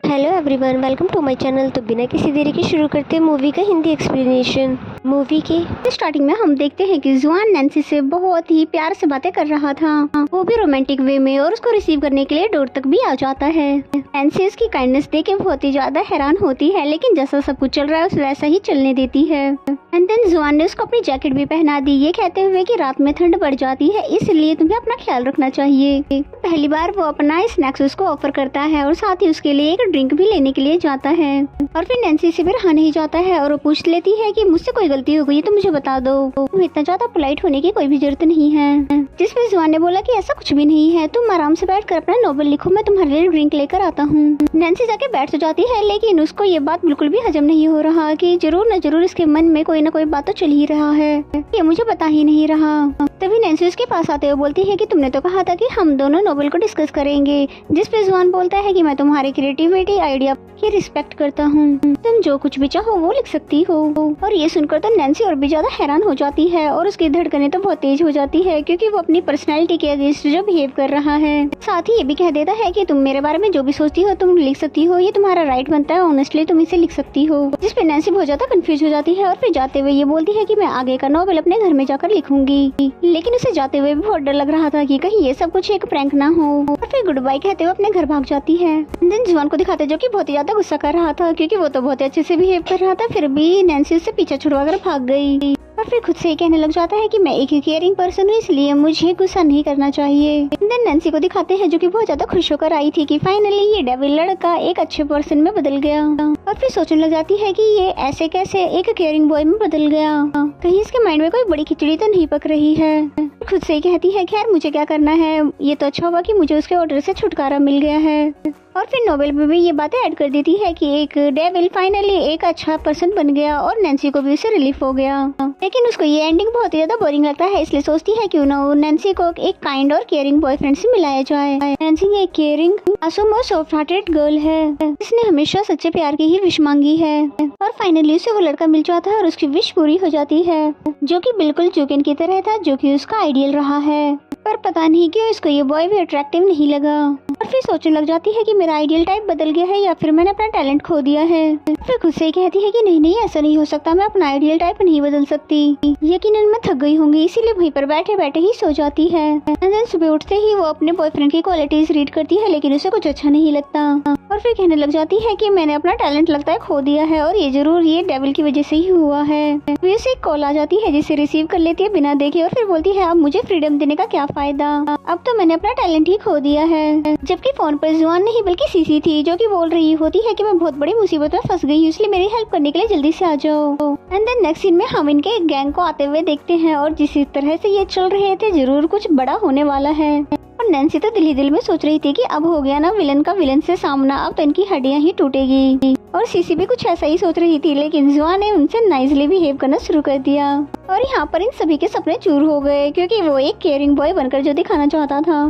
Hello everyone, welcome to my channel. तो बिना किसी देरी के शुरू करते हैं मूवी का हिंदी एक्सप्लेनेशन। मूवी के स्टार्टिंग में हम देखते हैं कि जुआन नैन्सी से बहुत ही प्यार से बातें कर रहा था, वो भी रोमांटिक वे में, और उसको रिसीव करने के लिए डोर तक भी आ जाता है। नैन्सी उसकी काइंडनेस देख के बहुत ही ज्यादा हैरान होती है, लेकिन जैसा सब कुछ चल रहा है उसे वैसा ही चलने देती है। एंड देन जुआन ने उसको अपनी जैकेट भी पहना दी, ये कहते हुए कि रात में ठंड बढ़ जाती है, इसलिए तुम्हें अपना ख्याल रखना चाहिए। पहली बार वो अपना स्नैक्स उसको ऑफर करता है और साथ ही उसके लिए एक ड्रिंक भी लेने के लिए जाता है। और फिर नैन्सी से भी रहा नहीं जाता है और वो पूछ लेती है कि मुझसे कोई गलती हो गई तो मुझे बता दो, तुम इतना ज्यादा पोलाइट होने की कोई भी जरूरत नहीं है। जिसमें जुआन ने बोला कि ऐसा कुछ भी नहीं है, तुम आराम से बैठ कर अपना नोवेल लिखो, मैं तुम्हारे लिए ड्रिंक लेकर आता हूँ। नैन्सी जाके बैठ तो जाती है, लेकिन उसको ये बात बिल्कुल भी हजम नहीं हो रहा कि जरूर न जरूर इसके मन में कोई ना कोई बात तो चल ही रहा है, ये मुझे बता ही नहीं रहा। तभी नैन्सी उसके पास आते हुए बोलती है कि तुमने तो कहा था कि हम दोनों नोवेल को डिस्कस करेंगे। जिसपे जुआन बोलता है कि मैं तुम्हारी क्रिएटिविटी आइडिया की रिस्पेक्ट करता हूँ, तुम जो कुछ भी चाहो वो लिख सकती हो। और ये सुनकर तो नैन्सी और भी ज्यादा हैरान हो जाती है और उसकी धड़कनें तो बहुत तेज हो जाती है, क्योंकि वो अपनी पर्सनैलिटी के अगेंस्ट जो बिहेव कर रहा है। साथ ही ये भी कह देता है कि तुम मेरे बारे में जो भी सोचती हो तुम लिख सकती हो, ये तुम्हारा राइट बनता है, ऑनेस्टली तुम इसे लिख सकती हो। जिसपे नैन्सी बहुत ज्यादा कंफ्यूज हो जाती है और फिर जाते हुए ये बोलती है कि मैं आगे का नॉवेल अपने घर में जाकर लिखूंगी। लेकिन उसे जाते हुए भी बहुत डर लग रहा था कि कहीं ये सब कुछ एक प्रैंक ना हो। और फिर गुड बाय कहते हुए अपने घर भाग जाती है। देन जुआन को दिखाते जो कि बहुत ही ज्यादा गुस्सा कर रहा था, क्योंकि वो तो बहुत अच्छे से बिहेव कर रहा था, फिर भी नैन्सी उससे पीछा छुड़वा कर भाग गई। और फिर खुद से ही कहने लग जाता है कि मैं एक केयरिंग पर्सन हूँ, इसलिए मुझे गुस्सा नहीं करना चाहिए। देन नैन्सी को दिखाते हैं जो कि बहुत ज्यादा खुश होकर आई थी कि फाइनली ये डेविल लड़का एक अच्छे पर्सन में बदल गया। और फिर सोचने लग जाती है कि ये ऐसे कैसे एक केयरिंग बॉय में बदल गया, कहीं इसके माइंड में कोई बड़ी खिचड़ी तो नहीं पक रही है। खुद से ही कहती है खैर मुझे क्या करना है, ये तो अच्छा हुआ कि मुझे उसके ऑर्डर से छुटकारा मिल गया है। और फिर नोवेल में भी ये बातें ऐड कर देती है कि एक डेविल फाइनली एक अच्छा पर्सन बन गया और नैन्सी को भी उससे रिलीफ हो गया। लेकिन उसको ये एंडिंग बहुत ही ज्यादा बोरिंग लगता है, इसलिए सोचती है क्यों ना नैन्सी को एक काइंड और केयरिंग बॉयफ्रेंड से मिलाया जाए। नैन्सी एक केयरिंग, मासूम और सॉफ्ट हार्टेड गर्ल है, इसने हमेशा सच्चे प्यार की ही विश मांगी है। और फाइनली उसे वो लड़का मिल जाता है और उसकी विश पूरी हो जाती है, जो कि बिल्कुल जुगेन की तरह था, जो कि उसका आइडियल रहा है। पर पता नहीं क्यों इसको ये बॉय भी अट्रैक्टिव नहीं लगा। और फिर सोचने लग जाती है कि मेरा आइडियल टाइप बदल गया है या फिर मैंने अपना टैलेंट खो दिया है। फिर खुद से ही कहती है कि नहीं नहीं ऐसा नहीं हो सकता, मैं अपना आइडियल टाइप नहीं बदल सकती, यकीनन मैं थक गई होंगी, इसीलिए वहीं पर बैठे बैठे ही सो जाती है। एंड देन सुबह उठते ही वो अपने बॉयफ्रेंड की क्वालिटीज रीड करती है, लेकिन उसे कुछ अच्छा नहीं लगता। और फिर कहने लग जाती है कि मैंने अपना टैलेंट लगता है खो दिया है और ये जरूर ये डेविल की वजह से ही हुआ है। फिर उसे एक कॉल आ जाती है जिसे रिसीव कर लेती है बिना देखे और फिर बोलती है अब मुझे फ्रीडम देने का क्या फायदा, अब तो मैंने अपना टैलेंट ही खो दिया है। जबकि फोन पर जुआन नहीं बल्कि सीसी थी, जो कि बोल रही होती है कि मैं बहुत बड़ी मुसीबत में फंस गई हूँ, इसलिए मेरी हेल्प करने के लिए जल्दी से आ जाओ। एंड देन नेक्स्ट सीन में हम इनके एक गैंग को आते हुए देखते हैं और जिस तरह से ये चल रहे थे जरूर कुछ बड़ा होने वाला है। और नैन्सी तो दिल ही दिल में सोच रही थी कि अब हो गया ना विलन का विलन से सामना, अब तो इनकी हड्डियां ही टूटेगी। और सीसी भी कुछ ऐसा ही सोच रही थी, लेकिन जुआन ने उनसे नाइसली बिहेव करना शुरू कर दिया। और यहाँ पर इन सभी के सपने चूर हो गए, क्योंकि वो एक केयरिंग बॉय बनकर जो दिखाना चाहता था।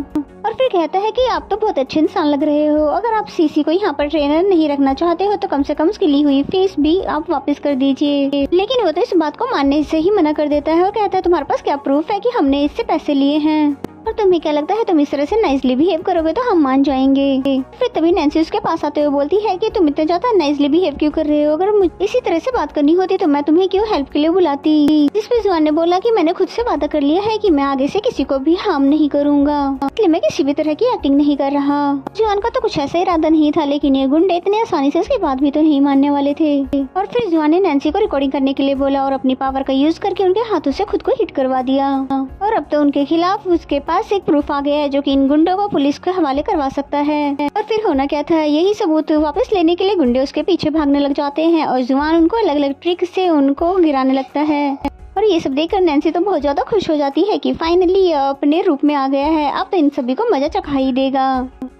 और फिर कहता है कि आप तो बहुत अच्छे इंसान लग रहे हो, अगर आप सीसी को यहाँ पर ट्रेनर नहीं रखना चाहते हो तो कम से कम उसकी ली हुई फीस भी आप वापस कर दीजिए। लेकिन वो तो इस बात को मानने से ही मना कर देता है और कहता है तुम्हारे पास क्या प्रूफ है कि हमने इससे पैसे लिए हैं, और तुम्हें क्या लगता है तुम इस तरह से नाइसली बिहेव करोगे तो हम मान जाएंगे। फिर तभी नैन्सी उसके पास आते हुए बोलती है कि तुम इतना ज्यादा नाइसली बिहेव क्यों कर रहे हो, अगर मुझे इसी तरह से बात करनी होती तो मैं तुम्हें क्यों हेल्प के लिए बुलाती। जिसपे जुआन ने बोला कि मैंने खुद से वादा कर लिया है कि मैं आगे से किसी को भी हार्म नहीं करूंगा, इसलिए मैं किसी भी तरह की एक्टिंग नहीं कर रहा। जुआन का तो कुछ ऐसा इरादा नहीं था, लेकिन ये गुंडे इतने आसानी से उसकी बात भी तो नहीं मानने वाले थे। और फिर जुआन ने नैन्सी को रिकॉर्डिंग करने के लिए बोला और अपनी पावर का यूज करके उनके हाथों से खुद को हिट करवा दिया। और अब तो उनके खिलाफ उसके पास एक प्रूफ आ गया है, जो कि इन गुंडों को पुलिस के हवाले करवा सकता है। और फिर होना क्या था, यही सबूत वापस लेने के लिए गुंडे उसके पीछे भागने लग जाते हैं और जुआन उनको अलग अलग ट्रिक से उनको गिराने लगता है। और ये सब देखकर नैन्सी तो बहुत ज्यादा खुश हो जाती है कि फाइनली ये अपने रूप में आ गया है, अब तो इन सभी को मजा चखा ही देगा।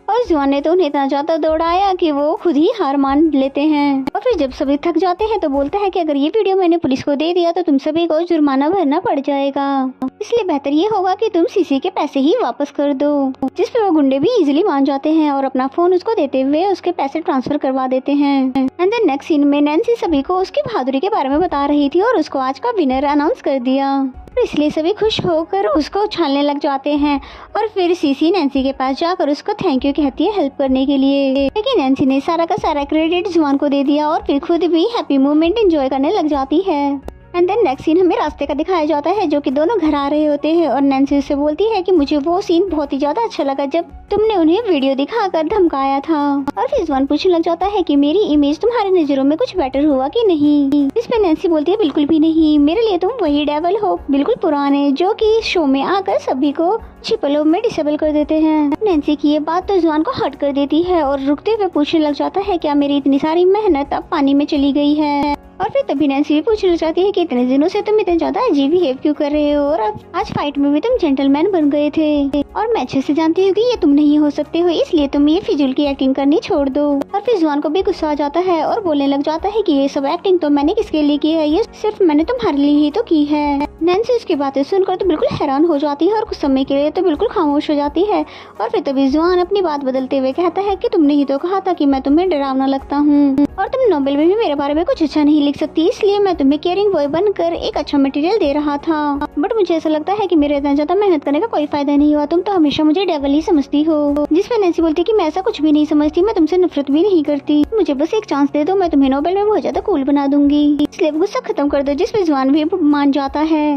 और जुआन ने तो उन्हें इतना ज्यादा दौड़ाया कि वो खुद ही हार मान लेते हैं। और फिर जब सभी थक जाते हैं तो बोलता है कि अगर ये वीडियो मैंने पुलिस को दे दिया तो तुम सभी को जुर्माना भरना पड़ जाएगा, इसलिए बेहतर ये होगा कि तुम सीसी के पैसे ही वापस कर दो। जिस पे वो गुंडे भी इजीली मान जाते हैं और अपना फोन उसको देते हुए उसके पैसे ट्रांसफर करवा देते हैं। एंड देन नेक्स्ट सीन में नैन्सी सभी को उसकी बहादुरी के बारे में बता रही थी और उसको आज का विनर अनाउंस अनाउंस कर दिया। इसलिए सभी खुश होकर उसको उछालने लग जाते हैं और फिर सीसी नैन्सी के पास जाकर उसको थैंक यू कहती है हेल्प करने के लिए। लेकिन नैन्सी ने सारा का सारा क्रेडिट जुआन को दे दिया और फिर खुद भी हैप्पी मोमेंट एंजॉय करने लग जाती है। एंड देन नेक्स्ट सीन हमें रास्ते का दिखाया जाता है जो कि दोनों घर आ रहे होते हैं और नैन्सी उससे बोलती है कि मुझे वो सीन बहुत ही ज्यादा अच्छा लगा जब तुमने उन्हें वीडियो दिखाकर धमकाया था। और फिर जुआन पूछने लग जाता है कि मेरी इमेज तुम्हारी नजरों में कुछ बेटर हुआ कि नहीं। इस पे नैन्सी बोलती है बिल्कुल भी नहीं, मेरे लिए तुम वही डेविल हो बिल्कुल पुराने जो कि शो में आकर सभी को छिपलों में डिसेबल कर देते हैं। नैन्सी की ये बात तो जुआन को हर्ट कर देती है और रुकते हुए पूछने लग जाता है क्या मेरी इतनी सारी मेहनत अब पानी में चली गई है। और फिर तभी नैन्सी भी पूछने लग जाती है कि इतने दिनों से तुम इतने ज्यादा अजीब बिहेव क्यों कर रहे हो और अब आज फाइट में भी तुम जेंटलमैन बन गए थे और मैं अच्छे से जानती हूँ कि ये तुम नहीं हो सकते हो, इसलिए तुम ये फिजूल की एक्टिंग करनी छोड़ दो। और फिर जुआन को भी गुस्सा आ जाता है और बोलने लग जाता है कि ये सब एक्टिंग तो मैंने किसके लिए की है, ये सिर्फ मैंने तुम्हारे लिए ही तो की है। नैन्सी उसकी बातें सुनकर तो बिल्कुल हैरान हो जाती है और कुछ समय के लिए तो बिल्कुल खामोश हो जाती है। और फिर तभी जुआन अपनी बात बदलते हुए कहता है कि तुमने ही तो कहा था कि मैं तुम्हें डरावना लगता हूँ और तुम नोबेल में भी मेरे बारे में कुछ अच्छा नहीं लिख सकती, इसलिए मैं तुम्हें केयरिंग बॉय बनकर एक अच्छा मटेरियल दे रहा था। बट मुझे ऐसा लगता है कि मेरे इतना ज्यादा मेहनत करने का कोई फायदा नहीं हुआ, तुम तो हमेशा मुझे डेविल ही समझती हो। जिसमें नैन्सी बोलती है कि मैं ऐसा कुछ भी नहीं समझती, मैं तुमसे नफरत भी नहीं करती, मुझे बस एक चांस दे दो, मैं तुम्हें नोबेल में बहुत ज्यादा कूल बना दूंगी, इसलिए गुस्सा खत्म कर दो। जिसपे जुआन भी मान जाता है।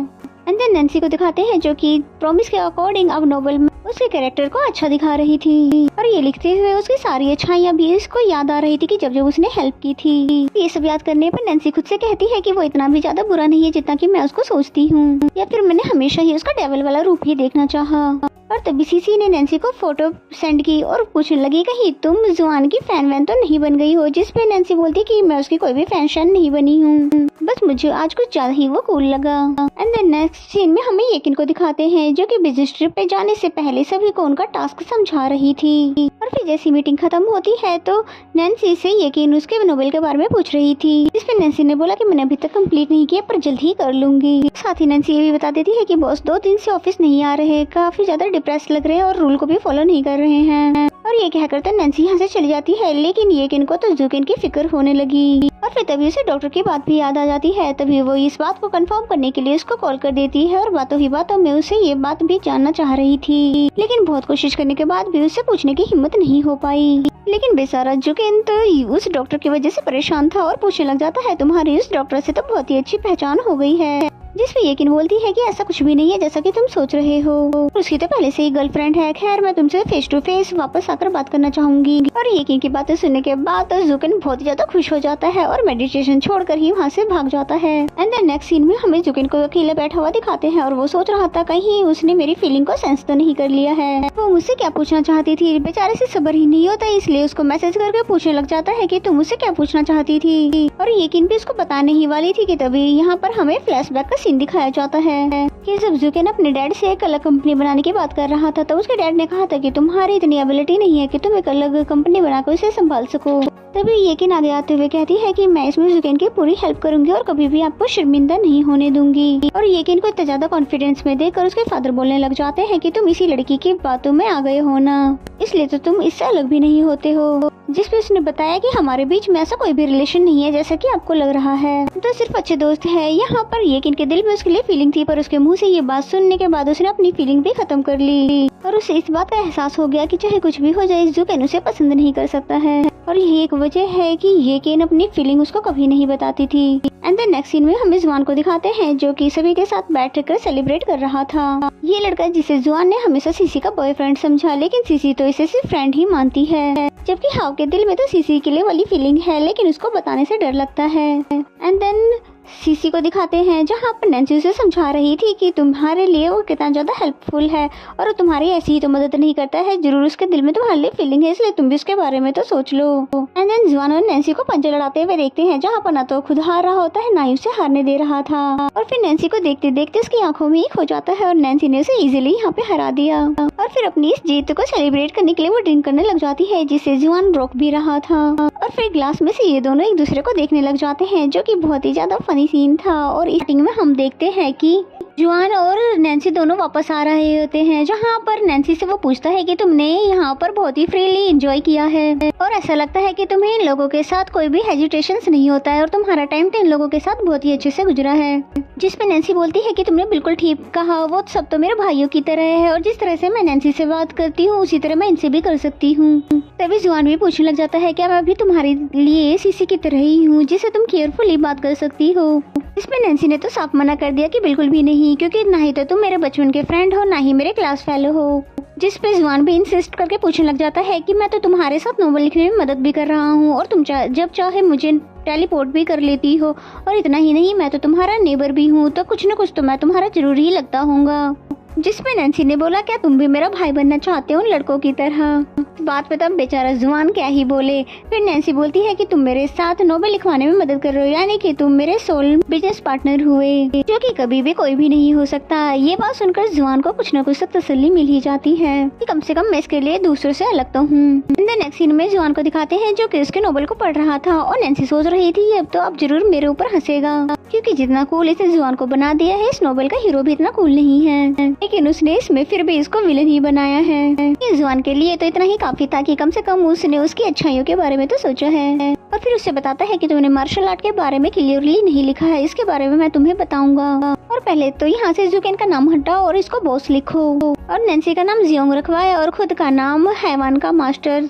एंड देन नैन्सी को दिखाते हैं जो कि प्रॉमिस के अकॉर्डिंग अब नोबेल में उसके कैरेक्टर को अच्छा दिखा रही थी और ये लिखते हुए उसकी सारी अच्छाइयाँ भी उसको याद आ रही थी कि जब उसने हेल्प की थी। ये सब याद करने पर नैन्सी खुद से कहती है कि वो इतना भी ज्यादा बुरा नहीं है जितना कि मैं उसको सोचती हूँ, या फिर मैंने हमेशा ही उसका डेविल वाला रूप ही देखना चाहा। और तभी सीसी ने नैन्सी को फोटो सेंड की और पूछने लगी कहीं तुम जुआन की फैन वैन तो नहीं बन गई हो। जिसपे नैन्सी बोलती कि मैं उसकी कोई भी फैन शैन नहीं बनी हूँ, बस मुझे आज कुछ ज्यादा ही वो कूल लगा। एंड देन नेक्स्ट सीन में हमें येकिन को दिखाते हैं जो कि बिजनेस ट्रिप पे जाने से पहले सभी को उनका टास्क समझा रही थी। और फिर जैसी मीटिंग खत्म होती है तो नैन्सी से येकिन उसके नोबेल के बारे में पूछ रही थी, जिसपे नैन्सी ने बोला कि मैंने अभी तक कंप्लीट नहीं किया पर जल्द ही कर लूंगी। साथ ही नैन्सी ये भी बता देती है कि बॉस 2 दिन से ऑफिस नहीं आ रहे, काफी ज्यादा डिप्रेस लग रहे हैं और रूल को भी फॉलो नहीं कर रहे हैं। और ये कहकर तो नैन्सी यहाँ से चली जाती है, लेकिन येकिन को तो जुकिन की फिक्र होने लगी। और फिर तभी उसे डॉक्टर की बात भी याद आ जाती है। तभी वो इस बात को कंफर्म करने के लिए उसको कॉल कर देती है और बातों ही बातों में उसे ये बात भी जानना चाह रही थी, लेकिन बहुत कोशिश करने के बाद भी उससे पूछने की हिम्मत नहीं हो पाई। लेकिन बेचारा जुकिन तो उस डॉक्टर की वजह से परेशान था और पूछने लग जाता है तुम्हारी उस डॉक्टर से तो बहुत ही अच्छी पहचान हो गई है। जिसपे येकिन बोलती है कि ऐसा कुछ भी नहीं है जैसा कि तुम सोच रहे हो, उसकी तो पहले से ही गर्लफ्रेंड है। खैर मैं तुमसे फेस टू फेस वापस आकर बात करना चाहूंगी। और येकिन की बातें सुनने के बाद तो जुकिन बहुत ही ज्यादा खुश हो जाता है और मेडिटेशन छोड़कर ही वहाँ से भाग जाता है। एंड देन नेक्स्ट सीन में हमें जुकिन को अकेला बैठा हुआ दिखाते हैं और वो सोच रहा था कहीं उसने मेरी फीलिंग को सेंस तो नहीं कर लिया है। वो मुझसे क्या पूछना चाहती थी, बेचारे से सब्र ही नहीं होता, इसलिए उसको मैसेज करके पूछने लग जाता है कि तुम मुझसे क्या पूछना चाहती थी। और येकिन भी उसको बताने ही वाली थी कि तभी यहाँ पर हमें फ्लैशबैक का सीन दिखाया जाता है कि जब जुकिन अपने डैड से एक अलग कंपनी बनाने की बात कर रहा था तो उसके डैड ने कहा था कि तुम्हारी इतनी एबिलिटी नहीं है कि तुम एक अलग कंपनी बनाकर उसे संभाल सको। तभी येकिन आगे आते हुए कहती है कि मैं इसमें जुकिन की पूरी हेल्प करूंगी और कभी भी आपको शर्मिंदा नहीं होने दूंगी। और येकिन को इतना ज्यादा कॉन्फिडेंस में देखकर उसके फादर बोलने लग जाते हैं कि तुम इसी लड़की की बातों में आ गए हो ना, इसलिए तो तुम इससे अलग भी नहीं होते हो। जिसपे उसने बताया कि हमारे बीच में ऐसा कोई भी रिलेशन नहीं है जैसा कि आपको लग रहा है, तो सिर्फ अच्छे दोस्त है। यहाँ पर येकिन के दिल में उसके लिए फीलिंग थी, पर उसके मुंह से ये बात सुनने के बाद उसने अपनी फीलिंग भी खत्म कर ली और उसे इस बात का एहसास हो गया कि चाहे कुछ भी हो जाए जुकिन उसे पसंद नहीं कर सकता है। और यही एक वजह है कि येकिन अपनी फीलिंग उसको कभी नहीं बताती थी। एंड देन नेक्स्ट सीन में हमें जुआन को दिखाते हैं जो कि सभी के साथ बैठकर सेलिब्रेट कर रहा था। ये लड़का जिसे जुआन ने हमेशा सीसी का बॉयफ्रेंड समझा, लेकिन सीसी तो इसे सिर्फ फ्रेंड ही मानती है, जबकि हाव के दिल में तो सीसी के लिए वाली फीलिंग है, लेकिन उसको बताने से डर लगता है। एंड देन सीसी को दिखाते हैं जहाँ पर नैन्सी उसे समझा रही थी कि तुम्हारे लिए वो कितना ज्यादा हेल्पफुल है और तुम्हारी ऐसी ही तो मदद नहीं करता है, जरूर उसके दिल में तुम्हारे लिए फीलिंग है, इसलिए तुम भी उसके बारे में तो सोच लो। एंड देन जुआन और नैन्सी को पंजे लड़ाते हुए देखते हैं जहाँ पर ना तो खुद हार रहा होता है ना ही उसे हारने दे रहा था। और फिर नैन्सी को देखते देखते उसकी आंखों में एक हो जाता है और नैन्सी ने उसे इजीली यहाँ पे हरा दिया। और फिर अपनी इस जीत को सेलिब्रेट करने के लिए वो ड्रिंक करने लग जाती है, जिसे जुआन रोक भी रहा था। और फिर ग्लास में से ये दोनों एक दूसरे को देखने लग जाते हैं, जो कि बहुत ही ज्यादा फनी सीन था। और स्टार्टिंग में हम देखते हैं कि जुआन और नैन्सी दोनों वापस आ रहे होते हैं, जहाँ पर नैन्सी से वो पूछता है कि तुमने यहाँ पर बहुत ही फ्रीली एंजॉय किया है और ऐसा लगता है कि तुम्हें इन लोगों के साथ कोई भी हेजिटेशंस नहीं होता है और तुम्हारा टाइम तो इन लोगों के साथ बहुत ही अच्छे से गुजरा है। जिसपे नैन्सी बोलती है कि तुमने बिल्कुल ठीक कहा, वो सब तो मेरे भाइयों की तरह है और जिस तरह से मैं नैन्सी से बात करती हूँ उसी तरह मैं इनसे भी कर सकती हूँ। तभी जुआन भी पूछने लग जाता है क्या मैं भी तुम्हारे लिए सीसी की तरह ही हूँ जिससे तुम केयरफुली बात कर सकती हो। इसमें नैन्सी ने तो साफ मना कर दिया कि बिल्कुल भी नहीं, क्योंकि ना ही तो तुम मेरे बचपन के फ्रेंड हो ना ही मेरे क्लास फेलो हो। जिस पे जुआन भी इंसिस्ट करके पूछने लग जाता है कि मैं तो तुम्हारे साथ नोवेल लिखने में मदद भी कर रहा हूँ और तुम जब चाहे मुझे टेलीपोर्ट भी कर लेती हो और इतना ही नहीं मैं तो तुम्हारा नेबर भी हूँ, तो कुछ न कुछ तो मैं तुम्हारा जरूर ही लगता हूँगा। जिसमें नैन्सी ने बोला क्या तुम भी मेरा भाई बनना चाहते हो उन लड़कों की तरह। बात पे तब बेचारा जुआन क्या ही बोले। फिर नैन्सी बोलती है कि तुम मेरे साथ नोवेल लिखवाने में मदद कर रहे हो, यानी कि तुम मेरे सोल बिजनेस पार्टनर हुए, जो कि कभी भी कोई भी नहीं हो सकता। ये बात सुनकर जुआन को कुछ न कुछ तो तसल्ली मिल ही जाती है कि कम से कम मैं इसके लिए दूसरों से अलग तो हूँ। नेक्स्ट सीन में जुआन को दिखाते हैं जो कि उसके नोवेल को पढ़ रहा था और नैन्सी सोच रही थी अब तो अब जरूर मेरे ऊपर हंसेगा, क्योंकि जितना कूल इसे जुआन को बना दिया है इस नोवेल का हीरो भी इतना कूल नहीं है, लेकिन उसने इसमें फिर भी इसको विलन ही बनाया है। जुआन के लिए तो इतना ही काफी था कि कम से कम उसने उसकी अच्छाइयों के बारे में तो सोचा है। और फिर उससे बताता है कि तुमने मार्शल आर्ट के बारे में क्लियरली नहीं लिखा है, इसके बारे में मैं तुम्हें बताऊंगा। और पहले तो यहाँ से जुकेन का नाम हटाओ और इसको बॉस लिखो और नैन्सी का नाम जियोंग रखवाए और खुद का नाम हैवान का मास्टर।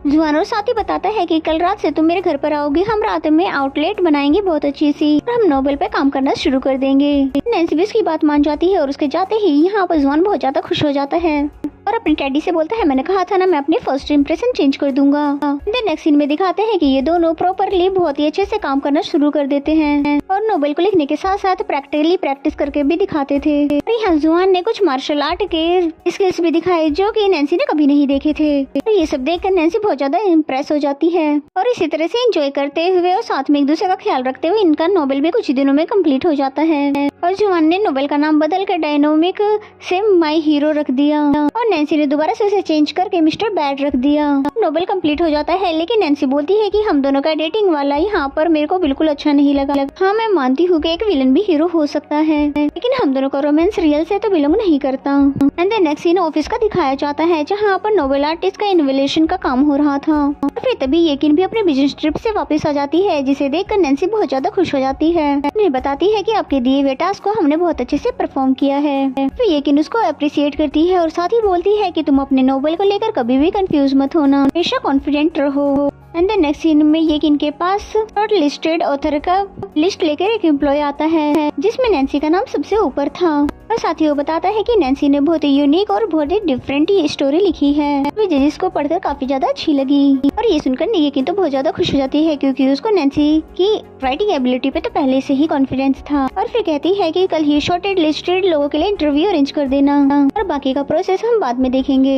जुआन और साथ ही बताता है कि कल रात से तुम मेरे घर पर आओगे, हम रात में आउटलेट बनाएंगे बहुत अच्छी सी और हम नोवेल पे काम करना शुरू कर देंगे। नैन्सी भी उसकी बात मान जाती है और उसके जाते ही यहाँ पर जुआन बहुत ज्यादा खुश हो जाता है और अपनी टेडी से बोलता है मैंने कहा था ना मैं अपनी फर्स्ट इंप्रेशन चेंज कर दूंगा। नेक्स्ट सीन में दिखाते हैं कि ये दोनों प्रॉपरली बहुत ही अच्छे से काम करना शुरू कर देते हैं और नोवेल को लिखने के साथ साथ प्रैक्टिकली प्रैक्टिस करके भी दिखाते थे। यहाँ जुआन ने कुछ मार्शल आर्ट के स्किल्स भी दिखाए जो कि नैन्सी ने कभी नहीं देखे थे। ये सब देखकर नैन्सी बहुत ज्यादा इम्प्रेस हो जाती है और इसी तरह से एंजॉय करते हुए और साथ में एक दूसरे का ख्याल रखते हुए इनका नोवेल भी कुछ ही दिनों में कंप्लीट हो जाता है। और जुआन ने नोवेल का नाम बदल कर डायनामिक से माई हीरो रख दिया और नैन्सी ने दोबारा से उसे चेंज करके मिस्टर बैड रख दिया। नोवेल कंप्लीट हो जाता है, लेकिन नैन्सी बोलती है कि हम दोनों का डेटिंग वाला यहाँ पर मेरे को बिल्कुल अच्छा नहीं लगा। हाँ मैं मानती हूँ कि एक विलन भी हीरो हो सकता है, लेकिन हम दोनों का रोमांस रियल से तो बिलोंग नहीं करता। And then next scene office का दिखाया जाता है जहाँ पर नोवेल आर्टिस्ट का इन्वेलेशन का काम हो रहा था। और फिर तभी येकिन भी अपने बिजनेस ट्रिप से वापस आ जाती है, जिसे देखकर नैन्सी बहुत ज्यादा खुश हो जाती है। उन्हें बताती है कि आपके दिए हुए टास्क को हमने बहुत अच्छे से परफॉर्म किया है। फिर येकिन उसको अप्रिशिएट करती है और साथ ही बोलती है कि तुम अपने नोवेल को लेकर कभी भी कंफ्यूज मत होना, हमेशा कॉन्फिडेंट रहो। एंड द नेक्स्ट सीन में येकिन के पास शॉर्ट लिस्टेड ऑथर का लिस्ट लेकर एक एम्प्लॉय आता है जिसमें नैन्सी का नाम सबसे ऊपर था और साथ ही वो बताता है कि नैन्सी ने बहुत ही यूनिक और बहुत ही डिफरेंट स्टोरी लिखी है, जिसको पढ़कर काफी ज्यादा अच्छी लगी। और ये सुनकर येकिन तो बहुत ज्यादा खुश हो जाती है क्योंकि उसको नैन्सी की राइटिंग एबिलिटी पे तो पहले से ही कॉन्फिडेंस था। और फिर कहती है कि कल ही शॉर्टेड लिस्टेड लोगों के लिए इंटरव्यू अरेंज कर देना और बाकी का प्रोसेस हम बाद में देखेंगे।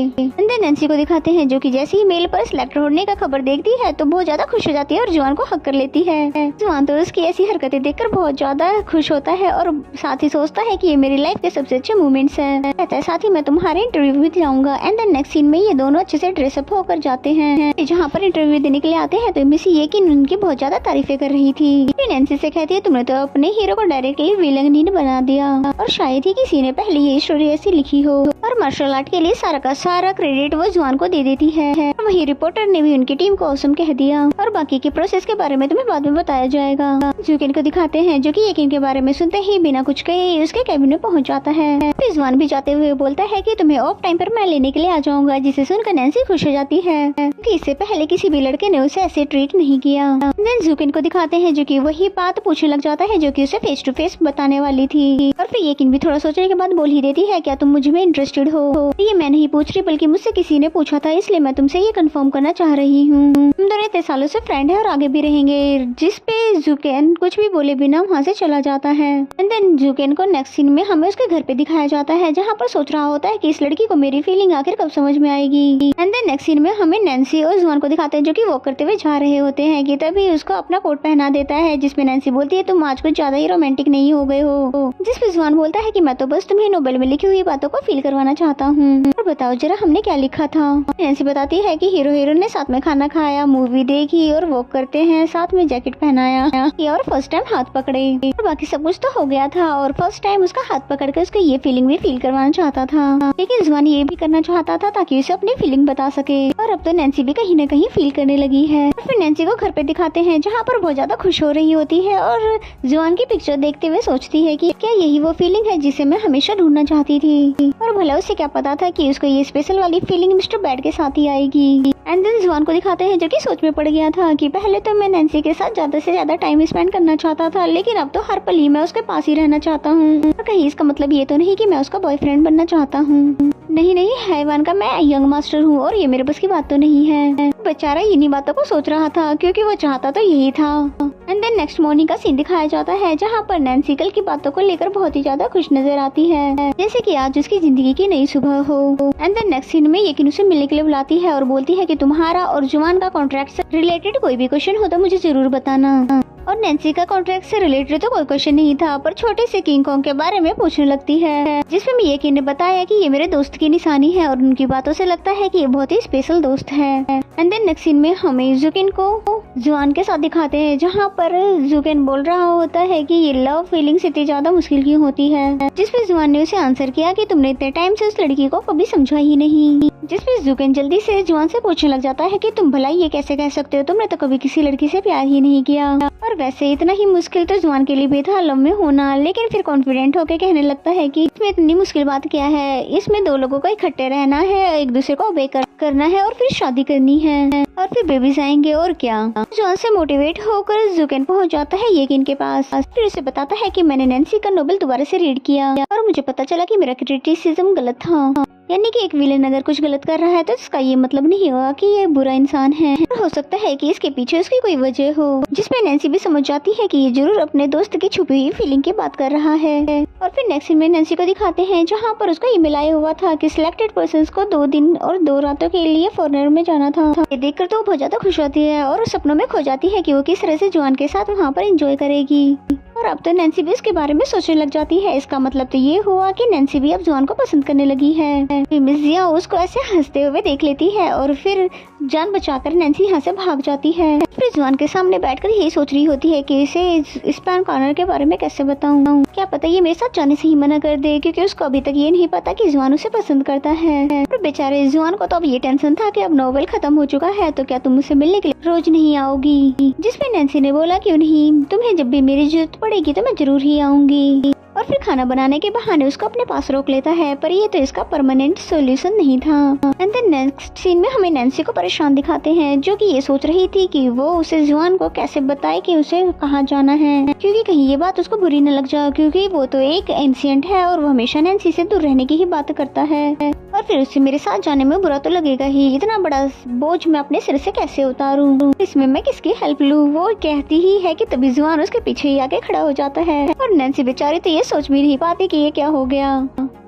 नैन्सी को दिखाते हैं जो कि जैसे ही मेल पर सिलेक्ट होने का खबर देखती है तो बहुत ज्यादा खुश हो जाती है और जुआन को हक कर लेती है। जुआन तो उसकी ऐसी हरकतें देखकर बहुत ज्यादा खुश होता है और साथ ही सोचता है कि ये मेरी लाइफ के सबसे अच्छे मोमेंट्स हैं। कहता है साथ ही मैं तुम्हारे इंटरव्यू भी जाऊंगा। एंड देन नेक्स्ट सीन में ये दोनों अच्छे से ड्रेसअप होकर जाते हैं। जहाँ पर इंटरव्यू देने के लिए आते हैं तो मिस येकिन उनकी बहुत ज्यादा तारीफें कर रही थी। नैन्सी से कहती है तुमने तो अपने हीरो को डायरेक्टली विलन ही बना दिया और शायद ही किसी ने पहले ये स्टोरी ऐसी लिखी हो। और मार्शल आर्ट के लिए सारा का सारा क्रेडिट वो जुआन को दे देती है। वही रिपोर्टर ने भी उनकी टीम को ऑसम कह दिया और बाकी के प्रोसेस के बारे में तुम्हें बाद में बताया जाएगा। जुकेन को दिखाते हैं जो कि येकिन के बारे में सुनते ही बिना कुछ कहे उसके कैबिन में पहुंच जाता है। फिर जुआन भी जाते हुए बोलता है कि तुम्हें ऑफ टाइम पर मैं लेने के लिए आ जाऊंगा, जिसे सुनकर नैन्सी खुश हो जाती है कि इससे पहले किसी भी लड़के ने उसे ऐसे ट्रीट नहीं किया। देन जुकेन को दिखाते हैं जो कि वही बात पूछने लग जाता है जो कि उसे फेस टू फेस बताने वाली थी। और फिर येकिन भी थोड़ा सोचने के बाद बोल ही देती है क्या तुम मुझ में इंटरेस्टेड हो? ये मैं नहीं पूछ रही बल्कि मुझसे किसी ने पूछा था, इसलिए मैं तुमसे ये कंफर्म करना चाह रही हूँ। हम दोनों इतने सालों से फ्रेंड है और आगे भी रहेंगे। जिस पे जुकेन कुछ कुछ भी बोले बिना वहाँ से चला जाता है। एंड देन जुकेन को नेक्स्ट सीन में हमें उसके घर पे दिखाया जाता है, जहाँ पर सोच रहा होता है कि इस लड़की को मेरी फीलिंग आखिर कब समझ में आएगी। एंड देन नेक्स्ट सीन में हमें नैन्सी और जुआन को दिखाते हैं, जो कि वॉक करते हुए जा रहे होते हैं कि तभी उसको अपना कोट पहना देता है, जिसमें नैन्सी बोलती है तुम आज कुछ ज्यादा ही रोमांटिक नहीं हो गए हो। जिसपे जुआन बोलता है कि मैं तो बस तुम्हें नोबेल में लिखी हुई बातों को फील करवाना चाहता हूँ, और बताओ जरा हमने क्या लिखा था। नैन्सी बताती है कि हीरो हीरोइन ने साथ में खाना खाया, मूवी देखी और वॉक करते हैं, साथ में जैकेट पहनाया और फर्स्ट टाइम हाथ पकड़े, और बाकी सब कुछ तो हो गया था। और फर्स्ट टाइम उसका हाथ पकड़ कर उसको ये फीलिंग भी फील करवाना चाहता था, लेकिन जुआन ये भी करना चाहता था ताकि उसे अपनी फीलिंग बता सके। और अब तो नैन्सी भी कहीं न कहीं फील करने लगी है। और फिर नैन्सी को घर पे दिखाते हैं, जहाँ पर बहुत ज्यादा खुश हो रही होती है और जुआन की पिक्चर देखते हुए सोचती है कि क्या यही वो फीलिंग है जिसे मैं हमेशा ढूंढना चाहती थी। और भला उसे क्या पता था कि उसको ये स्पेशल वाली फीलिंग मिस्टर बैड के साथ ही आएगी। एंड देन जुआन को दिखाते हैं, जो कि सोच में पड़ गया था कि पहले तो मैं नैन्सी के साथ ज्यादा से ज्यादा टाइम स्पेंड करना चाहता था, लेकिन अब तो हर पल ही मैं उसके पास ही रहना चाहता हूँ। कहीं इसका मतलब ये तो नहीं कि मैं उसका बॉयफ्रेंड बनना चाहता हूँ। नहीं नहीं, हैवान का मैं यंग मास्टर हूँ और ये मेरे बस की बात तो नहीं है। बेचारा इन्हीं बातों को सोच रहा था, क्योंकि वो चाहता तो यही था। एंड देन नेक्स्ट मॉर्निंग का सीन दिखाया जाता है, जहाँ पर नैन्सी कल की बातों को लेकर बहुत ही ज्यादा खुश नजर आती है, जैसे कि आज उसकी जिंदगी की नई सुबह हो। एंड देन नेक्स्ट सीन में यकीन उसे मिलने के लिए बुलाती है और बोलती है कि तुम्हारा और जुआन का कॉन्ट्रैक्ट से रिलेटेड कोई भी क्वेश्चन हो तो मुझे जरूर बताना। और नैन्सी का कॉन्ट्रैक्ट से रिलेटेड तो कोई क्वेश्चन नहीं था, पर छोटे से किंग कॉन्ग के बारे में पूछने लगती है, जिसमें यकीन ने बताया कि ये मेरे दोस्त की निशानी है और उनकी बातों से लगता है कि ये बहुत ही स्पेशल दोस्त है। एंड देन नेक्स्ट सीन में हमें जुकिन को जुआन के साथ दिखाते हैं, जहाँ पर जुकिन बोल रहा होता है कि ये लव फीलिंग्स इतनी ज्यादा मुश्किल क्यों होती है, जिसपे जुआन ने उसे आंसर किया कि तुमने इतने टाइम से उस लड़की को कभी समझा ही नहीं। जिसपे जुकिन जल्दी से जुआन से पूछने लग जाता है कि तुम भला ये कैसे कह सकते हो, तुमने तो कभी किसी लड़की से प्यार ही नहीं किया। और वैसे इतना ही मुश्किल तो जुआन के लिए भी था लव में होना, लेकिन फिर कॉन्फिडेंट होकर कहने लगता है कि इसमें इतनी मुश्किल बात क्या है, इसमें दो लोगों को इकट्ठे रहना है, एक दूसरे को ओबे करना है और फिर शादी करनी है और फिर बेबीज आएंगे और क्या। जुआन से मोटिवेट होकर जुकिन पहुंच जाता है यकीन के पास, फिर उसे बताता है कि मैंने नैन्सी का नोवेल दोबारा से रीड किया और मुझे पता चला कि मेरा क्रिटिसिज्म गलत था, यानी कि एक विलेन अगर कुछ गलत कर रहा है तो इसका ये मतलब नहीं होगा कि ये बुरा इंसान है, हो सकता है कि इसके पीछे उसकी कोई वजह हो। जिसमें नैन्सी भी समझ जाती है कि ये जरूर अपने दोस्त की छुपी हुई फीलिंग की बात कर रहा है। और फिर नेक्स्ट सीन में नैन्सी को दिखाते हैं, जहाँ पर उसका ईमेल आया हुआ था कि सिलेक्टेड पर्संस को 2 दिन और 2 रातों के लिए फॉरेनर में जाना था। ये देखकर तो बहुत ज्यादा खुश होती है और सपनों में खो जाती है कि वो किस तरह से जुआन के साथ वहाँ पर एंजॉय करेगी। और अब तो नैन्सी भी इसके बारे में सोचने लग जाती है। इसका मतलब तो ये हुआ कि नैन्सी भी अब जुआन को पसंद करने लगी है। मिस जिया उसको ऐसे हंसते हुए देख लेती है और फिर जान बचाकर नैन्सी यहाँ से भाग जाती है। फिर जुआन के सामने बैठकर यही सोच रही होती है कि इसे स्पैन कॉर्नर के बारे में कैसे बताऊं, क्या पता ये मेरे साथ जाने से ही मना कर दे, क्योंकि उसको अभी तक ये नहीं पता कि जुआन उसे पसंद करता है। और बेचारे जुआन को तो अब ये टेंशन था कि अब नोवेल खत्म हो चुका है तो क्या तुम मुझसे मिलने के लिए रोज नहीं आओगी। जिसमें नैन्सी ने बोला क्यों नहीं, तुम्हें जब भी मेरी जरूरत पड़ेगी तो मैं जरूर ही आऊंगी। और फिर खाना बनाने के बहाने उसको अपने पास रोक लेता है, पर ये तो इसका परमानेंट सॉल्यूशन नहीं था। एंड देन नेक्स्ट सीन में हमें नैन्सी को परेशान दिखाते हैं, जो कि ये सोच रही थी कि वो उसे जुआन को कैसे बताए कि उसे कहाँ जाना है, क्योंकि कहीं ये बात उसको बुरी न लग जाए, क्योंकि वो तो एक एंशिएंट है और वो हमेशा नैन्सी से दूर रहने की ही बात करता है। और फिर उसे मेरे साथ जाने में बुरा तो लगेगा ही, इतना बड़ा बोझ मैं अपने सिर से कैसे उतारूं, इसमें मैं किसकी हेल्प लूं। वो कहती ही है कि तभी जुआन उसके पीछे ही आके खड़ा हो जाता है और नैन्सी बेचारी तो ये सोच भी नहीं पाती कि ये क्या हो गया।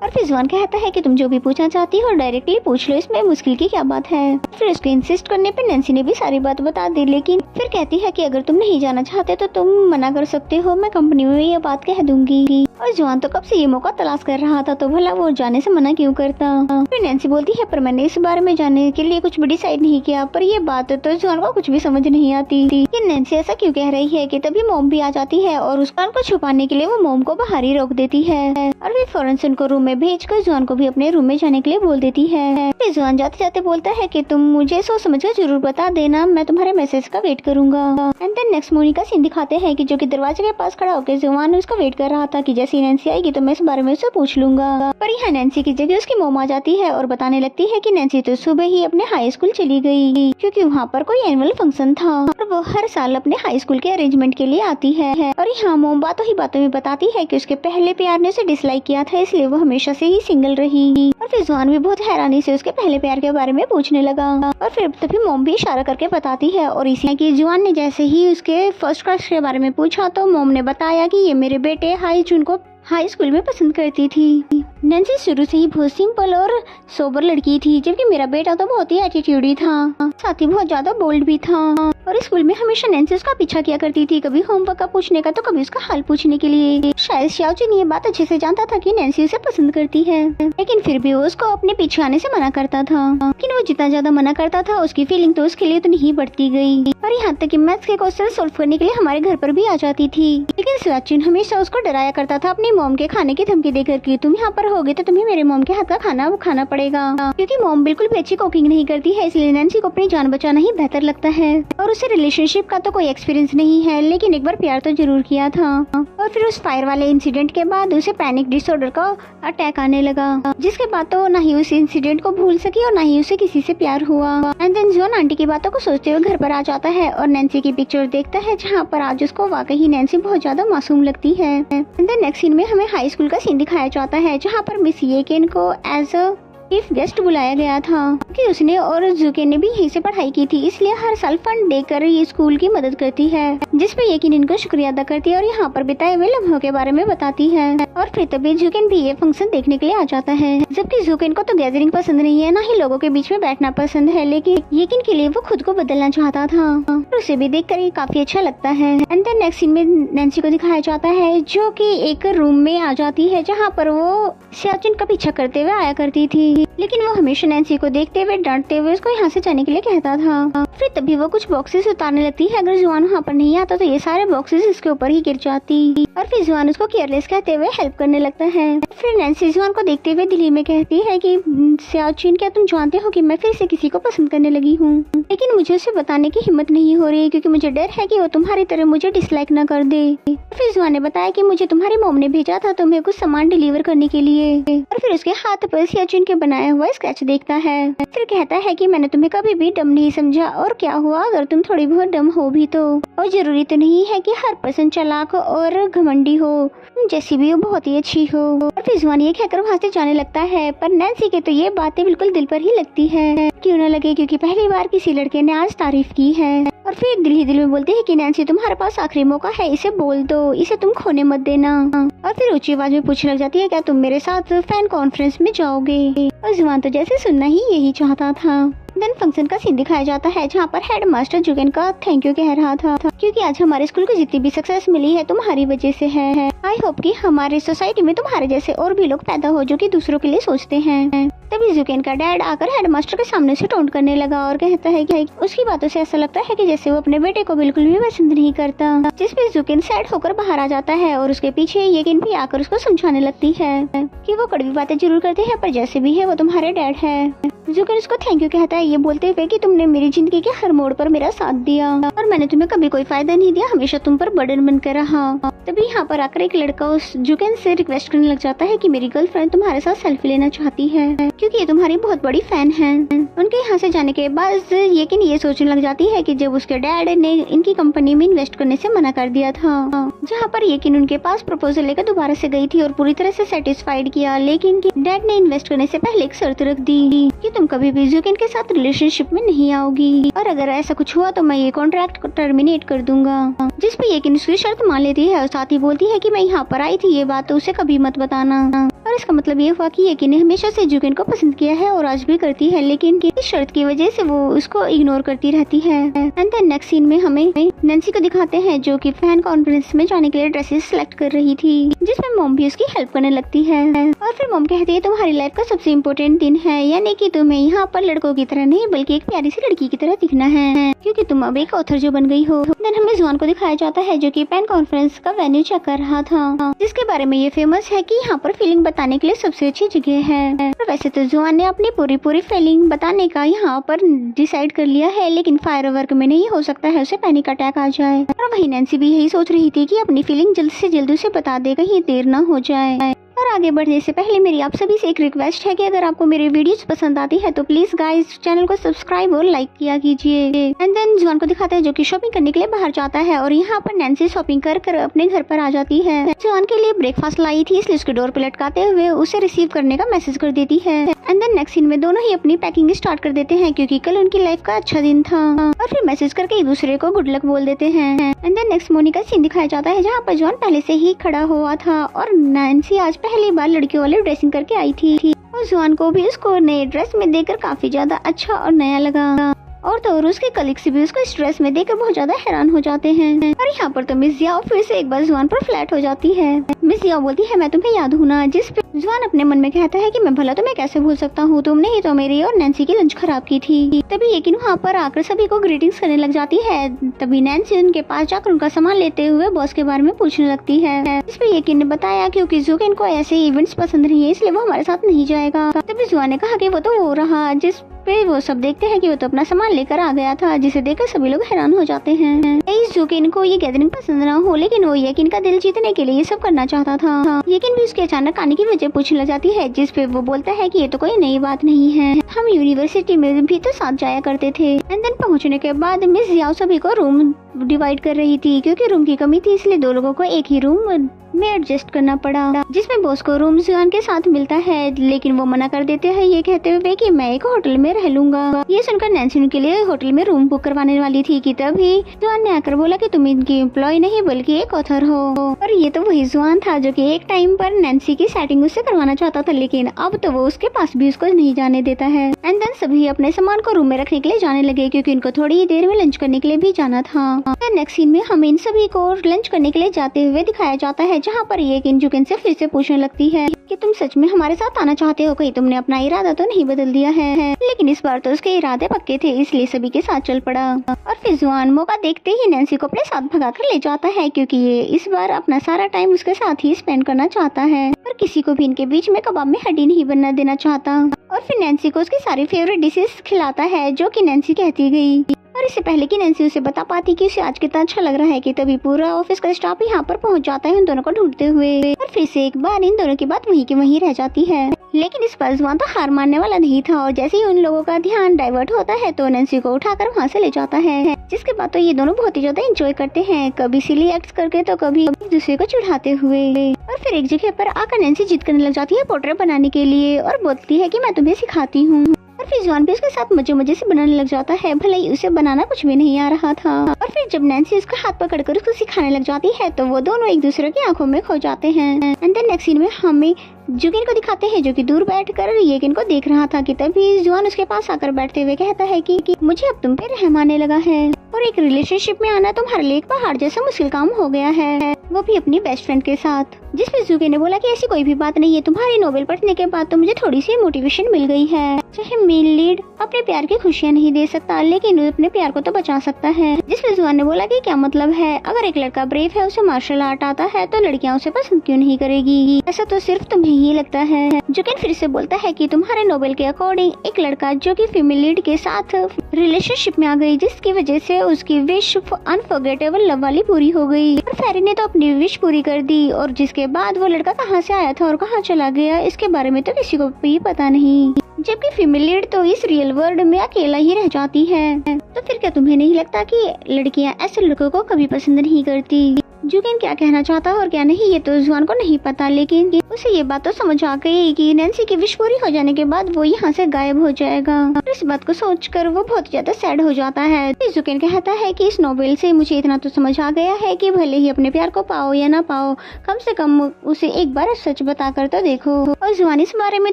और फिर जुआन कहता है कि तुम जो भी पूछना चाहती हो डायरेक्टली पूछ लो, इसमें मुश्किल की क्या बात है। फिर उसके इंसिस्ट करने पे नैन्सी ने भी सारी बात बता दी, लेकिन फिर कहती है कि अगर तुम नहीं जाना चाहते तो तुम मना कर सकते हो, मैं कंपनी में ये बात कह दूंगी। और जुआन तो कब से ये मौका तलाश कर रहा था, तो भला वो जाने से मना क्यों करता। फिर नैन्सी बोलती है पर मैंने इस बारे में जाने के लिए कुछ भी डिसाइड नहीं किया, पर ये बात तो जुआन को कुछ भी समझ नहीं आती कि नैन्सी ऐसा क्यों कह रही है। कि तभी मॉम भी आ जाती है और उस कान को छुपाने के लिए वो मॉम को बाहर ही रोक देती है और फिर फौरन से उनको रूम में भेजकर जुआन को भी अपने रूम में जाने के लिए बोल देती है। फिर जुआन जाते जाते बोलता है कि तुम मुझे सोच समझ कर जरूर बता देना, मैं तुम्हारे मैसेज का वेट करूंगा। एंड देन नेक्स्ट मॉर्निंग का सीन दिखाते हैं कि जो कि दरवाजे के पास खड़ा होकर जुआन उसका वेट कर रहा था कि जैसे नैन्सी आएगी तो मैं इस बारे में उससे पूछ लूंगा। पर यहाँ नैन्सी की जगह उसकी मॉम आ जाती है और बताने लगती है कि नैन्सी तो सुबह ही अपने हाई स्कूल चली गई, क्योंकि वहाँ पर कोई एनुअल फंक्शन था और वो हर साल अपने हाई स्कूल के अरेंजमेंट के लिए आती है। और यहाँ मॉम बातों ही बातों में बताती है कि उसके पहले प्यार ने उसे डिसलाइक किया था, इसलिए वो हमेशा हमेशा से ही सिंगल रही। और फिर जुआन भी बहुत हैरानी से उसके पहले प्यार के बारे में पूछने लगा। और फिर तभी मोम भी इशारा करके बताती है और इसी की जुआन ने जैसे ही उसके फर्स्ट क्रश के बारे में पूछा तो मोम ने बताया कि ये मेरे बेटे हाई जून को हाई स्कूल में पसंद करती थी। नैन्सी शुरू से ही बहुत सिंपल और सोबर लड़की थी, जबकि मेरा बेटा तो बहुत ही एटीट्यूडी था, साथ ही बहुत ज्यादा बोल्ड भी था। और स्कूल में हमेशा नैन्सी उसका पीछा किया करती थी, कभी होमवर्क का पूछने का तो कभी उसका हाल पूछने के लिए। शायद शाओजिन ये बात अच्छे से जानता था कि नैन्सी उसे पसंद करती है, लेकिन फिर भी वो उसको अपने पीछे आने से मना करता था। लेकिन वो जितना ज्यादा मना करता था उसकी फीलिंग तो उसके लिए उतनी ही बढ़ती गई। और यहाँ तक कि मैथ्स के क्वेश्चन सोल्व करने के लिए हमारे घर पर भी आ जाती थी। लेकिन शाओजिन हमेशा उसको डराया करता था अपनी मॉम के खाने की धमकी देकर कि तुम यहाँ पर होगे तो तुम्हें मेरे मॉम के हाथ का खाना खाना पड़ेगा, क्योंकि मॉम बिल्कुल भी अच्छी कुकिंग नहीं करती है। इसलिए नैन्सी को अपनी जान बचाना ही बेहतर लगता है। और उसे रिलेशनशिप का तो कोई एक्सपीरियंस नहीं है, लेकिन एक बार प्यार तो जरूर किया था। और फिर उस फायर वाले इंसिडेंट के बाद उसे पैनिक डिसऑर्डर का अटैक आने लगा, जिसके बाद तो ना ही उस इंसिडेंट को भूल सकी और ना ही उसे किसी से प्यार हुआ। एंड देन जॉन आंटी की बातों को सोचते हुए घर पर आ जाता है और नैन्सी की पिक्चर देखता है, जहाँ पर आज उसको वाकई नैन्सी बहुत ज्यादा मासूम लगती है। एंड देन नेक्स्ट सीन में हमें हाई स्कूल का सीन दिखाया जाता है, जहाँ पर मिस येकेन को एज अ चीफ गेस्ट बुलाया गया था कि उसने और जुके ने भी यहीं से पढ़ाई की थी, इसलिए हर साल फंड देकर ये स्कूल की मदद करती है, जिसपे येकिन इनको शुक्रिया अदा करती है और यहाँ पर बिताए हुए लम्हों के बारे में बताती है। और फिर तभी जुकेन भी ये फंक्शन देखने के लिए आ जाता है, जबकि जुकेन को तो गैदरिंग पसंद नहीं है, ना ही लोगों के बीच में बैठना पसंद है, लेकिन येकिन के लिए वो खुद को बदलना चाहता था और उसे भी देखकर ये काफी अच्छा लगता है। एंड देन नेक्स्ट सीन में नैन्सी को दिखाया जाता है, जो कि एक रूम में आ जाती है, जहाँ पर वो शाओजिन का पीछा करते हुए आया करती थी, लेकिन वो हमेशा नैन्सी को देखते हुए डांटते हुए उसको यहाँ से जाने के लिए कहता था। फिर तभी वो कुछ बॉक्सेस उतारने लगती है, अगर जुआन वहाँ पर नहीं आता तो ये सारे बॉक्सेस इसके ऊपर ही गिर जाती। और फिर जुआन उसको केयरलेस कहते हुए हेल्प करने लगता है। फिर नैन्सी जुआन को देखते हुए दिल्ली में कहती है कि शाओजिन, क्या तुम जानते हो कि मैं फिर से किसी को पसंद करने लगी हूँ, लेकिन मुझे उसे बताने की हिम्मत नहीं हो रही, क्योंकि मुझे डर है कि वो तुम्हारी तरह मुझे डिसलाइक न कर दे। फिर जुआन ने बताया कि मुझे तुम्हारी मॉम ने भेजा था तुम्हें कुछ सामान डिलीवर करने के लिए। और फिर उसके हाथ पर शाओजिन के बनाया हुआ स्केच देखता है। फिर कहता है कि मैंने तुम्हें कभी भी डम नहीं समझा, और क्या हुआ अगर तुम थोड़ी बहुत डम हो भी तो। और जरूरी तो नहीं है कि हर पर्सन चालाक और घमंडी हो, जैसी भी वो बहुत ही अच्छी हो। और फिर जुआन ये कहकर वहाँ से जाने लगता है, पर नैन्सी के तो ये बातें बिल्कुल दिल पर ही लगती है, क्यों न लगे, क्योंकि पहली बार किसी लड़के ने आज तारीफ की है। और फिर दिल ही दिल में बोलते हैं कि नैन्सी तुम्हारे पास आखिरी मौका है, इसे बोल दो, इसे तुम खोने मत देना। और फिर ऊंची आवाज में पूछने लग जाती है, क्या तुम मेरे साथ फैन कॉन्फ्रेंस में जाओगे। और जुआन तो जैसे सुनना ही यही चाहता था। देन फंक्शन का सीन दिखाया जाता है, जहाँ पर हेड मास्टर जुगेन का थैंक यू कह रहा था, क्योंकि आज हमारे स्कूल को जितनी भी सक्सेस मिली है तुम्हारी वजह से है। आई होप कि हमारे सोसाइटी में तुम्हारे जैसे और भी लोग पैदा हो जो कि दूसरों के लिए सोचते हैं। तभी जुगेन का डैड आकर हेडमास्टर के सामने से टोंट करने लगा और कहता है कि उसकी बातों से ऐसा लगता है कि जैसे वो अपने बेटे को बिल्कुल भी पसंद नहीं करता, जिसपे जुगेन सैड होकर बाहर आ जाता है और उसके पीछे येकिन भी आकर उसको समझाने लगती है कि वो कड़वी बातें जरूर करते हैं, पर जैसे भी है वो तुम्हारे डैड है। जुगेन उसको थैंक यू कहता है, ये बोलते हुए कि तुमने मेरी जिंदगी के हर मोड़ पर मेरा साथ दिया और मैंने तुम्हें कभी कोई फायदा नहीं दिया, हमेशा तुम पर बर्डन बनकर रहा। तभी यहाँ पर आकर एक लड़का उस जुगेन से रिक्वेस्ट करने लग जाता है कि मेरी गर्लफ्रेंड तुम्हारे साथ सेल्फी लेना चाहती है, क्योंकि ये तुम्हारी बहुत बड़ी फैन है। उनके यहाँ से जाने के बाद येकिन ये सोचने लग जाती है कि जब उसके डैड ने इनकी कंपनी में इन्वेस्ट करने से मना कर दिया था, जहाँ पर येकिन उनके पास प्रपोजल लेकर दोबारा से गई थी और पूरी तरह से सेटिस्फाइड किया, लेकिन डैड ने इन्वेस्ट करने से पहले एक शर्त रख दी कि तुम कभी भी जुगेन के साथ रिलेशनशिप में नहीं आओगी, और अगर ऐसा कुछ हुआ तो मैं ये कॉन्ट्रैक्ट टर्मिनेट कर दूंगा। जिस पे येकिन उसकी शर्त मान लेती है और साथ ही बोलती है कि मैं यहाँ पर आई थी, ये बात तो उसे कभी मत बताना। और इसका मतलब ये हुआ कि येकिन ने हमेशा से जुगेन को पसंद किया है और आज भी करती है, लेकिन इस शर्त की वजह से वो उसको इग्नोर करती रहती है। एंड देन नेक्स्ट सीन में हमें नैन्सी को दिखाते हैं, जो कि फैन कॉन्फ्रेंस में जाने के लिए ड्रेसेस सिलेक्ट कर रही थी, जिसमें मॉम भी उसकी हेल्प करने लगती है। और फिर मॉम कहती है तुम्हारी लाइफ का सबसे इम्पोर्टेंट दिन है, यानी कि तुम्हें यहाँ पर लड़कों की तरह नहीं बल्कि एक प्यारी सी लड़की की तरह दिखना है, क्योंकि तुम अब एक ऑथर जो बन गई हो। देन हमें जुआन को दिखाया जाता है, जो कि फैन कॉन्फ्रेंस का वेन्यू चेक कर रहा था, जिसके बारे में ये फेमस है कि यहाँ पर फीलिंग बताने के लिए सबसे अच्छी जगह है। और वैसे तो जुआन ने अपनी पूरी फीलिंग बताने का यहाँ पर डिसाइड कर लिया है, लेकिन फायरवर्क में नहीं हो सकता है उसे पैनिक अटैक आ जाए। और वही नैन्सी भी यही सोच रही थी कि अपनी फीलिंग जल्द से जल्द उसे बता दे, कहीं देर न हो जाए। और आगे बढ़ने से पहले मेरी आप सभी से एक रिक्वेस्ट है कि अगर आपको मेरी वीडियोस पसंद आती है तो प्लीज गाइस चैनल को सब्सक्राइब और लाइक किया कीजिए। एंड देन जुआन को दिखाते हैं जो कि शॉपिंग करने के लिए बाहर जाता है और यहाँ पर नैन्सी शॉपिंग कर अपने घर पर आ जाती है। जुआन के लिए ब्रेकफास्ट लाई थी इसलिए उसके डोर पे लटकाते हुए उसे रिसीव करने का मैसेज कर देती है। एंड देन नेक्स्ट सीन में दोनों ही अपनी पैकिंग स्टार्ट कर देते हैं क्योंकि कल उनकी लाइफ का अच्छा दिन था और फिर मैसेज करके एक दूसरे को गुड लक बोल देते हैं। एंड देन नेक्स्ट मॉर्निंग का सीन दिखाया जाता है जहाँ पर जुआन पहले से ही खड़ा हुआ था और नैन्सी आज पहली बार लड़कियों वाली ड्रेसिंग करके आई थी और जुआन को भी उसको नए ड्रेस में देखकर काफी ज्यादा अच्छा और नया लगा और तो और उसके कलीग्स भी उसको इस ड्रेस में देखकर बहुत ज्यादा हैरान हो जाते हैं। और यहाँ पर तो मिस जियाओ फिर से एक बार जुआन पर फ्लैट हो जाती है। मिस जियाओ बोलती है मैं तुम्हें याद हूँ ना, जिस पे जुआन अपने मन में कहता है कि मैं भला तुम्हें कैसे भूल सकता हूँ, तुमने ही तो मेरी और नैन्सी की लंच खराब की थी। तभी यकीन वहाँ पर आकर सभी को ग्रीटिंग्स करने लग जाती है। तभी नैन्सी उनके पास जाकर उनका सामान लेते हुए बॉस के बारे में पूछने लगती है। इस पे यकीन ने बताया क्योंकि जुकेन को ऐसे इवेंट्स पसंद नहीं है इसलिए वो हमारे साथ नहीं जाएगा। तभी जुआन ने कहा कि वो तो वो रहा जिस पे वो सब देखते हैं कि वो तो अपना सामान लेकर आ गया था, जिसे देखकर सभी लोग हैरान हो जाते हैं। इस जुकेन को ये गैदरिंग पसंद ना हो लेकिन वो यकीन का दिल जीतने के लिए ये सब करना चाहता था। यकीन भी उसके अचानक आने की वजह पूछने लग जाती है जिस पे वो बोलता है कि ये तो कोई नई बात नहीं है, हम यूनिवर्सिटी में भी तो साथ जाया करते थे। एंड देन पहुंचने के बाद मिस जियाओ सभी को रूम डिवाइड कर रही थी क्योंकि रूम की कमी थी इसलिए दो लोगों को एक ही रूम में एडजस्ट करना पड़ा, जिसमें बॉस को रूम जुआन के साथ मिलता है लेकिन वो मना कर देते हैं ये कहते हुए कि मैं एक होटल में रह लूंगा। ये सुनकर नैन्सी उनके लिए होटल में रूम बुक करवाने वाली थी कि तभी जुआन ने आकर बोला कि तुम इनकी एम्प्लॉय नहीं बल्कि एक ऑथर हो। और ये तो वही जुआन था जो कि एक टाइम पर नैन्सी की सेटिंग उससे करवाना चाहता था लेकिन अब तो वो उसके पास भी उसको नहीं जाने देता है। एंड देन सभी अपने सामान को रूम में रखने के लिए जाने लगे क्योंकि उनको थोड़ी ही देर में लंच करने के लिए भी जाना था। नेक्स्ट सीन में हमें इन सभी को लंच करने के लिए जाते हुए दिखाया जाता है जहाँ पर ये जुकेन से फिर से पूछने लगती है कि तुम सच में हमारे साथ आना चाहते हो, कहीं तुमने अपना इरादा तो नहीं बदल दिया है। लेकिन इस बार तो उसके इरादे पक्के थे इसलिए सभी के साथ चल पड़ा और फिर जुआन मौका देखते ही नैन्सी को अपने साथ भगा कर ले जाता है क्योंकि ये इस बार अपना सारा टाइम उसके साथ ही स्पेंड करना चाहता है और किसी को भी इनके बीच में कबाब में हड्डी नहीं बनना देना चाहता। और फिर नैन्सी को उसकी सारी फेवरेट डिशेस खिलाता है जो कि नैन्सी कहती गई और इससे पहले कि नैन्सी उसे बता पाती कि उसे आज कितना अच्छा लग रहा है कि तभी पूरा ऑफिस का स्टाफ यहाँ पर पहुँच जाता है उन दोनों को ढूंढते हुए और फिर से एक बार इन दोनों की बात वहीं की वहीं रह जाती है। लेकिन इस पर जुआन तो हार मानने वाला नहीं था और जैसे ही उन लोगों का ध्यान डाइवर्ट होता है तो नैन्सी को उठाकर वहाँ से ले जाता है, जिसके बाद तो ये दोनों बहुत ही ज्यादा एंजॉय करते हैं, कभी सिली एक्ट्स करके तो कभी एक दूसरे को चिढ़ाते हुए। और फिर एक जगह पर आकर नैन्सी जिद करने लग जाती है पोर्ट्रेट बनाने के लिए और बोलती है कि मैं तुम्हें सिखाती हूँ और फिर जुआन भी उसके साथ मजे से बनाने लग जाता है, भले ही उसे बनाना कुछ भी नहीं आ रहा था। और फिर जब नैन्सी उसका हाथ पकड़कर उसको सिखाने लग जाती है तो वो दोनों एक दूसरे की आंखों में खो जाते हैं। एंड देन नेक्स्ट सीन में हमें जुकेन को दिखाते हैं जो कि दूर बैठकर येकिन को देख रहा था कि तभी जुआन उसके पास आकर बैठते हुए कहता है कि मुझे अब तुम पे रहम आने लगा है और एक रिलेशनशिप में आना तुम्हारे लिए एक पहाड़ जैसा मुश्किल काम हो गया है, वो भी अपनी बेस्ट फ्रेंड के साथ। जिसमें जुकेन ने बोला कि ऐसी कोई भी बात नहीं है, तुम्हारी नोवेल पढ़ने के बाद तो मुझे थोड़ी सी मोटिवेशन मिल गई है। चाहे मेन लीड अपने प्यार की खुशियाँ नहीं दे सकता लेकिन वो अपने प्यार को तो बचा सकता है। जिसमें जुआन ने बोला कि क्या मतलब है, अगर एक लड़का ब्रेव है उसे मार्शल आर्ट आता है तो लड़कियां उसे पसंद क्यों नहीं करेगी, ऐसा तो सिर्फ तुम्हें ही लगता है। जुकेन फिर से बोलता है कि तुम्हारे नोवेल के अकॉर्डिंग एक लड़का जो कि फीमेल लीड के साथ रिलेशनशिप में आ गई जिसकी वजह से उसकी विश अनफॉरगेटेबल लव वाली पूरी हो गई और फेरी ने तो अपनी विश पूरी कर दी और जिसके बाद वो लड़का कहाँ से आया था और कहाँ चला गया इसके बारे में तो किसी को भी पता नहीं, जबकि फीमेल लीड तो इस रियल वर्ल्ड में अकेला ही रह जाती है। तो फिर क्या तुम्हें नहीं लगता कि लड़कियां ऐसे लड़कों को कभी पसंद नहीं करती? जुकेन क्या कहना चाहता है और क्या नहीं ये तो जुआन को नहीं पता, लेकिन उसे ये बात तो समझ आ गई कि नैन्सी की विश पूरी हो जाने के बाद वो यहाँ से गायब हो जाएगा। और इस बात को सोचकर वो बहुत ज्यादा सैड हो जाता है। जुकेन कहता है कि इस नोवेल से मुझे इतना तो समझ आ गया है कि भले ही अपने प्यार को पाओ या ना पाओ, कम से कम उसे एक बार सच बता कर तो देखो। और जुआन इस बारे में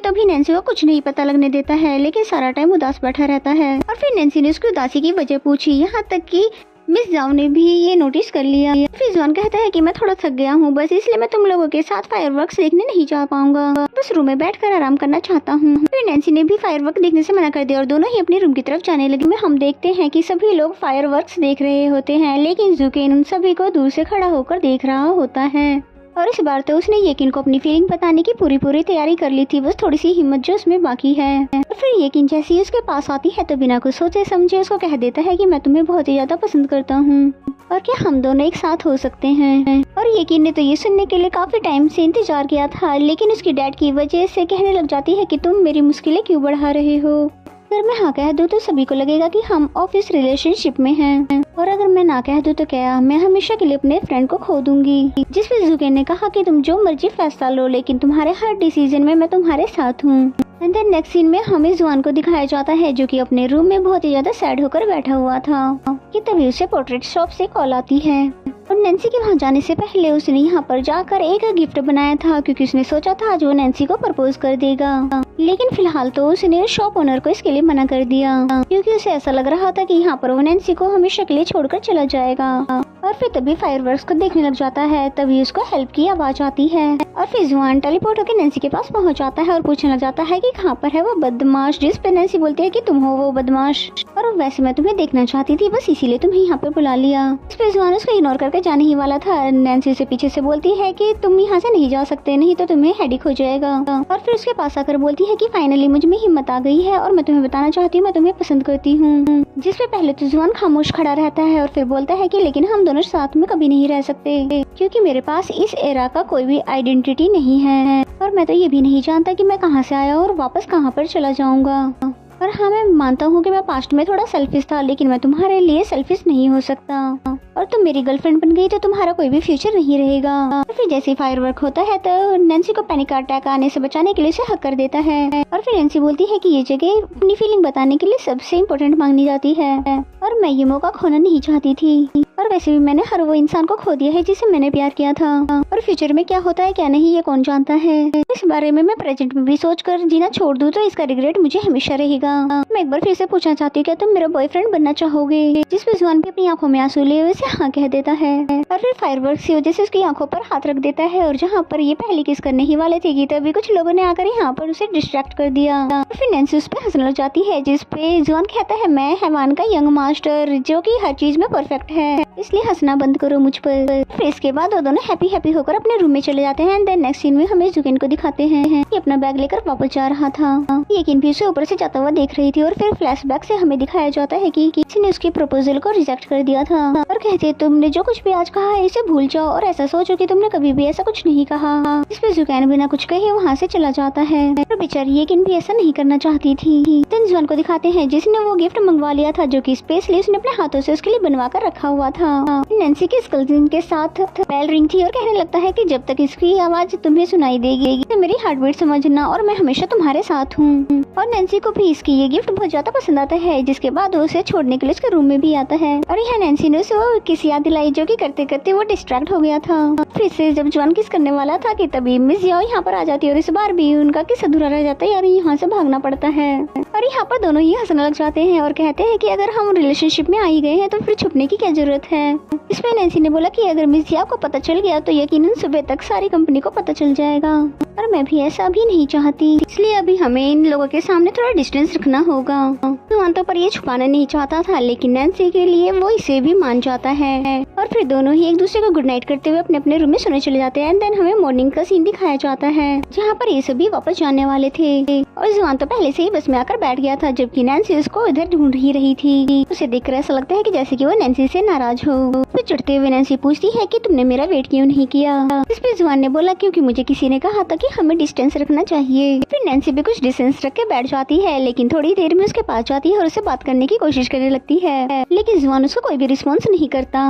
तो भी नैन्सी को कुछ नहीं पता लगने देता है लेकिन सारा टाइम उदास बैठा रहता है। और फिर नैन्सी ने उसकी उदासी की वजह पूछी, यहाँ तक कि मिस जियाओ ने भी ये नोटिस कर लिया। फिर जुआन कहता है कि मैं थोड़ा थक गया हूँ, बस इसलिए मैं तुम लोगों के साथ फायरवर्क्स देखने नहीं जा पाऊंगा, बस रूम में बैठकर आराम करना चाहता हूँ। फिर नैन्सी ने भी फायरवर्क देखने से मना कर दिया और दोनों ही अपनी रूम की तरफ जाने लगे। हम देखते हैं कि सभी लोग फायरवर्क्स देख रहे होते हैं लेकिन जुकेन उन सभी को दूर से खड़ा होकर देख रहा होता है और इस बार तो उसने येकिन को अपनी फीलिंग बताने की पूरी तैयारी कर ली थी, बस थोड़ी सी हिम्मत जो उसमें बाकी है। और फिर येकिन जैसे ही उसके पास आती है तो बिना कुछ सोचे समझे उसको कह देता है कि मैं तुम्हें बहुत ही ज्यादा पसंद करता हूँ और क्या हम दोनों एक साथ हो सकते हैं। और यकीन ने तो ये सुनने के लिए काफी टाइम से इंतजार किया था, लेकिन उसकी डैड की वजह से कहने लग जाती है कि तुम मेरी मुश्किलें क्यों बढ़ा रहे हो। अगर मैं हाँ कह दूँ तो सभी को लगेगा कि हम ऑफिस रिलेशनशिप में हैं, और अगर मैं ना कह दूँ तो क्या मैं हमेशा के लिए अपने फ्रेंड को खो दूंगी। जिस पे जुगेन ने कहा कि तुम जो मर्जी फैसला लो, लेकिन तुम्हारे हर डिसीजन में मैं तुम्हारे साथ हूँ। एंड देन नेक्स्ट सीन में हमें जुआन को दिखाया जाता है जो कि अपने रूम में बहुत ही ज्यादा सैड होकर बैठा हुआ था कि तभी उसे पोर्ट्रेट शॉप से कॉल आती है। और नैन्सी के वहाँ जाने से पहले उसने यहाँ पर जाकर एक गिफ्ट बनाया था, क्योंकि उसने सोचा था आज वो नैन्सी को प्रपोज कर देगा। लेकिन फिलहाल तो उसने शॉप ओनर को इसके लिए मना कर दिया, क्योंकि उसे ऐसा लग रहा था कि यहाँ पर वो नैन्सी को हमेशा के लिए छोड़कर चला जाएगा। और फिर तभी फायरवर्क्स को देखने लग जाता है, तभी उसको हेल्प की आवाज आती है और फिर जुआन टेलीपोर्ट होकर नैन्सी के पास पहुँच जाता है और पूछने लग जाता है कि कहाँ पर है वो बदमाश। जिस पे नैन्सी बोलती है कि तुम हो वो बदमाश, और वैसे मैं तुम्हें देखना चाहती थी, बस इसीलिए तुम्हें यहाँ पे बुला लिया। इस पे जुआन उसको इग्नोर करके जाने ही वाला था। नैन्सी उसे पीछे से बोलती है कि तुम यहाँ से नहीं जा सकते, नहीं तो तुम्हें हेडेक हो जाएगा। और फिर उसके पास आकर बोलती है कि फाइनली मुझ में हिम्मत आ गई है और मैं तुम्हें बताना चाहती हूँ मैं तुम्हें पसंद करती हूँ। जिसपे पहले तो जुआन खामोश खड़ा रहता है और फिर बोलता है कि लेकिन हम दोनों साथ में कभी नहीं रह सकते, क्योंकि मेरे पास इस एरा का कोई भी आइडेंटिटी नहीं है और मैं तो ये भी नहीं जानता कि मैं कहाँ से आया और वापस कहाँ पर चला जाऊंगा। और हाँ, मैं मानता हूँ कि मैं पास्ट में थोड़ा सेल्फिश था, लेकिन मैं तुम्हारे लिए सेल्फिश नहीं हो सकता। और तुम मेरी गर्लफ्रेंड बन गई तो तुम्हारा कोई भी फ्यूचर नहीं रहेगा। और फिर जैसे फायरवर्क होता है तो नैन्सी को पैनिक अटैक आने से बचाने के लिए उसे हक कर देता है। और फिर नैन्सी बोलती है कि ये जगह अपनी फीलिंग बताने के लिए सबसे इम्पोर्टेंट मांगनी जाती है और मैं ये मौका खोना नहीं चाहती थी। और वैसे भी मैंने हर वो इंसान को खो दिया है जिसे मैंने प्यार किया था, और फ्यूचर में क्या होता है क्या नहीं ये कौन जानता है। इस बारे में मैं प्रेजेंट में भी सोचकर जीना छोड़ दूं तो इसका रिग्रेट मुझे हमेशा रहेगा। मैं एक बार फिर से पूछना चाहती हूँ क्या तुम मेरा बॉयफ्रेंड बनना चाहोगे। जिस पे जुआन भी अपनी आंखों में आंसू लिए हुए हाँ कह देता है और फिर फायरवर्क्स की वजह से उसकी आंखों पर हाथ रख देता है, और जहाँ पर ये पहले किस करने ही वाले थे तभी कुछ लोगों ने आकर यहाँ पर उसे डिस्ट्रैक्ट कर दिया। और फिर नैन्सी उस पर हंसने लग जाती है, जिस पे जुआन कहता है मैं हैवान का यंग मास्टर जो कि हर चीज में परफेक्ट है, इसलिए हंसना बंद करो मुझ पर। फिर इसके बाद वो दोनों हैप्पी होकर अपने रूम में चले जाते हैं। एंड देन नेक्स्ट सीन में हमें जुगेन को दिखाते हैं कि अपना बैग लेकर वापस जा रहा था। यकीन भी उसे ऊपर से जाता हुआ देख रही थी और फिर फ्लैशबैक से हमें दिखाया जाता है कि किसी ने उसके प्रपोजल को रिजेक्ट कर दिया था और कहते तुमने जो कुछ भी आज कहा है इसे भूल जाओ और ऐसा सोचो कि तुमने कभी भी ऐसा कुछ नहीं कहा। इस पे जुगैन बिना कुछ कहे वहाँ से चला जाता है और बेचारी यकीन भी ऐसा नहीं करना चाहती थी। देन जुआन को दिखाते हैं जिसने वो गिफ्ट मंगवा लिया था जो कि स्पेशली उसने अपने हाथों से उसके लिए बनवा कर रखा हुआ था। नैन्सी की कजिन के साथ बेल रिंग थी और कहने लगता है कि जब तक इसकी आवाज तुम्हें सुनाई देगी तो मेरी हार्ट बीट समझना और मैं हमेशा तुम्हारे साथ हूँ। और नैन्सी को भी इसकी ये गिफ्ट बहुत ज्यादा पसंद आता है, जिसके बाद वो उसे छोड़ने के लिए उसके रूम में भी आता है और यहाँ नैन्सी ने उसे वो किसी याद दिलाई जो कि करते करते वो डिस्ट्रैक्ट हो गया था। फिर से जब जुआन किस करने वाला था कि तभी मिस याओ यहाँ पर आ जाती है और इस बार भी उनका किस अधूरा रह जाता है और यहाँ से भागना पड़ता है। और यहाँ पर दोनों ही हंसने लग जाते हैं और कहते हैं कि अगर हम रिलेशनशिप में आ ही गए हैं तो फिर छुपने की क्या जरूरत है। इसमें नैन्सी ने बोला कि अगर मिस याओ को पता चल गया तो यकीनन सुबह तक सारी कंपनी को पता चल जाएगा और मैं भी ऐसा भी नहीं चाहती, इसलिए अभी हमें इन लोगों के सामने थोड़ा डिस्टेंस रखना होगा। जुआन तो पर ये छुपाना नहीं चाहता था, लेकिन नैन्सी के लिए वो इसे भी मान जाता है और फिर दोनों ही एक दूसरे को गुड नाइट करते हुए अपने अपने रूम में सोने चले जाते हैं। देन हमें मॉर्निंग का सीन दिखाया जाता है जहाँ पर ये सभी वापस जाने वाले थे और जुआन तो पहले से ही बस में आकर बैठ गया था, जबकि नैन्सी उसको इधर ढूंढ ही रही थी। उसे देखकर ऐसा लगता है कि जैसे कि वो नैन्सी से नाराज हो। फिर चिढ़ते हुए नैन्सी पूछती है कि तुमने मेरा वेट क्यों नहीं किया। इस पे जुआन ने बोला क्योंकि मुझे किसी ने कहा था कि हमें डिस्टेंस रखना चाहिए। फिर नैन्सी भी कुछ डिस्टेंस रख के बैठ जाती है, लेकिन थोड़ी देर में उसके पास जाती है और उससे बात करने की कोशिश करने लगती है, लेकिन जुआन उसको कोई भी रिस्पॉन्स नहीं करता,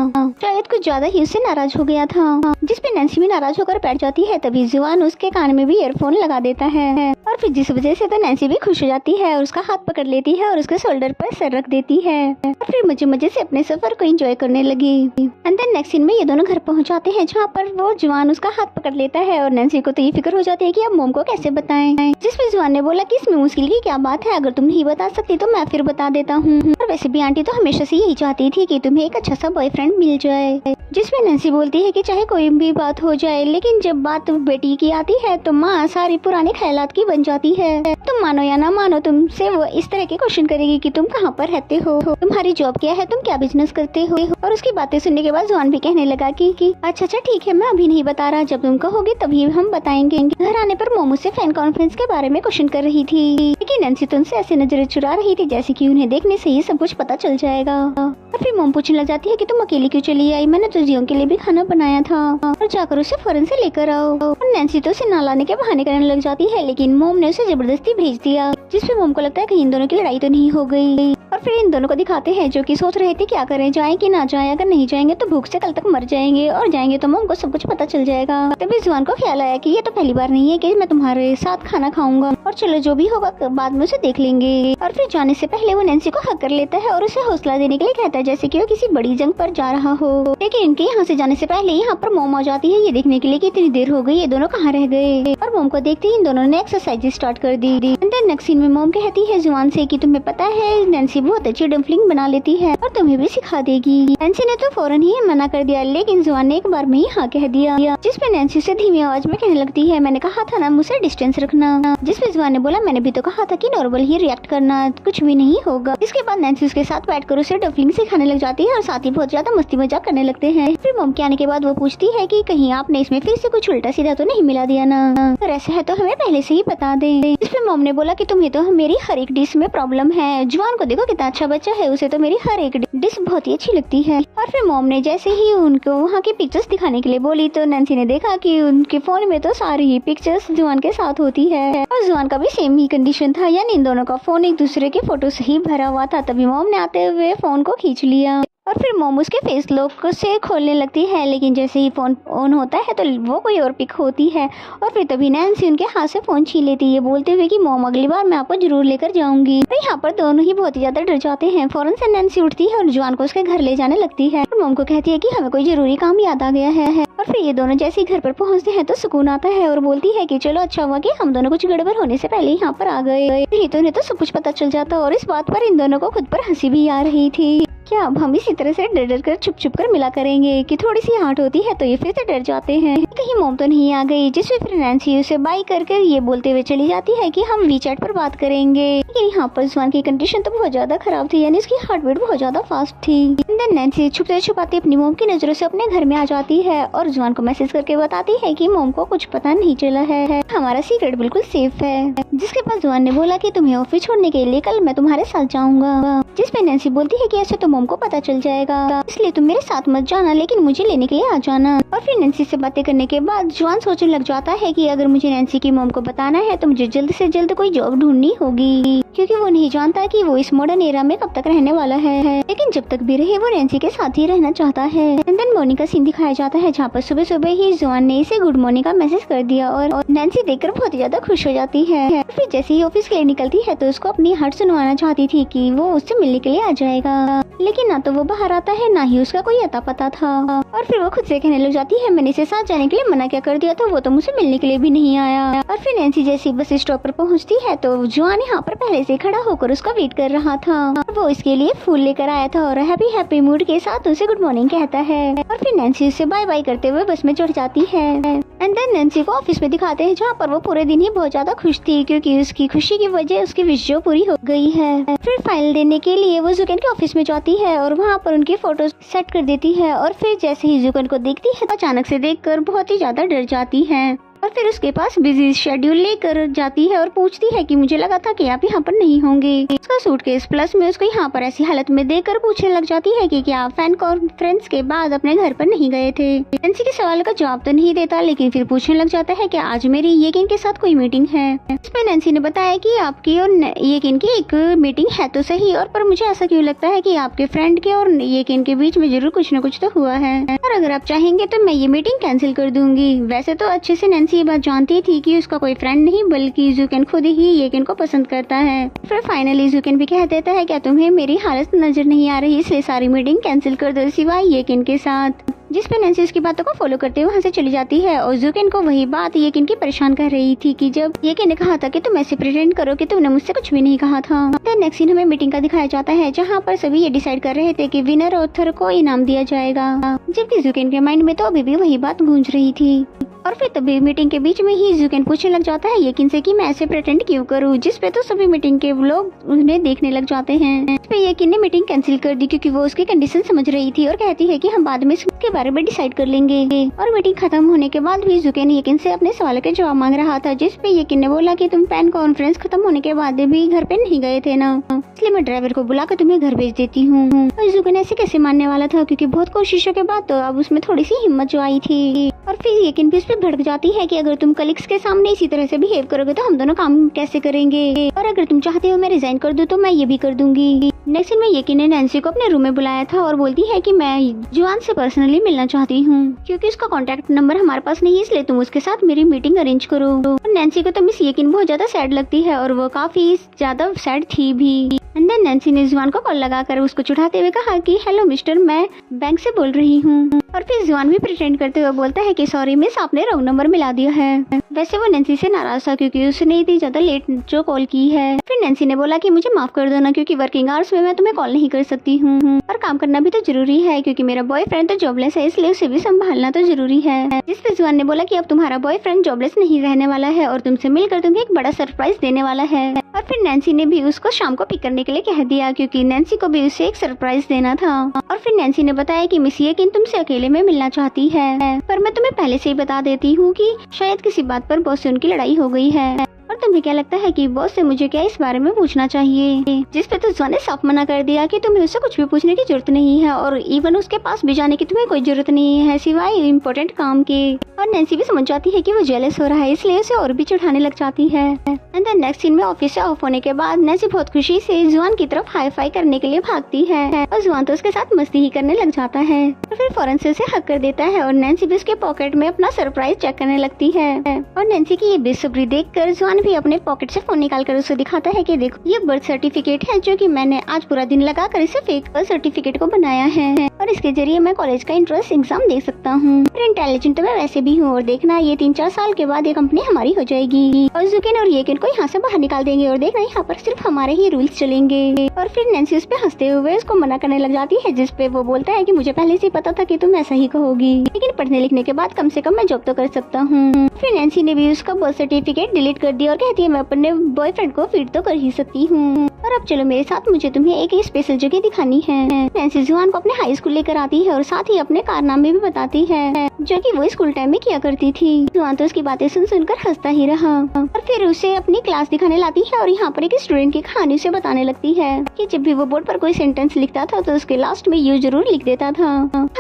शायद कुछ ज्यादा ही उससे नाराज हो गया था। जिस पे नैन्सी भी नाराज होकर बैठ जाती है, तभी जुआन उसके कान में भी ईयरफोन लगा देता है और फिर जिस वजह से तो नैन्सी भी खुश हो जाती है और उसका हाथ पकड़ लेती है और उसके शोल्डर पर सर रख देती है और फिर मजे से अपने सफर को एंजॉय करने लगी। एंड देन नेक्स्ट सीन में ये दोनों घर पहुंच जाते हैं जहाँ पर वो जुआन उसका हाथ पकड़ लेता है और नैन्सी को तो ये फिक्र हो जाती है कि अब मोम को कैसे बताएं। जिस पे जुआन ने बोला कि इसमें मुश्किल की क्या बात है, अगर तुम नहीं बता सकती तो मैं फिर बता देता हूँ। और वैसे भी आंटी तो हमेशा से यही चाहती थी कि तुम्हें एक अच्छा सा बॉयफ्रेंड मिल जाए। जिसमें नैन्सी बोलती है कि चाहे कोई भी बात हो जाए, लेकिन जब बात बेटी की आती है तो माँ सारी पुराने ख्यालात की बन जाती है। तुम मानो या ना मानो, तुमसे वो इस तरह के क्वेश्चन करेगी कि तुम कहाँ पर रहते हो, तुम्हारी जॉब क्या है, तुम क्या बिजनेस करते हो। और उसकी बातें सुनने के बाद जुआन भी कहने लगा कि अच्छा ठीक है, मैं अभी नहीं बता रहा, जब तुम कहोगे तभी हम बताएंगे। घर आने पर मोमो से फैन कॉन्फ्रेंस के बारे में क्वेश्चन कर रही थी, लेकिन नैन्सी तो उनसे ऐसे नजरें चुरा रही थी जैसे कि उन्हें देखने से ही सब कुछ पता चल जाएगा। और फिर मोम पूछने लग जाती है कि तुम अकेली क्यों चली आई, मैंने तो जियोंग के लिए भी खाना बनाया था और जाकर उसे फौरन से लेकर आओ। और नैन्सी तो उसे ना लाने के बहाने करने लग जाती है, लेकिन मोम ने उसे जबरदस्ती भेज दिया, जिसपे मोम को लगता है कहीं इन दोनों की लड़ाई तो नहीं हो गई। और फिर इन दोनों को दिखाते हैं जो कि सोच रहे थे क्या करें, जाएं कि ना जाएं, अगर नहीं जाएंगे तो भूख से कल तक मर जाएंगे और जाएंगे तो मोम को सब कुछ पता चल जाएगा। तभी जुआन को ख्याल आया कि ये तो पहली बार नहीं है कि मैं तुम्हारे साथ खाना खाऊंगा और चलो जो भी होगा बाद में उसे देख लेंगे। और फिर जाने से पहले वो नैन्सी को हक कर लेता है और उसे हौसला देने के लिए कहता है जैसे कि वो किसी बड़ी जंग पर जा रहा हो। लेकिन इनके यहाँ से जाने से पहले यहाँ पर मोम आ जाती है ये देखने के लिए कि इतनी देर हो गई ये दोनों कहाँ रह गए। और मोम को देखते ही इन दोनों ने एक्सरसाइज स्टार्ट कर दी। नेक्स्ट सीन में मोम कहती है जुआन से कि तुम्हें पता है नैन्सी बहुत अच्छी डम्पलिंग बना लेती है और तुम्हें भी सिखा देगी। नैन्सी ने तो फौरन ही मना कर दिया, लेकिन जुआन ने एक बार में ही हाँ कह दिया, जिसपे नैन्सी उसे धीमी आवाज में कहने लगती है मैंने कहा था ना मुझसे डिस्टेंस रखना। जिसपे जुआन ने बोला मैंने भी तो कहा था कि नॉर्मल ही रिएक्ट करना, कुछ भी नहीं होगा। इसके बाद नैन्सी उसके साथ बैठकर उसे डम्पलिंग सिखाने लग जाती है और साथ ही बहुत ज्यादा मस्ती मजाक करने लगते हैं। फिर मोम के आने के बाद वो पूछती है कि कहीं आपने इसमें फिर से कुछ उल्टा सीधा तो नहीं मिला दिया ना, अगर ऐसा है तो हमें पहले से ही बता दे। इसपे मोम ने बोला कि तुम्हें तो मेरी हर एक डिश में प्रॉब्लम है, जुआन को देखो कितना अच्छा बच्चा है, उसे तो मेरी हर एक डिश बहुत ही अच्छी लगती है। और फिर मोम ने जैसे ही उनको वहाँ की पिक्चर्स दिखाने के लिए बोली तो नैन्सी ने देखा कि उनके फोन में तो सारी ही पिक्चर्स जुआन के साथ होती है और जुआन का भी सेम ही कंडीशन था, यानी इन दोनों का फोन एक दूसरे के फोटो से ही भरा हुआ था। तभी मोम ने आते हुए फोन को खींच लिया और फिर मोम उसके फेस लॉक से खोलने लगती है, लेकिन जैसे ही फोन ऑन होता है तो वो कोई और पिक होती है। और फिर तभी नैन्सी उनके हाथ से फोन छीन लेती है, बोलते हुए कि मोम अगली बार मैं आपको जरूर लेकर जाऊंगी। तो यहाँ पर दोनों ही बहुत ही ज्यादा डर जाते हैं। फौरन से नैन्सी उठती है और जुआन को उसके घर ले जाने लगती है और मोम को कहती है कि हमें कोई जरूरी काम याद आ गया है। और फिर ये दोनों जैसे ही घर पर पहुँचते हैं तो सुकून आता है और बोलती है कि चलो अच्छा हुआ कि हम दोनों कुछ गड़बड़ होने से पहले यहाँ पर आ गए, नहीं तो उन्हें तो सब कुछ पता चल जाता। और इस बात पर इन दोनों को खुद पर हंसी भी आ रही थी। क्या अब हम इसी तरह से डर डर कर छुप छुप कर मिला करेंगे कि थोड़ी सी हाट होती है तो ये फिर से डर जाते हैं कहीं मोम तो नहीं आ गई। जिसमें फिर नैन्सी उसे बाय करके ये बोलते हुए चली जाती है कि हम वीचैट पर बात करेंगे। लेकिन यहाँ पर जुआन की कंडीशन तो बहुत ज्यादा खराब थी, यानी उसकी हार्ट बीट बहुत ज्यादा फास्ट थी। देन नैन्सी छुपते छुपाते अपनी मोम की नजरों से अपने घर में आ जाती है और जुआन को मैसेज करके बताती है कि मोम को कुछ पता नहीं चला है, हमारा सीक्रेट बिल्कुल सेफ है। जिसके बाद जुआन ने बोला कि तुम्हें ऑफिस छोड़ने के लिए कल मैं तुम्हारे साथ जाऊंगा। जिसपे नैन्सी बोलती है कि ऐसे तो मोम को पता चल जाएगा, इसलिए तुम मेरे साथ मत जाना लेकिन मुझे लेने के लिए आ जाना। और फिर नैन्सी से बातें करने के बाद जुआन सोचने लग जाता है कि अगर मुझे नैन्सी की मोम को बताना है तो मुझे जल्द से जल्द कोई जॉब ढूंढनी होगी, क्योंकि वो नहीं जानता कि वो इस मॉडर्न एरा में कब तक रहने वाला है। लेकिन जब तक भी रहे वो नैन्सी के साथ ही रहना चाहता है। देन मॉर्निंग का सीन दिखाया जाता है जहाँ पर सुबह सुबह ही जुआन ने इसे गुड मॉर्निंग का मैसेज कर दिया और नैन्सी देखकर बहुत ज्यादा खुश हो जाती है। फिर जैसे ही ऑफिस के लिए निकलती है तो उसको अपनी हार्ट सुनवाना चाहती थी कि वो उससे मिलने के लिए आ जाएगा, लेकिन ना तो वो बाहर आता है ना ही उसका कोई अता पता था। और फिर वो खुद से कहने लग जाती है मैंने इसे साथ जाने के लिए मना क्या कर दिया, तो वो तो मुझसे मिलने के लिए भी नहीं आया। और फिर नैन्सी जैसी बस स्टॉप पर पहुंचती है तो जुआन यहाँ पर पहले से खड़ा होकर उसका वेट कर रहा था और वो इसके लिए फूल लेकर आया था और हैप्पी हैप्पी मूड के साथ उसे गुड मॉर्निंग कहता है। और फिर नैन्सी उससे बाय बाय करते हुए बस में चढ़ जाती है। एंड देन नैन्सी को ऑफिस में दिखाते हैं जहाँ पर वो पूरे दिन ही बहुत ज्यादा खुश थी, क्योंकि उसकी खुशी की वजह उसकी विश जो पूरी हो गई है। फिर फाइल देने के लिए वो जुकेन के ऑफिस में जाती है और वहाँ पर उनकी फोटो सेट कर देती है। और फिर जैसे ही जुकेन को देखती है तो अचानक से देखकर बहुत ही ज्यादा डर जाती है और फिर उसके पास बिजी शेड्यूल लेकर जाती है और पूछती है कि मुझे लगा था कि आप यहाँ पर नहीं होंगे। उसका सूटकेस प्लस में उसको यहाँ पर ऐसी हालत में देखकर पूछने लग जाती है कि क्या आप फैन कॉन्फ्रेंस के बाद अपने घर पर नहीं गए थे। नैन्सी के सवाल का जवाब तो नहीं देता, लेकिन फिर पूछने लग जाता है कि आज मेरी येकिन के साथ कोई मीटिंग है। इसमें नैन्सी ने बताया कि आपकी और येकिन की एक मीटिंग है तो सही, और पर मुझे ऐसा क्यों लगता है कि आपके फ्रेंड के और येकिन के बीच में जरूर कुछ न कुछ तो हुआ है, और अगर आप चाहेंगे तो मैं ये मीटिंग कैंसिल कर दूंगी। वैसे तो अच्छे से नैन्सी ये बात जानती थी कि उसका कोई फ्रेंड नहीं बल्कि जुकेन खुद ही येकिन को पसंद करता है। फिर फाइनली जुकेन भी कह देता है क्या तुम्हें मेरी हालत नजर नहीं आ रही, इसलिए सारी मीटिंग कैंसिल कर दो सिवाय येकिन के साथ। जिस पे नैन्सी उसकी बातों को फॉलो करते हुए वहाँ से चली जाती है और जुकेन को वही बात येकिन की परेशान कर रही थी कि जब येकिन ने कहा था कि तुम ऐसे प्रिटेंड करो कि तुमने मुझसे कुछ भी नहीं कहा था। नेक्स्ट सीन हमें मीटिंग का दिखाया जाता है जहाँ पर सभी ये डिसाइड कर रहे थे कि विनर ऑथर को इनाम दिया जाएगा, जबकि जुकेन के माइंड में तो अभी भी वही बात गूंज रही थी। और फिर तभी मीटिंग के बीच में ही जुकेन पूछने लग जाता है यकीन से कि मैं ऐसे प्रेटेंड क्यों करूँ, जिस पे तो सभी मीटिंग के लोग उन्हें देखने लग जाते हैं। इस पे यकीन ने मीटिंग कैंसिल कर दी क्योंकि वो उसकी कंडीशन समझ रही थी और कहती है कि हम बाद में इसके बारे में डिसाइड कर लेंगे। और मीटिंग खत्म होने के बाद भी जुकेन यकीन से अपने सवाल के जवाब मांग रहा था, जिस पे यकीन ने बोला कि तुम पैन कॉन्फ्रेंस खत्म होने के बाद भी घर पे नहीं गए थे ना, इसलिए मैं ड्राइवर को बुलाकर तुम्हें घर भेज देती हूँ। और जुकेन ऐसे कैसे मानने वाला था क्योंकि बहुत कोशिशों के बाद तो अब उसमें थोड़ी सी हिम्मत जो आई थी। और फिर यकीन भी उस पर भड़क जाती है कि अगर तुम कलीग्स के सामने इसी तरह से बिहेव करोगे तो हम दोनों काम कैसे करेंगे, और अगर तुम चाहते हो मैं रिजाइन कर दूं तो मैं ये भी कर दूंगी। नेक्स्ट में यकीन ने नैन्सी को अपने रूम में बुलाया था और बोलती है कि मैं जुआन से पर्सनली मिलना चाहती हूँ क्योंकि उसका कॉन्टेक्ट नंबर हमारे पास नहीं है, इसलिए तुम उसके साथ मेरी मीटिंग अरेंज करो। और नैन्सी को तो मिस यकीन बहुत ज्यादा सैड लगती है और वो काफी ज्यादा सैड थी भी। अंदर नैन्सी ने जुआन को कॉल लगाकर उसको चिढ़ाते हुए कहा कि हेलो मिस्टर, मैं बैंक से बोल रही हूँ। और फिर जुआन भी प्रिटेंड करते हुए बोलता है कि सॉरी मिस, आपने रॉन्ग नंबर मिला दिया है। वैसे वो नैन्सी से नाराज था क्योंकि उसने इतनी ज्यादा लेट जो कॉल की है। फिर नैन्सी ने बोला कि मुझे माफ कर दो ना क्योंकि वर्किंग आवर्स में मैं तुम्हें कॉल नहीं कर सकती हूँ और काम करना भी तो जरूरी है क्योंकि मेरा बॉयफ्रेंड तो जॉबलेस है, इसलिए उसे भी संभालना तो जरूरी है। जिस पे जुआन ने बोला कि अब तुम्हारा बॉयफ्रेंड जॉबलेस नहीं रहने वाला है और तुमसे मिलकर तुम्हें एक बड़ा सरप्राइज देने वाला है। और फिर नैन्सी ने भी उसको शाम को पिक करने के लिए कह दिया क्योंकि नैन्सी को भी उसे एक सरप्राइज देना था। और फिर नैन्सी ने बताया कि मिस यकीन तुमसे अकेले में मिलना चाहती है, पर मैं तुम्हें पहले से ही बता देती हूँ कि शायद किसी बात पर बॉस से उनकी लड़ाई हो गई है और तुम्हें क्या लगता है कि बॉस से मुझे क्या इस बारे में पूछना चाहिए। जिस पे तो जुआन ने साफ मना कर दिया कि तुम्हें उससे कुछ भी पूछने की जरूरत नहीं है और इवन उसके पास भी जाने की तुम्हें कोई जरूरत नहीं है सिवाय इम्पोर्टेंट काम के। और नैन्सी भी समझ जाती है कि वो जेलस हो रहा है, इसलिए उसे और भी चिढ़ाने लग जाती है। एंड देन नेक्स्ट सीन में ऑफिस से ऑफ होने के बाद नैन्सी बहुत खुशी से जुआन की तरफ हाई फाई करने के लिए भागती है और जुआन तो उसके साथ मस्ती ही करने लग जाता है और फिर फौरन से उसे हक कर देता है और नैन्सी भी उसके पॉकेट में अपना सरप्राइज चेक करने लगती है। और नैन्सी की ये बेसब्री देखकर जुआन भी अपने पॉकेट से फोन निकाल कर उसे दिखाता है कि देखो ये बर्थ सर्टिफिकेट है जो कि मैंने आज पूरा दिन लगा कर इसे फेक बर्थ सर्टिफिकेट को बनाया है और इसके जरिए मैं कॉलेज का एंट्रेंस एग्जाम दे सकता हूँ। फिर इंटेलिजेंट तो मैं वैसे भी हूँ और देखना ये 3-4 साल के बाद ये कंपनी हमारी हो जाएगी और जुकेन और येकिन को यहाँ से बाहर निकाल देंगे और देखना यहाँ पर सिर्फ हमारे ही रूल्स चलेंगे। और फिर नैन्सी उस पे हंसते हुए उसको मना करने लग जाती है, जिस पे वो बोलता है कि मुझे पहले से पता था कि तुम ऐसा ही कहोगी, लेकिन पढ़ने लिखने के बाद कम से कम मैं जॉब तो कर सकता हूँ। फिर नैन्सी ने भी उसका बर्थ सर्टिफिकेट डिलीट कर दिया और कहती है मैं अपने बॉयफ्रेंड को फीड तो कर ही सकती हूँ और अब चलो मेरे साथ, मुझे तुम्हें एक स्पेशल जगह दिखानी है। नैन्सी जुआन को अपने हाई स्कूल लेकर आती है और साथ ही अपने कारनामे भी बताती है जो कि वो स्कूल टाइम में किया करती थी। जुआन तो उसकी बातें सुन सुनकर हंसता ही रहा और फिर उसे अपनी क्लास दिखाने लाती है और यहाँ पर एक स्टूडेंट की कहानी उसे बताने लगती है कि जब भी वो बोर्ड पर कोई सेंटेंस लिखता था तो उसके लास्ट में यू जरूर लिख देता था।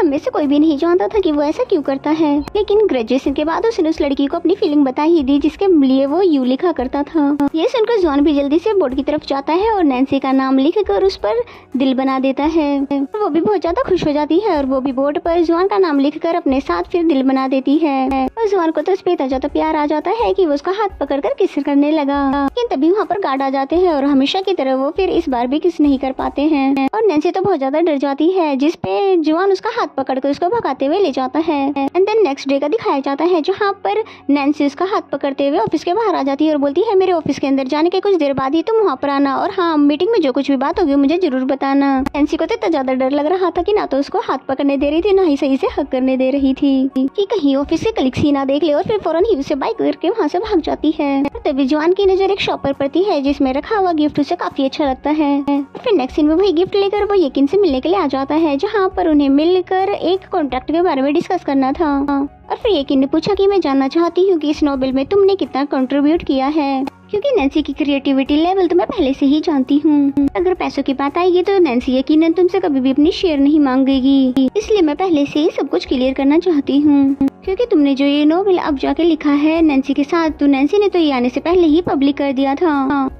हमें से कोई भी नहीं जानता था कि वो ऐसा क्यों करता है, लेकिन ग्रेजुएशन के बाद उसने उस लड़की को अपनी फीलिंग बता ही दी जिसके लिए वो यू लिखा करता था। ये सुनकर जुआन भी जल्दी से बोर्ड की तरफ जाता है और नैन्सी का नाम लिख कर उस पर दिल बना देता है। वो भी बहुत ज्यादा खुश हो जाती है और वो भी बोर्ड पर जुआन का नाम लिखकर अपने साथ फिर दिल बना देती है और जुआन को तो उस पे इतना ज्यादा प्यार आ जाता है कि वो उसका हाथ पकड़कर किस करने लगा। लेकिन तभी वहाँ पर गार्ड आ जाते हैं और हमेशा की तरह वो फिर इस बार भी किस नहीं कर पाते हैं और नैन्सी तो बहुत ज्यादा डर जाती है, जिस पे जुआन उसका हाथ पकड़कर उसको भगाते हुए ले जाता है। एंड देन नेक्स्ट डे का दिखाया जाता है जहाँ पर नैन्सी उसका हाथ पकड़ते हुए ऑफिस के बाहर आ जाती है और बोलती है मेरे ऑफिस के अंदर जाने के कुछ देर बाद ही तुम वहाँ पर आना और हाँ मीटिंग में जो कुछ भी बात होगी मुझे जरूर बताना। नैन्सी को तो इतना ज्यादा डर लग रहा था कि ना तो उसको हाथ पकड़ने दे रही थी ना ही सही से हक करने दे रही थी कि कहीं ऑफिस के कलीग्स ही ना देख ले और फिर फौरन ही उसे बाइक करके वहाँ से भाग जाती है। तभी जुआन की नजर एक शॉप पर पड़ती है जिसमें रखा हुआ गिफ्ट उसे काफी अच्छा लगता है। फिर नेक्स्ट सीन में वही गिफ्ट लेकर वो यकीन से मिलने के लिए आ जाता है जहाँ पर उन्हें मिलकर एक कॉन्ट्रैक्ट के बारे में डिस्कस करना था और फिर यकीन ने पूछा कि मैं जानना चाहती हूँ कि इस नोवेल में तुमने कितना कंट्रीब्यूट किया है, क्योंकि नैन्सी की क्रिएटिविटी लेवल तो मैं पहले से ही जानती हूँ। अगर पैसों की बात आएगी तो नैन्सी यकीनन तुमसे कभी भी अपनी शेयर नहीं मांगेगी, इसलिए मैं पहले से ही सब कुछ क्लियर करना चाहती हूँ। क्योंकि तुमने जो ये नोवेल अब जाके लिखा है नैन्सी के साथ, तो नैन्सी ने तो ये आने से पहले ही पब्लिक कर दिया था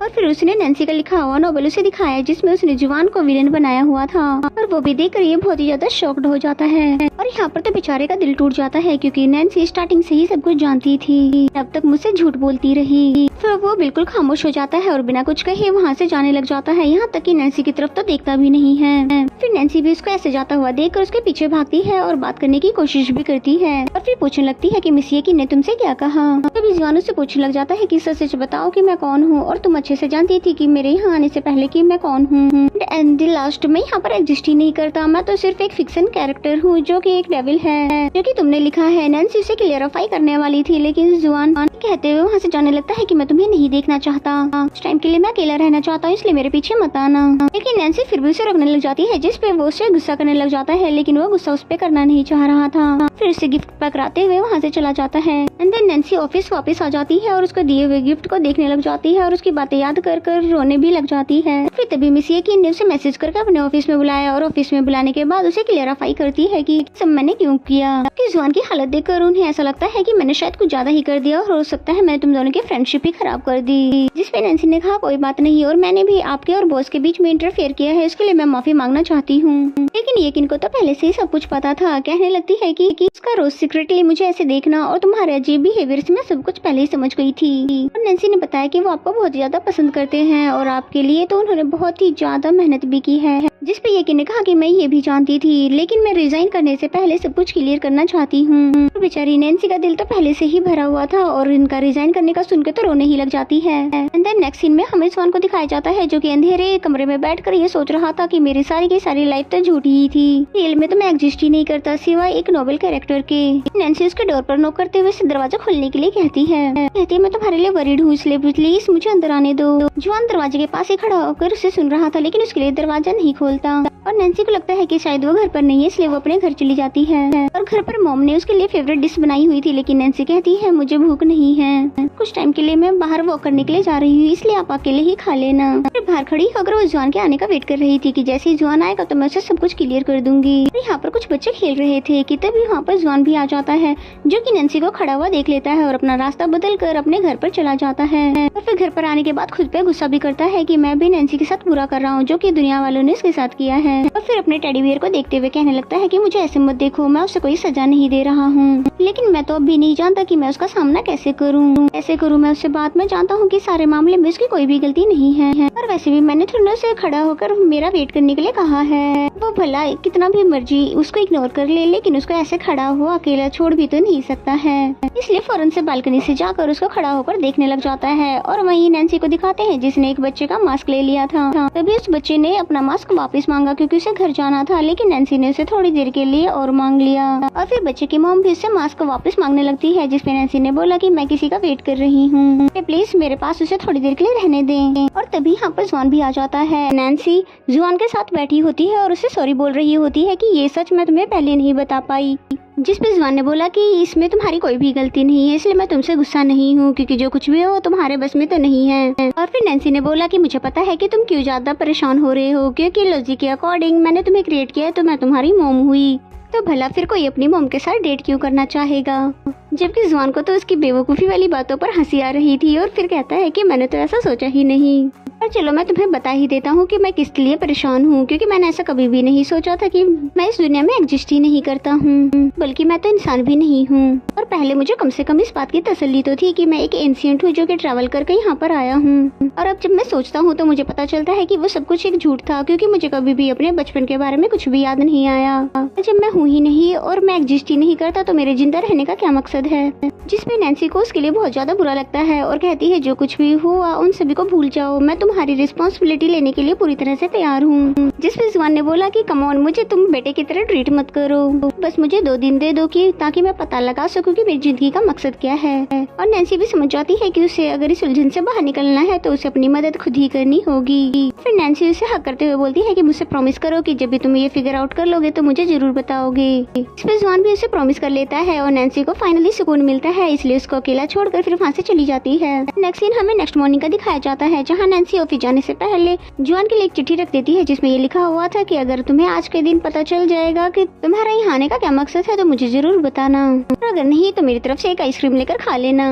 और फिर उसने नैन्सी का लिखा हुआ नोवेल उसे दिखाया जिसमें उसने जुआन को विलेन बनाया हुआ था और वो भी देखकर ये बहुत ही ज्यादा शॉक्ड हो जाता है और यहाँ पर तो बेचारे का दिल टूट जाता है क्योंकि नैन्सी स्टार्टिंग से ही सब कुछ जानती थी, अब तक मुझसे झूठ बोलती रही। फिर वो बिल्कुल खामोश हो जाता है और बिना कुछ कहे वहाँ से जाने लग जाता है, यहाँ तक कि नैन्सी की तरफ तो देखता भी नहीं है। फिर नैन्सी भी उसको ऐसे जाता हुआ देखकर उसके पीछे भागती है और बात करने की कोशिश भी करती है और फिर पूछने लगती है कि मिस यकीन ने तुमसे क्या कहा। तभी जुआन उससे पूछने लग जाता है कि सच सच बताओ कि मैं कौन हूँ, और तुम अच्छे से जानती थी कि मेरे यहाँ आने से पहले कि मैं कौन हूँ। एंड लास्ट में यहाँ पर एग्जिस्ट ही नहीं करता, मैं तो सिर्फ एक फिक्शन कैरेक्टर हूँ जो कि एक डेविल है, जो कि तुमने लिखा है। नैन्सी उसे क्लियरिफाई करने वाली थी, लेकिन जुआन कहते हुए वहाँ से जाने लगता है कि मैं तुम्हें नहीं देखना चाहता, उस टाइम के लिए मैं अकेला रहना चाहता हूँ, इसलिए मेरे पीछे मत आना। लेकिन नैन्सी फिर भी उसे रोकने लग जाती है, जिस पे वो उससे गुस्सा करने लग जाता है, लेकिन वो गुस्सा उस पे करना नहीं चाह रहा था। फिर उसे गिफ्ट पकड़ाते हुए वहाँ से चला जाता है। एंड देन नैन्सी ऑफिस वापस आ जाती है और उसको दिए हुए गिफ्ट को देखने लग जाती है और उसकी बातें याद कर कर रोने भी लग जाती है। फिर तभी मिस यकीन ने उसे मैसेज करके अपने ऑफिस में बुलाया और ऑफिस में बुलाने के बाद उसे क्लियरिफाई करती है कि सब मैंने क्यों किया। जुआन की हालत देखकर उन्हें ऐसा लगता है कि मैंने शायद कुछ ज्यादा ही कर दिया और हो सकता है मैंने तुम दोनों की फ्रेंडशिप ही खराब कर दी। जिसपे नैन्सी ने कहा कोई बात नहीं, और मैंने भी आपके और बॉस के बीच में इंटरफेयर किया है, इसके लिए मैं माफी मांगना चाहती हूँ। लेकिन यकीन को तो पहले से ही सब कुछ पता था। कहने लगती है कि उसका रोज सीक्रेटली मुझे ऐसे देखना और तुम्हारे अजीब बिहेवियर से मैं सब कुछ पहले ही समझ गई थी। और नैन्सी ने बताया कि वो आपको बहुत ज्यादा पसंद करते हैं और आपके लिए तो उन्होंने बहुत ही ज्यादा मेहनत भी की है। जिसपे यकीन ने कहा कि मैं ये भी जानती थी, लेकिन मैं रिजाइन करने से पहले सब कुछ क्लियर करना चाहती हूँ। तो बेचारी नैन्सी का दिल तो पहले से ही भरा हुआ था और इनका रिजाइन करने का सुनकर तो रोने ही लग जाती है। एंड देन नेक्स्ट सीन में हमें स्वान को दिखाया जाता है, जो कि अंधेरे कमरे में बैठकर ये सोच रहा था कि मेरी सारी की सारी लाइफ तो झूठी ही थी, रियल में तो मैं एग्जिस्ट ही नहीं करता सिवाय एक नोबल कैरेक्टर के। नैन्सी उसके डोर पर नॉक करते हुए दरवाजा खोलने के लिए कहती है मैं तुम्हारे लिए वरीड हूँ, इसलिए प्लीज मुझे अंदर आने दो। जुआन दरवाजे के पास ही खड़ा होकर उसे सुन रहा था, लेकिन उसके लिए दरवाजा नहीं खोलता और नैन्सी को लगता है कि शायद वो घर पर नहीं है, इसलिए वो अपने घर चली जाती है। और घर पर मॉम ने उसके लिए फेवरेट डिश बनाई हुई थी, लेकिन नैन्सी कहती है मुझे भूख नहीं है, कुछ टाइम के लिए मैं बाहर वॉक करने के लिए जा रही हूँ, इसलिए आप अकेले ही खा लेना। फिर बाहर खड़ी होकर वो जुआन के आने का वेट कर रही थी कि जैसे ही जुआन आएगा तो मैं उसे सब कुछ क्लियर कर दूंगी। यहाँ पर कुछ बच्चे खेल रहे थे कि तभी वहाँ पर जुआन भी आ जाता है, जो कि नैन्सी को खड़ा हुआ देख लेता है और अपना रास्ता बदल कर अपने घर पर चला जाता है। और फिर घर पर आने के बाद खुद पे गुस्सा भी करता है कि मैं भी नैन्सी के साथ बुरा कर रहा हूँ, जो कि दुनिया वालों ने इसके साथ किया है। और फिर अपने टेडी बियर को देखते हुए कहने लगता है कि मुझे ऐसे मत देखो, मैं उसे कोई सजा नहीं दे रहा हूँ, लेकिन मैं तो अब भी नहीं जानता कि मैं उसका सामना कैसे करूँ मैं उससे बात। मैं जानता हूँ कि सारे मामले में उसकी कोई भी गलती नहीं है, और वैसे भी मैंने थोड़ा से खड़ा होकर मेरा वेट करने के लिए कहा है। वो भला कितना भी मर्जी उसको इग्नोर कर ले, लेकिन उसको ऐसे खड़ा हुआ अकेला छोड़ भी तो नहीं सकता है, इसलिए फौरन से बालकनी से जाकर उसको खड़ा होकर देखने लग जाता है। और वहीं नैन्सी को दिखाते हैं जिसने एक बच्चे का मास्क ले लिया था। तभी उस बच्चे ने अपना मास्क वापस मांगा क्योंकि उसे घर जाना था, लेकिन नैन्सी ने उसे थोड़ी देर के लिए और मांग लिया। और फिर बच्चे की मॉम भी उससे मास्क वापस मांगने लगती है, जिसपे नैन्सी ने बोला कि मैं किसी का वेट कर रही हूँ, प्लीज मेरे पास उसे थोड़ी देर के लिए रहने दें। और तभी यहाँ पर जुआन भी आ जाता है। नैन्सी जुआन के साथ बैठी होती है और उसे सॉरी बोल रही होती है कि ये सच मैं तुम्हें पहले नहीं बता पाई, जिस पे जुआन ने बोला कि इसमें तुम्हारी कोई भी गलती नहीं है, इसलिए मैं तुमसे गुस्सा नहीं हूँ, क्योंकि जो कुछ भी हो तुम्हारे बस में तो नहीं है। और फिर नैन्सी ने बोला कि मुझे पता है कि तुम क्यों ज्यादा परेशान हो रहे हो, क्योंकि लॉजिक के अकॉर्डिंग मैंने तुम्हें क्रिएट किया है तो मैं तुम्हारी मॉम हुई, तो भला फिर कोई अपनी मॉम के साथ डेट क्यों करना चाहेगा। जबकि जुआन को तो उसकी बेवकूफ़ी वाली बातों पर हंसी आ रही थी और फिर कहता है कि मैंने तो ऐसा सोचा ही नहीं। और चलो मैं तुम्हें बता ही देता हूँ कि मैं किस लिए परेशान हूँ, क्योंकि मैंने ऐसा कभी भी नहीं सोचा था कि मैं इस दुनिया में एग्जिस्ट ही नहीं करता हूँ, बल्कि मैं तो इंसान भी नहीं हूँ। और पहले मुझे कम से कम इस बात की तसल्ली तो थी कि मैं एक एंशिएंट हूँ जो कि ट्रैवल करके यहाँ पर आया हूँ। और अब जब मैं सोचता हूँ तो मुझे पता चलता है कि वो सब कुछ एक झूठ था, क्योंकि मुझे कभी भी अपने बचपन के बारे में कुछ भी याद नहीं आया। जब मैं हूँ ही नहीं और मैं एग्जिस्ट ही नहीं करता तो मेरे जिंदा रहने का क्या मकसद है। जिसमें नैन्सी को उसके लिए बहुत ज्यादा बुरा लगता है और कहती है जो कुछ भी हुआ उन सभी को भूल जाओ, मैं तुम्हारी रिस्पॉन्सिबिलिटी लेने के लिए पूरी तरह से तैयार हूँ। जिसपे जुआन ने बोला कि कम ऑन, मुझे तुम बेटे की तरह ट्रीट मत करो, बस मुझे 2 दिन दे दो कि ताकि मैं पता लगा सकूं कि मेरी जिंदगी का मकसद क्या है। और नैन्सी भी समझ जाती है कि उसे अगर इस उलझन से बाहर निकलना है तो उसे अपनी मदद खुद ही करनी होगी। फिर नैन्सी उसे हक करते हुए बोलती है कि मुझसे प्रॉमिस करो कि जब भी तुम ये फिगर आउट कर लोगे तो मुझे जरूर बताओगे। इस पे जुआन भी उसे प्रॉमिस कर लेता है और नैन्सी को फाइनली सुकून मिलता है, इसलिए उसको अकेला छोड़कर फिर वहाँ से चली जाती है। नेक्स्ट सीन हमें नेक्स्ट मॉर्निंग का दिखाया जाता है, जहाँ नैन्सी ऑफिस जाने से पहले जुआन के लिए एक चिट्ठी रख देती है, जिसमें ये लिखा हुआ था कि अगर तुम्हें आज के दिन पता चल जाएगा कि तुम्हारा यहाँ आने का क्या मकसद है तो मुझे जरूर बताना, और अगर नहीं तो मेरी तरफ से एक आइसक्रीम लेकर खा लेना।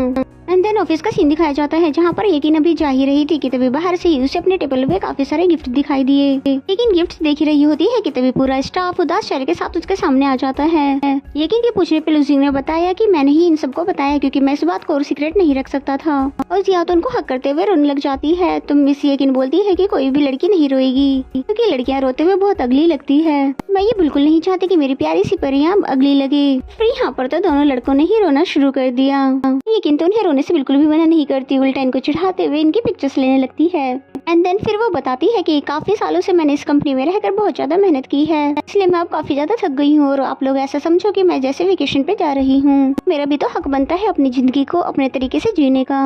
एंड देन ऑफिस का सीन दिखाया जाता है जहाँ पर यकीन अभी जा ही रही थी कि तभी बाहर से ही उसे अपने टेबल पे काफी सारे गिफ्ट दिखाई दिए। लेकिन गिफ्ट देख ही रही होती है कि तभी पूरा स्टाफ उदास चेहरे के साथ उसके सामने आ जाता है। यकीन के पूछने पे लूजिंग ने बताया कि मैंने ही इन सबको बताया क्योंकि मैं इस बात को और सीक्रेट नहीं रख सकता था। और जिया तो उनको हक करते हुए रोने लग जाती है। तो मिस यकीन बोलती है कि कोई भी लड़की नहीं रोएगी क्योंकि लड़कियां रोते हुए बहुत अगली लगती है। मैं ये बिल्कुल नहीं चाहती कि मेरी प्यारी सी परियां अगली लगे। फिर यहाँ पर तो दोनों लड़कों ने ही रोना शुरू कर दिया। यकीन तो उन्हें रोने से बिल्कुल भी मना नहीं करती, उल्टा इनको चिढ़ाते हुए इनकी पिक्चर्स लेने लगती है। एंड देन फिर वो बताती है कि काफी सालों से मैंने इस कंपनी में रहकर बहुत ज्यादा मेहनत की है, इसलिए मैं अब काफी ज्यादा थक गई हूँ और आप लोग ऐसा समझो कि मैं जैसे वेकेशन पे जा रही हूँ। मेरा भी तो हक बनता है अपनी जिंदगी को अपने तरीके से जीने का।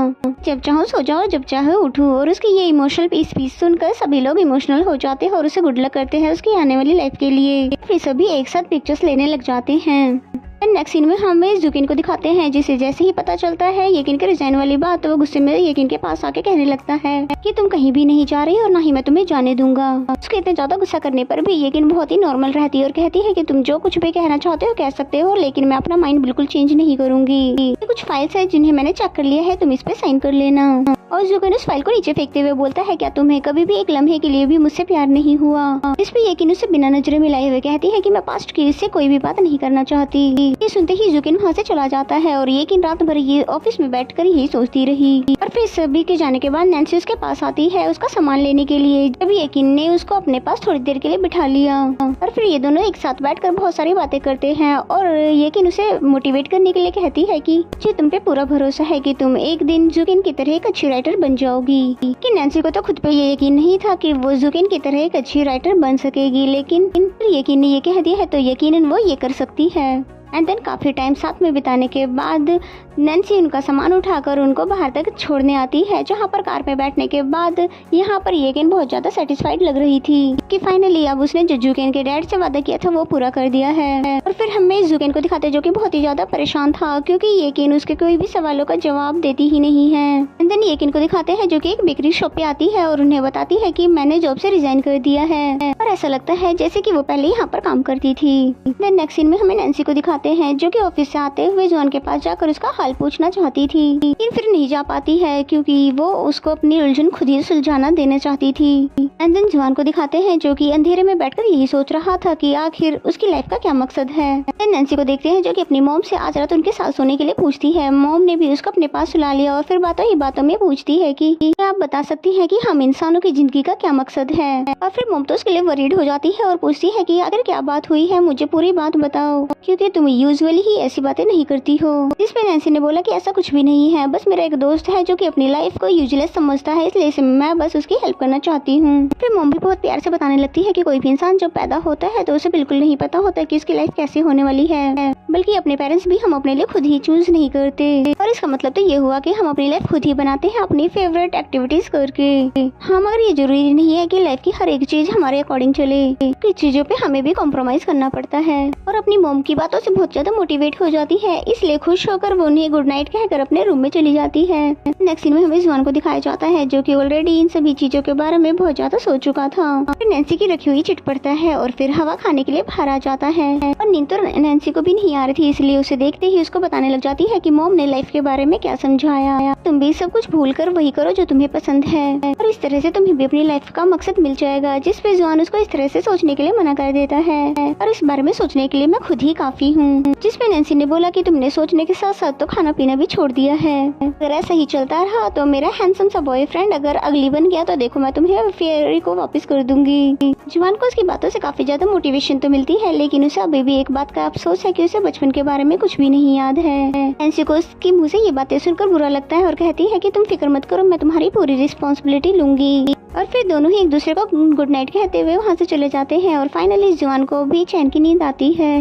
जब चाहो सो जाओ, जब चाहो उठो। और उसकी ये इमोशनल स्पीच सुनकर सभी लोग इमोशनल हो जाते हैं और उसे गुड लक करते हैं उसकी आने वाली लाइफ के लिए। फिर सभी एक साथ पिक्चर्स लेने लग जाते हैं। नेक्स्ट सीन में हमें जुकिन को दिखाते हैं जिसे जैसे ही पता चलता है यकीन के रिजाइन वाली बात, तो वो गुस्से में यकीन के पास आके कहने लगता है कि तुम कहीं भी नहीं जा रही और ना ही मैं तुम्हें जाने दूंगा। उसके इतने ज्यादा गुस्सा करने पर भी यकीन बहुत ही नॉर्मल रहती है और कहती है कि तुम जो कुछ भी कहना चाहते हो कह सकते हो, लेकिन मैं अपना माइंड बिल्कुल चेंज नहीं करूंगी। ये कुछ फाइल्स है जिन्हें मैंने चेक कर लिया है, तुम इस पे साइन कर लेना। और जुकिन उस फाइल को नीचे फेंकते हुए बोलता है क्या तुम्हें कभी भी एक लम्हे के लिए भी मुझसे प्यार नहीं हुआ? इस पे यकीन उसे बिना नजरें मिलाए हुए कहती है कि मैं पास्ट की इससे कोई भी बात नहीं करना चाहती। ये सुनते ही जुकिन वहाँ से चला जाता है और यकीन रात भर ये ऑफिस में बैठकर यही सोचती रही। और फिर सभी के जाने के बाद नैन्सी उसके पास आती है उसका सामान लेने के लिए। जब यकीन ने उसको अपने पास थोड़ी देर के लिए बिठा लिया और फिर ये दोनों एक साथ बैठकर बहुत सारी बातें करते हैं और यकीन उसे मोटिवेट करने के लिए कहती है कि मुझे तुम पे पूरा भरोसा है कि तुम एक दिन जुकिन की तरह एक अच्छी राइटर बन जाओगी। कि नैन्सी को तो खुद पे ये यकीन नहीं था कि वो जुकिन की तरह एक अच्छी राइटर बन सकेगी, लेकिन यकीन ने ये कह दिया है तो यकीनन वो ये कर सकती है। एंड देन काफी टाइम साथ में बिताने के बाद नैन्सी उनका सामान उठाकर उनको बाहर तक छोड़ने आती है, जहाँ पर कार में बैठने के बाद यहाँ पर यकीन बहुत ज्यादा सेटिस्फाइड लग रही थी कि फाइनली अब उसने जो जुकिन के डैड से वादा किया था वो पूरा कर दिया है। और फिर हमें जुकिन को दिखाते जो कि बहुत ही ज्यादा परेशान था क्योंकि यकीन उसके कोई भी सवालों का जवाब देती ही नहीं है। एंड देन यकीन को दिखाते हैं जो कि एक बेकरी शॉप पे आती है और उन्हें बताती है कि मैंने जॉब से रिजाइन कर दिया है और ऐसा लगता है जैसे कि वो पहले यहाँ पर काम करती थी। देन नेक्स्ट सीन में हमें नैन्सी को दिखाते हैं जो कि ऑफिस से आते हुए जॉन के पास जाकर उसका हाल पूछना चाहती थी, लेकिन फिर नहीं जा पाती है क्योंकि वो उसको अपनी उलझन खुद ही सुलझाना देना चाहती थी। एंड देन जॉन को दिखाते हैं जो कि अंधेरे में बैठकर यही सोच रहा था कि आखिर उसकी लाइफ का क्या मकसद है। नैन्सी को देखते हैं जो कि अपनी मॉम से आज रात उनके साथ सोने के लिए पूछती है। मॉम ने भी उसको अपने पास सुला लिया और फिर बातों ही बातों में पूछती है कि क्या आप बता सकती हैं कि हम इंसानों की जिंदगी का क्या मकसद है। और फिर मॉम तो उसके लिए वरीड हो जाती है और पूछती है कि आखिर क्या बात हुई है, मुझे पूरी बात बताओ क्योंकि तुम यूजुअली ही ऐसी बातें नहीं करती हो। जिसमें नैन्सी ने बोला कि ऐसा कुछ भी नहीं है, बस मेरा एक दोस्त है जो कि अपनी लाइफ को यूजलेस समझता है, इसलिए मैं बस उसकी हेल्प करना चाहती हूँ। फिर मॉम भी बहुत प्यार से बताने लगती है कि कोई भी इंसान जब पैदा होता है तो उसे बिल्कुल नहीं पता होता कि उसकी लाइफ कैसे होने वाली है, बल्कि अपने पेरेंट्स भी हम अपने लिए खुद ही चूज नहीं करते। और इसका मतलब तो ये हुआ कि हम अपनी लाइफ खुद ही बनाते हैं अपनी फेवरेट एक्टिविटीज करके। हाँ, मगर ये जरूरी नहीं है कि लाइफ की हर एक चीज हमारे अकॉर्डिंग चले, कुछ चीजों पे हमें भी कॉम्प्रोमाइज करना पड़ता है। और अपनी मॉम की बातों से बहुत ज्यादा मोटिवेट हो जाती है, इसलिए खुश होकर वो उन्हें गुड नाइट कहकर अपने रूम में चली जाती है। नेक्स्ट सीन में हमें जुआन को दिखाया जाता है जो कि ऑलरेडी इन सभी चीजों के बारे में बहुत ज्यादा सोच चुका था। फिर नैन्सी की रखी हुई चिट पड़ता है और फिर हवा खाने के लिए बाहर आ जाता है और नींद तो नैन्सी को भी नहीं आ रही थी, इसलिए उसे देखते ही उसको बताने लग जाती है कि मॉम ने लाइफ के बारे में क्या समझाया, तुम भी सब कुछ भूल कर वही करो जो तुम्हें पसंद है और इस तरह से तुम्हें भी अपनी लाइफ का मकसद मिल जाएगा। जिस पे जुआन उसको इस तरह से सोचने के लिए मना कर देता है और इस बारे में सोचने के लिए मैं खुद ही काफी हूँ। जिसपे नैन्सी ने बोला कि तुमने सोचने के साथ साथ तो खाना पीना भी छोड़ दिया है, अगर ऐसा ही चलता रहा तो मेरा हैंडसम सा बॉयफ्रेंड अगर अगली बन गया तो देखो मैं तुम्हें फेरी को वापस कर दूंगी। जुआन को उसकी बातों से काफी ज्यादा मोटिवेशन तो मिलती है, लेकिन उसे अभी भी एक बात का अफसोस है कि उसे बचपन के बारे में कुछ भी नहीं याद है। नैन्सी को उसके मुंह से ये बातें सुनकर बुरा लगता है और कहती है कि तुम फिक्र मत करो, मैं तुम्हारी पूरी रिस्पॉन्सिबिलिटी लूंगी। और फिर दोनों ही एक दूसरे को गुड नाइट कहते हुए वहाँ से चले जाते हैं और फाइनली जुआन को भी चैन की नींद आती है।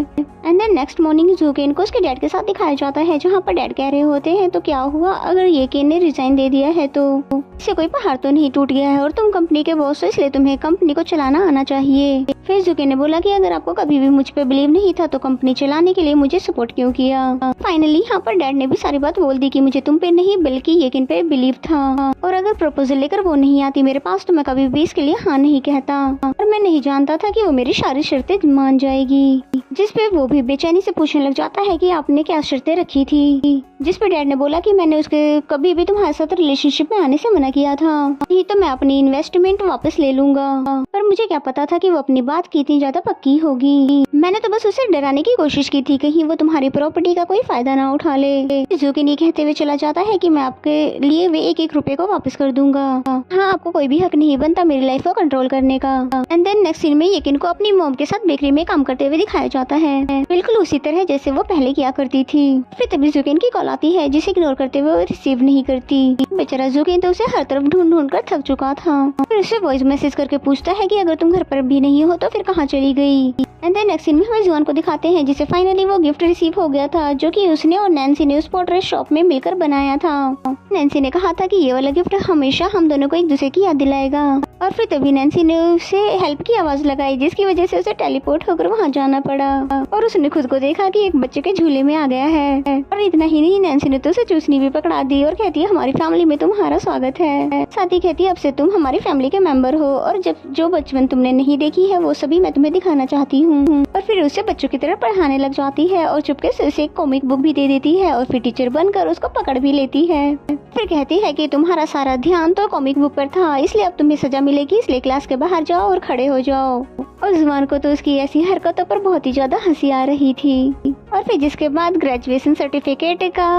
एंड देन नेक्स्ट मॉर्निंग जुकेन को उसके डैड के साथ दिखाया जाता है, जहाँ पर डैड कह रहे होते हैं तो क्या हुआ अगर येकेन ने रिजाइन दे दिया है तो इससे कोई पहाड़ तो नहीं टूट गया है और तुम कंपनी के बॉस हो, इसलिए तुम्हें कंपनी को चलाना आना चाहिए। फिर जुकेन ने बोला कि अगर आपको कभी भी मुझ पे बिलीव नहीं था तो कंपनी चलाने के लिए मुझे सपोर्ट क्यों किया। फाइनली यहाँ पर डैड ने भी सारी बात बोल दी कि मुझे तुम पे नहीं बल्कि येकेन पे बिलीव था और अगर प्रपोजल लेकर वो नहीं आती मेरे पास पास तो मैं कभी भी इसके लिए हाँ नहीं कहता, और मैं नहीं जानता था कि वो मेरी सारी शर्तें मान जाएगी। जिस पे वो भी बेचैनी से पूछने लग जाता है कि आपने क्या शर्तें रखी थी। जिस पे डैड ने बोला कि मैंने उसके कभी भी तुम्हारे साथ रिलेशनशिप में आने से मना किया था, ये तो मैं अपनी इन्वेस्टमेंट वापस ले लूंगा। पर मुझे क्या पता था कि वो अपनी बात की इतनी ज्यादा पक्की होगी। मैंने तो बस उसे डराने की कोशिश की थी, कहीं वो तुम्हारी प्रॉपर्टी का कोई फायदा ना उठा ले। जुकिन ये कहते हुए चला जाता है कि मैं आपके लिए वे 1-1 रुपए को वापस कर दूंगा। हाँ, आपको कोई भी हक नहीं बनता मेरी लाइफ को कंट्रोल करने का। एंड देन नेक्स्ट सीन में यकीन को अपनी मॉम के साथ बेकरी में काम करते हुए दिखाया जाता है, बिल्कुल उसी तरह जैसे वो पहले किया करती थी। फिर तभी जुकिन की कॉल आती है जिसे इग्नोर करते हुए वो रिसीव नहीं करती। बेचारा जुकिन तो उसे हर तरफ ढूंढ कर थक चुका था। फिर उसे वॉइस मैसेज करके पूछता है कि अगर तुम घर पर भी नहीं हो तो फिर कहाँ चली गई। एंड देन नेक्स्ट सीन में हमें जुआन को दिखाते हैं जिसे फाइनली वो गिफ्ट रिसीव हो गया था, जो कि उसने और नैन्सी ने उस पोर्ट्रेट शॉप में मिलकर बनाया था। नैन्सी ने कहा था कि ये वाला गिफ्ट हमेशा हम दोनों को एक दूसरे की याद दिलाएगा। और फिर तभी नैन्सी ने उसे हेल्प की आवाज लगाई, जिसकी वजह से उसे टेलीपोर्ट होकर वहाँ जाना पड़ा। और उसने खुद को देखा कि एक बच्चे के झूले में आ गया है। और इतना ही नहीं, नैन्सी ने तो उसे चूसनी भी पकड़ा दी और कहती है हमारी फैमिली में तुम्हारा स्वागत है। साथ ही कहती है अब से तुम हमारी फैमिली के मेंबर हो, और जो बचपन तुमने नहीं देखी है वो सभी मैं तुम्हें दिखाना चाहती हूँ। और फिर उसे बच्चों की तरह पढ़ाने लग जाती है और चुपके से उसे एक कॉमिक बुक भी दे देती है, और फिर टीचर बनकर उसको पकड़ भी लेती है। फिर कहती है कि तुम्हारा सारा ध्यान तो कॉमिक बुक पर था, इसलिए अब तुम्हें सजा मिलेगी, इसलिए क्लास के बाहर जाओ और खड़े हो जाओ। और जुआन को तो उसकी ऐसी हरकतों पर बहुत ही ज्यादा हंसी आ रही थी। और फिर जिसके बाद ग्रेजुएशन सर्टिफिकेट का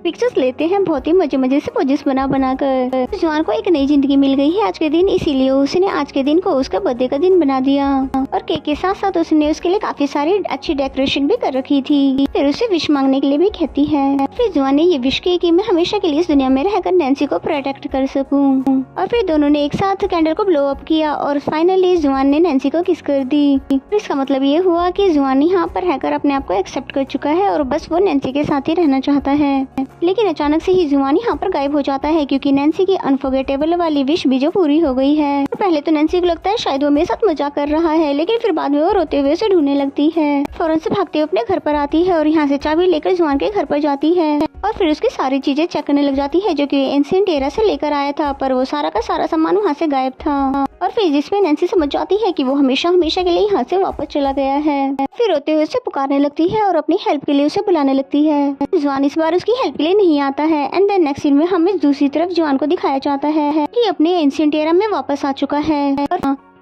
पिक्चर्स लेते हैं बहुत ही मजे से पोजेस बना कर। जुआन को एक नई जिंदगी मिल गई है आज के दिन, इसीलिए उसने आज के दिन को उसका बर्थडे का दिन बना दिया। और केक के साथ साथ उसने उसके लिए काफी सारी अच्छी डेकोरेशन भी कर रखी थी। फिर उसे विश मांगने के लिए भी कहती है। फिर जुआन ने ये विश की कि मैं हमेशा के लिए इस दुनिया में रहकर नैन्सी को प्रोटेक्ट कर सकूं। और फिर दोनों ने एक साथ कैंडल को ब्लो अप किया और फाइनली जुआन ने नैन्सी को किस कर दी। इसका मतलब ये हुआ कि जुआन यहाँ पर रहकर अपने आप को एक्सेप्ट कर चुका है और बस वो नैन्सी के साथ ही रहना चाहता है। लेकिन अचानक से ही जुआन यहाँ पर गायब हो जाता है, क्योंकि नैन्सी की अनफॉरगेटेबल वाली विश भी जो पूरी हो गई है। पहले तो नैन्सी को लगता है शायद वो मेरे साथ मजाक कर रहा है, लेकिन फिर बाद में वो रोते हुए उसे ढूंढने लगती है। फौरन से भागते हुए अपने घर पर आती है और यहाँ से चाबी लेकर जुआन के घर पर जाती है और फिर उसकी सारी चीजें चेक करने लग जाती है जो कि एंशिएंट एरा से लेकर आया था, पर वो सारा का सारा सामान वहाँ से गायब था। और फिर जिसमें नैन्सी समझ जाती है कि वो हमेशा के लिए यहाँ से वापस चला गया है। फिर रोते हुए उसे पुकारने लगती है और अपनी हेल्प के लिए उसे बुलाने लगती है। जुआन इस बार उसकी हेल्प के लिए नहीं आता है। एंड देन नेक्स्ट सीन में हमें दूसरी तरफ जुआन को दिखाया जाता है कि अपने एंशिएंट एरा में वापस आ चुका है।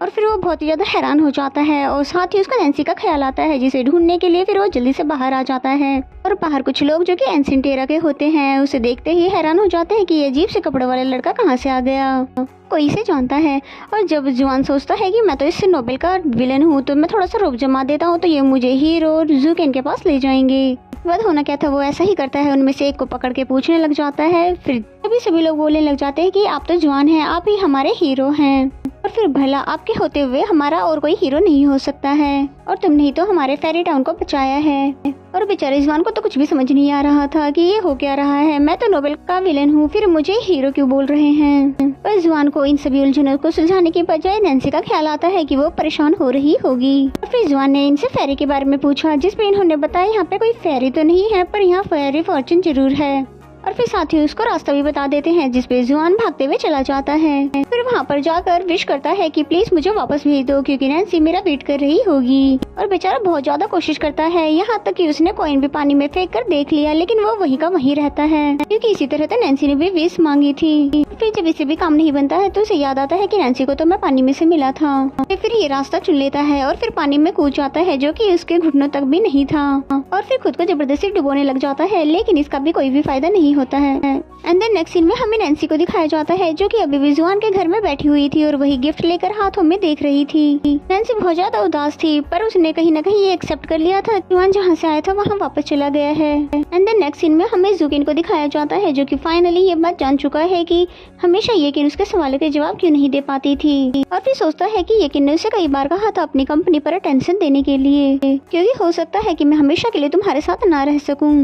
और फिर वो बहुत ही ज्यादा हैरान हो जाता है और साथ ही उसका नैन्सी का ख्याल आता है, जिसे ढूंढने के लिए फिर वो जल्दी से बाहर आ जाता है। और बाहर कुछ लोग जो कि एंशिएंट एरा के होते हैं उसे देखते ही हैरान हो जाते हैं कि ये अजीब से कपड़ों वाला लड़का कहाँ से आ गया, कोई इसे जानता है। और जब जुआन सोचता है कि मैं तो इस नोबेल का विलन हूँ, तो मैं थोड़ा सा रोब जमा देता हूँ तो ये मुझे हीरो जुकिन के पास ले जाएंगे। वध होना क्या था, वो ऐसा ही करता है। उनमें से एक को पकड़ के पूछने लग जाता है। फिर सभी लोग बोलने लग जाते हैं कि आप तो जुआन हैं, आप ही हमारे हीरो हैं, और फिर भला आपके होते हुए हमारा और कोई हीरो नहीं हो सकता है, और तुमने ही तो हमारे फेरी टाउन को बचाया है। और बेचारे जुआन को तो कुछ भी समझ नहीं आ रहा था कि ये हो क्या रहा है, मैं तो नोबेल का विलन हूँ, फिर मुझे हीरो क्यों बोल रहे हैं। पर जुआन को इन सभी उलझनों को सुलझाने के बजाय नैन्सी का ख्याल आता है कि वो परेशान हो रही होगी। और फिर जुआन ने इनसे फेरी के बारे में पूछा, जिसपे इन्होंने बताया यहाँ पे कोई फेरी तो नहीं है, पर यहाँ फेरी फॉर्चून जरूर है। और फिर साथ ही उसको रास्ता भी बता देते हैं, जिसपे जुआन भागते हुए चला जाता है। फिर वहाँ पर जाकर विश करता है कि प्लीज मुझे वापस भेज दो, क्योंकि नैन्सी मेरा वेट कर रही होगी। और बेचारा बहुत ज्यादा कोशिश करता है, यहाँ तक कि उसने कॉइन भी पानी में फेंक कर देख लिया, लेकिन वो वहीं का वहीं रहता है, क्योंकि इसी तरह तो नैन्सी ने भी विश मांगी थी। फिर जब इसे भी काम नहीं बनता है तो उसे याद आता है कि नैन्सी को तो मैं पानी में से मिला था। फिर ये रास्ता चुन लेता है और फिर पानी में कूद जाता है, जो कि उसके घुटनों तक भी नहीं था। और फिर खुद को जबरदस्ती डुबोने लग जाता है, लेकिन इसका भी कोई भी फायदा नहीं होता है। एंड देन नेक्स्ट सीन में हमें नैन्सी को दिखाया जाता है, जो कि अभी भी जुआन के घर में बैठी हुई थी और वही गिफ्ट लेकर हाथों में देख रही थी। नैन्सी बहुत ज्यादा उदास थी, पर उसने कहीं न कहीं ये एक्सेप्ट कर लिया था, जुआन जहाँ से आया था वहाँ वापस चला गया है। एंड देन नेक्स्ट सीन में हमें जुकिन को दिखाया जाता है, जो कि फाइनली ये बात जान चुका है कि हमेशा यकीन उसके सवालों के जवाब क्यों नहीं दे पाती थी। और फिर सोचता है कि यकीन ने उसे कई बार कहा था अपनी कंपनी पर अटेंशन देने के लिए, क्योंकि हो सकता है कि मैं हमेशा के लिए तुम्हारे साथ ना रह सकूं।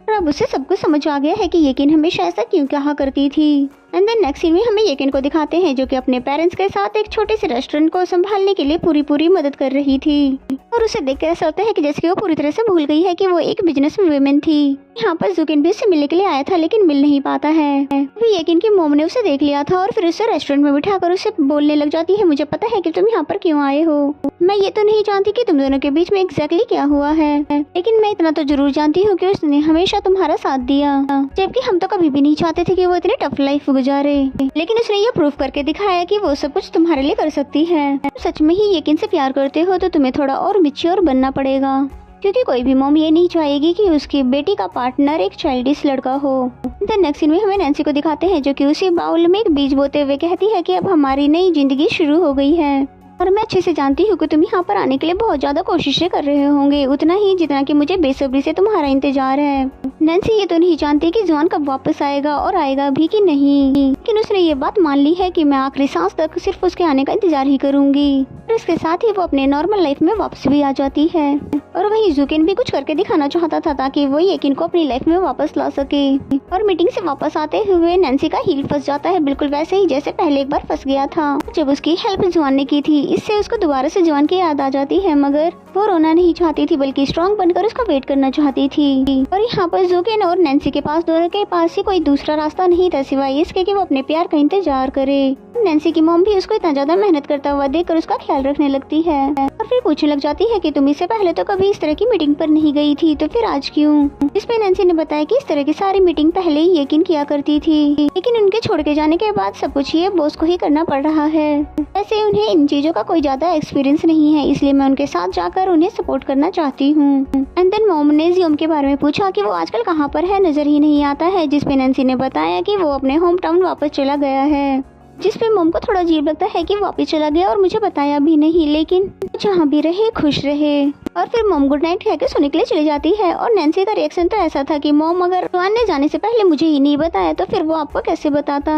और अब उसे सब कुछ समझ आ गया है कि यकीन हमेशा ऐसा क्यों कहा करती थी। एंड देन नेक्स्ट सीन में हमें येकिन को दिखाते हैं जो कि अपने पेरेंट्स के साथ एक छोटे से रेस्टोरेंट को संभालने के लिए पूरी मदद कर रही थी। और उसे देख कर ऐसा होता है कि जैसे कि वो पूरी तरह से भूल गई है कि वो एक बिजनेस वुमेन थी। यहाँ पर जुकिन भी उससे मिलने के लिए आया था लेकिन मिल नहीं पाता है। अभी येकिन की मोम ने उसे देख लिया था और फिर उसे रेस्टोरेंट में बिठाकर उसे बोलने लग जाती है, मुझे पता है कि तुम यहाँ पर क्यों आए हो। मैं ये तो नहीं जानती कि तुम दोनों के बीच में एग्जैक्टली क्या हुआ है, लेकिन मैं इतना तो जरूर जानती हूँ कि उसने हमेशा तुम्हारा साथ दिया, जबकि हम तो कभी भी नहीं चाहते थे कि वो इतनी टफ लाइफ गुजारे। लेकिन उसने ये प्रूफ करके दिखाया कि वो सब कुछ तुम्हारे लिए कर सकती है। तुम सच में ही येकिन से प्यार करते हो तो तुम्हें थोड़ा और मैच्योर बनना पड़ेगा, क्योंकि कोई भी मॉम ये नहीं चाहेगी कि उसकी बेटी का पार्टनर एक चाइल्डिश लड़का हो। देन नेक्स्ट सीन में हमें नैन्सी को दिखाते हैं जो कि उसी बाउल में एक बीज बोते हुए कहती है कि अब हमारी नई जिंदगी शुरू हो गई है और मैं अच्छे से जानती हूँ कि तुम यहाँ पर आने के लिए बहुत ज्यादा कोशिशें कर रहे होंगे, उतना ही जितना कि मुझे बेसब्री से तुम्हारा इंतजार है। नैन्सी ये तो नहीं जानती कि जुआन कब वापस आएगा और आएगा भी कि नहीं, लेकिन उसने ये बात मान ली है कि मैं आखिरी सांस तक सिर्फ उसके आने का इंतजार ही करूंगी। और इसके साथ ही वो अपने नॉर्मल लाइफ में वापस भी आ जाती है। और वहीं जुकिन भी कुछ करके दिखाना चाहता था ताकि वो येकिन को अपनी लाइफ में वापस ला सके। और मीटिंग से वापस आते हुए नैन्सी का हील फंस जाता है, बिल्कुल वैसे ही जैसे पहले एक बार फंस गया था जब उसकी हेल्प जुआन ने की थी। इससे उसको दोबारा से जुआन की याद आ जाती है, मगर वो रोना नहीं चाहती थी बल्कि स्ट्रॉन्ग बनकर उसका वेट करना चाहती थी। और यहाँ पर जुकिन और नैन्सी के पास दोनों के पास ही कोई दूसरा रास्ता नहीं था सिवाय इसके कि वो अपने प्यार का इंतजार करे। नैन्सी की मॉम भी उसको इतना ज्यादा मेहनत करता हुआ देखकर उसका ख्याल रखने लगती है और फिर पूछने लग जाती है कि तुम इससे पहले तो कभी इस तरह की मीटिंग पर नहीं गई थी, तो फिर आज क्यों। जिसपे नैन्सी ने बताया कि इस तरह की सारी मीटिंग पहले ही येकिन किया करती थी, लेकिन उनके छोड़ के जाने के बाद सब कुछ ये बॉस को ही करना पड़ रहा है। वैसे उन्हें इन चीजों का कोई ज्यादा एक्सपीरियंस नहीं है, इसलिए मैं उनके साथ जाकर उन्हें सपोर्ट करना चाहती हूँ। एंड देन मॉम ने जियोम के बारे में पूछा कि वो आजकल कहाँ पर है, नजर ही नहीं आता है। जिसपे नैन्सी ने बताया कि वो अपने होम टाउन वापस चला गया है। जिसपे मॉम को थोड़ा अजीब लगता है कि वापस चला गया और मुझे बताया भी नहीं, लेकिन जहाँ भी रहे खुश रहे। और फिर मॉम गुड नाइट कहकर सोने के लिए चली जाती है। और नैन्सी का रिएक्शन तो ऐसा था कि मॉम अगर जुआन ने जाने से पहले मुझे ही नहीं बताया तो फिर वो आपको कैसे बताता।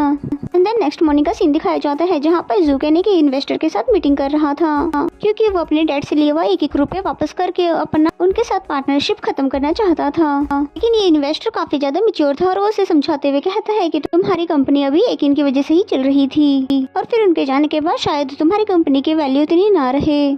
एंड देन नेक्स्ट मॉर्निंग का सीन दिखाया जाता है जहाँ पर जुकिन एक इन्वेस्टर के साथ मीटिंग कर रहा था, क्योंकि वो अपने डैड से लिए हुआ 1-1 रुपया वापस करके अपना उनके साथ पार्टनरशिप खत्म करना चाहता था। लेकिन ये इन्वेस्टर काफी ज्यादा मैच्योर था और वो उसे समझाते हुए कहता है कि तुम्हारी कंपनी अभी येकिन की वजह से ही चल रही थी और फिर उनके जाने के बाद शायद तुम्हारी कंपनी की वैल्यू इतनी ना रहे।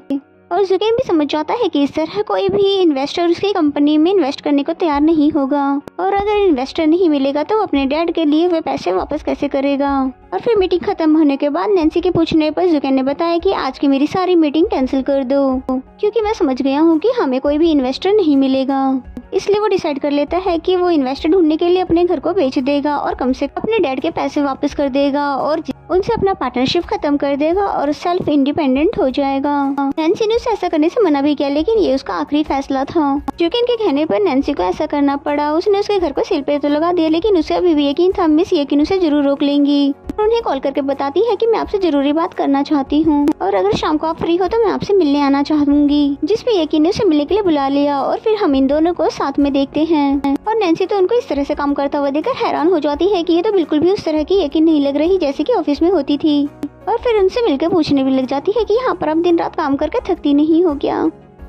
और जुकिन भी समझ जाता है कि इस तरह कोई भी इन्वेस्टर उसकी कंपनी में इन्वेस्ट करने को तैयार नहीं होगा और अगर इन्वेस्टर नहीं मिलेगा तो वो अपने डैड के लिए वे पैसे वापस कैसे करेगा। और फिर मीटिंग खत्म होने के बाद नैन्सी के पूछने पर जुकिन ने बताया कि आज की मेरी सारी मीटिंग कैंसिल कर दो, क्योंकि मैं समझ गया हूँ कि हमें कोई भी इन्वेस्टर नहीं मिलेगा। इसलिए वो डिसाइड कर लेता है कि वो इन्वेस्टर ढूंढने के लिए अपने घर को बेच देगा और कम से कम अपने डैड के पैसे वापस कर देगा और उनसे अपना पार्टनरशिप खत्म कर देगा और सेल्फ इंडिपेंडेंट हो जाएगा। नैन्सी ने उसे ऐसा करने से मना भी किया, लेकिन ये उसका आखिरी फैसला था। जुकिन के कहने पर नैन्सी को ऐसा करना पड़ा। उसने उसके घर को सील पे तो लगा दिया, लेकिन उसे अभी भी यकीन था मिस येकिन उसे जरूर रोक लेंगी। उन्हें कॉल करके बताती है कि मैं आपसे जरूरी बात करना चाहती हूँ और अगर शाम को आप फ्री हो तो मैं आपसे मिलने आना चाहूंगी। जिसपे येकिन ने उसे मिलने के लिए बुला लिया और फिर हम इन दोनों को साथ में देखते हैं। और नैन्सी तो उनको इस तरह से काम करता हुआ देखकर हैरान हो जाती है कि ये तो बिल्कुल भी उस तरह की येकिन नहीं लग रही जैसे कि ऑफिस में होती थी। और फिर उनसे मिलकर पूछने भी लग जाती है कि यहाँ पर आप दिन रात काम करके थकती नहीं हो क्या।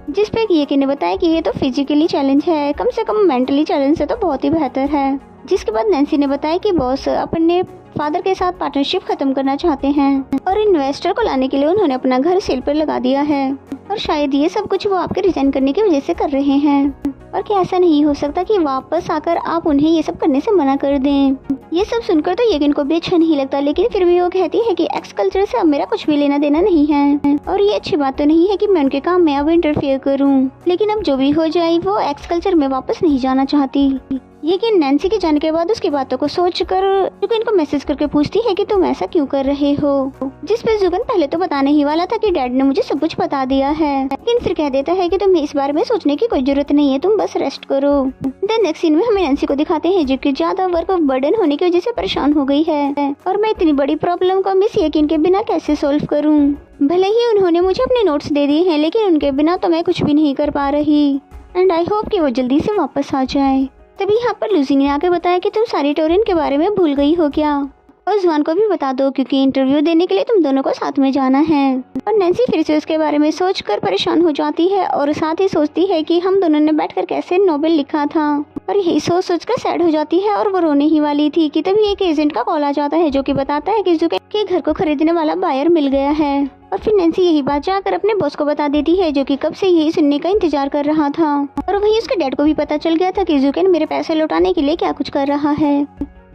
जिसपे येकिन ने बताया कि ये तो फिजिकली चैलेंज है, कम से कम मेंटली चैलेंज से तो बहुत ही बेहतर है। जिसके बाद नैन्सी ने बताया कि बॉस अपने फादर के साथ पार्टनरशिप खत्म करना चाहते हैं और इन्वेस्टर को लाने के लिए उन्होंने अपना घर सेल पर लगा दिया है और शायद ये सब कुछ वो आपके रिजाइन करने की वजह से कर रहे हैं। और क्या ऐसा नहीं हो सकता कि वापस आकर आप उन्हें ये सब करने से मना कर दें। ये सब सुनकर तो येकिन को भी अच्छा नहीं लगता, लेकिन फिर भी वो कहती है कि एक्स कल्चर से अब मेरा कुछ भी लेना देना नहीं है और ये अच्छी बात तो नहीं है कि मैं उनके काम में अब इंटरफेयर करूं, लेकिन अब जो भी हो जाए वो एक्स कल्चर में वापस नहीं जाना चाहती। लेकिन नैन्सी के जाने के बाद उसकी बातों को सोचकर जुकिन को मैसेज करके पूछती है कि तुम ऐसा क्यों कर रहे हो। जिसपे जुकिन पहले तो बताने ही वाला था कि डैड ने मुझे सब कुछ बता दिया है, लेकिन फिर कह देता है कि तुम्हें इस बारे में सोचने की कोई जरूरत नहीं है, तुम बस रेस्ट करो। देन नेक्स्ट सीन में हमें नैन्सी को दिखाते हैं जो कि ज्यादा वर्क बर्डन होने की वजह से परेशान हो गई है और मैं इतनी बड़ी प्रॉब्लम को मिस येकिन के बिना कैसे सोल्व करूँ। भले ही उन्होंने मुझे अपने नोट्स दे दिए हैं, लेकिन उनके बिना तो मैं कुछ भी नहीं कर पा रही एंड आई होप कि वो जल्दी से वापस आ जाए। तभी यहाँ पर लूसी ने आके बताया कि तुम सारी टोरिन के बारे में भूल गई हो क्या, और जुआन को भी बता दो क्योंकि इंटरव्यू देने के लिए तुम दोनों को साथ में जाना है। और नैन्सी फिर से उसके बारे में सोचकर परेशान हो जाती है और साथ ही सोचती है कि हम दोनों ने बैठकर कैसे नोवेल लिखा था और यही सोच सोच कर सैड हो जाती है और वो रोने ही वाली थी कि तभी एक एजेंट का कॉल आ जाता है जो कि बताता है कि जुके के घर को खरीदने वाला बायर मिल गया है। और फिर नैन्सी यही बात जाकर अपने बॉस को बता देती है जो कि कब से यही सुनने का इंतजार कर रहा था। और वहीं उसके डैड को भी पता चल गया था कि जुकेन मेरे पैसे लौटाने के लिए क्या कुछ कर रहा है,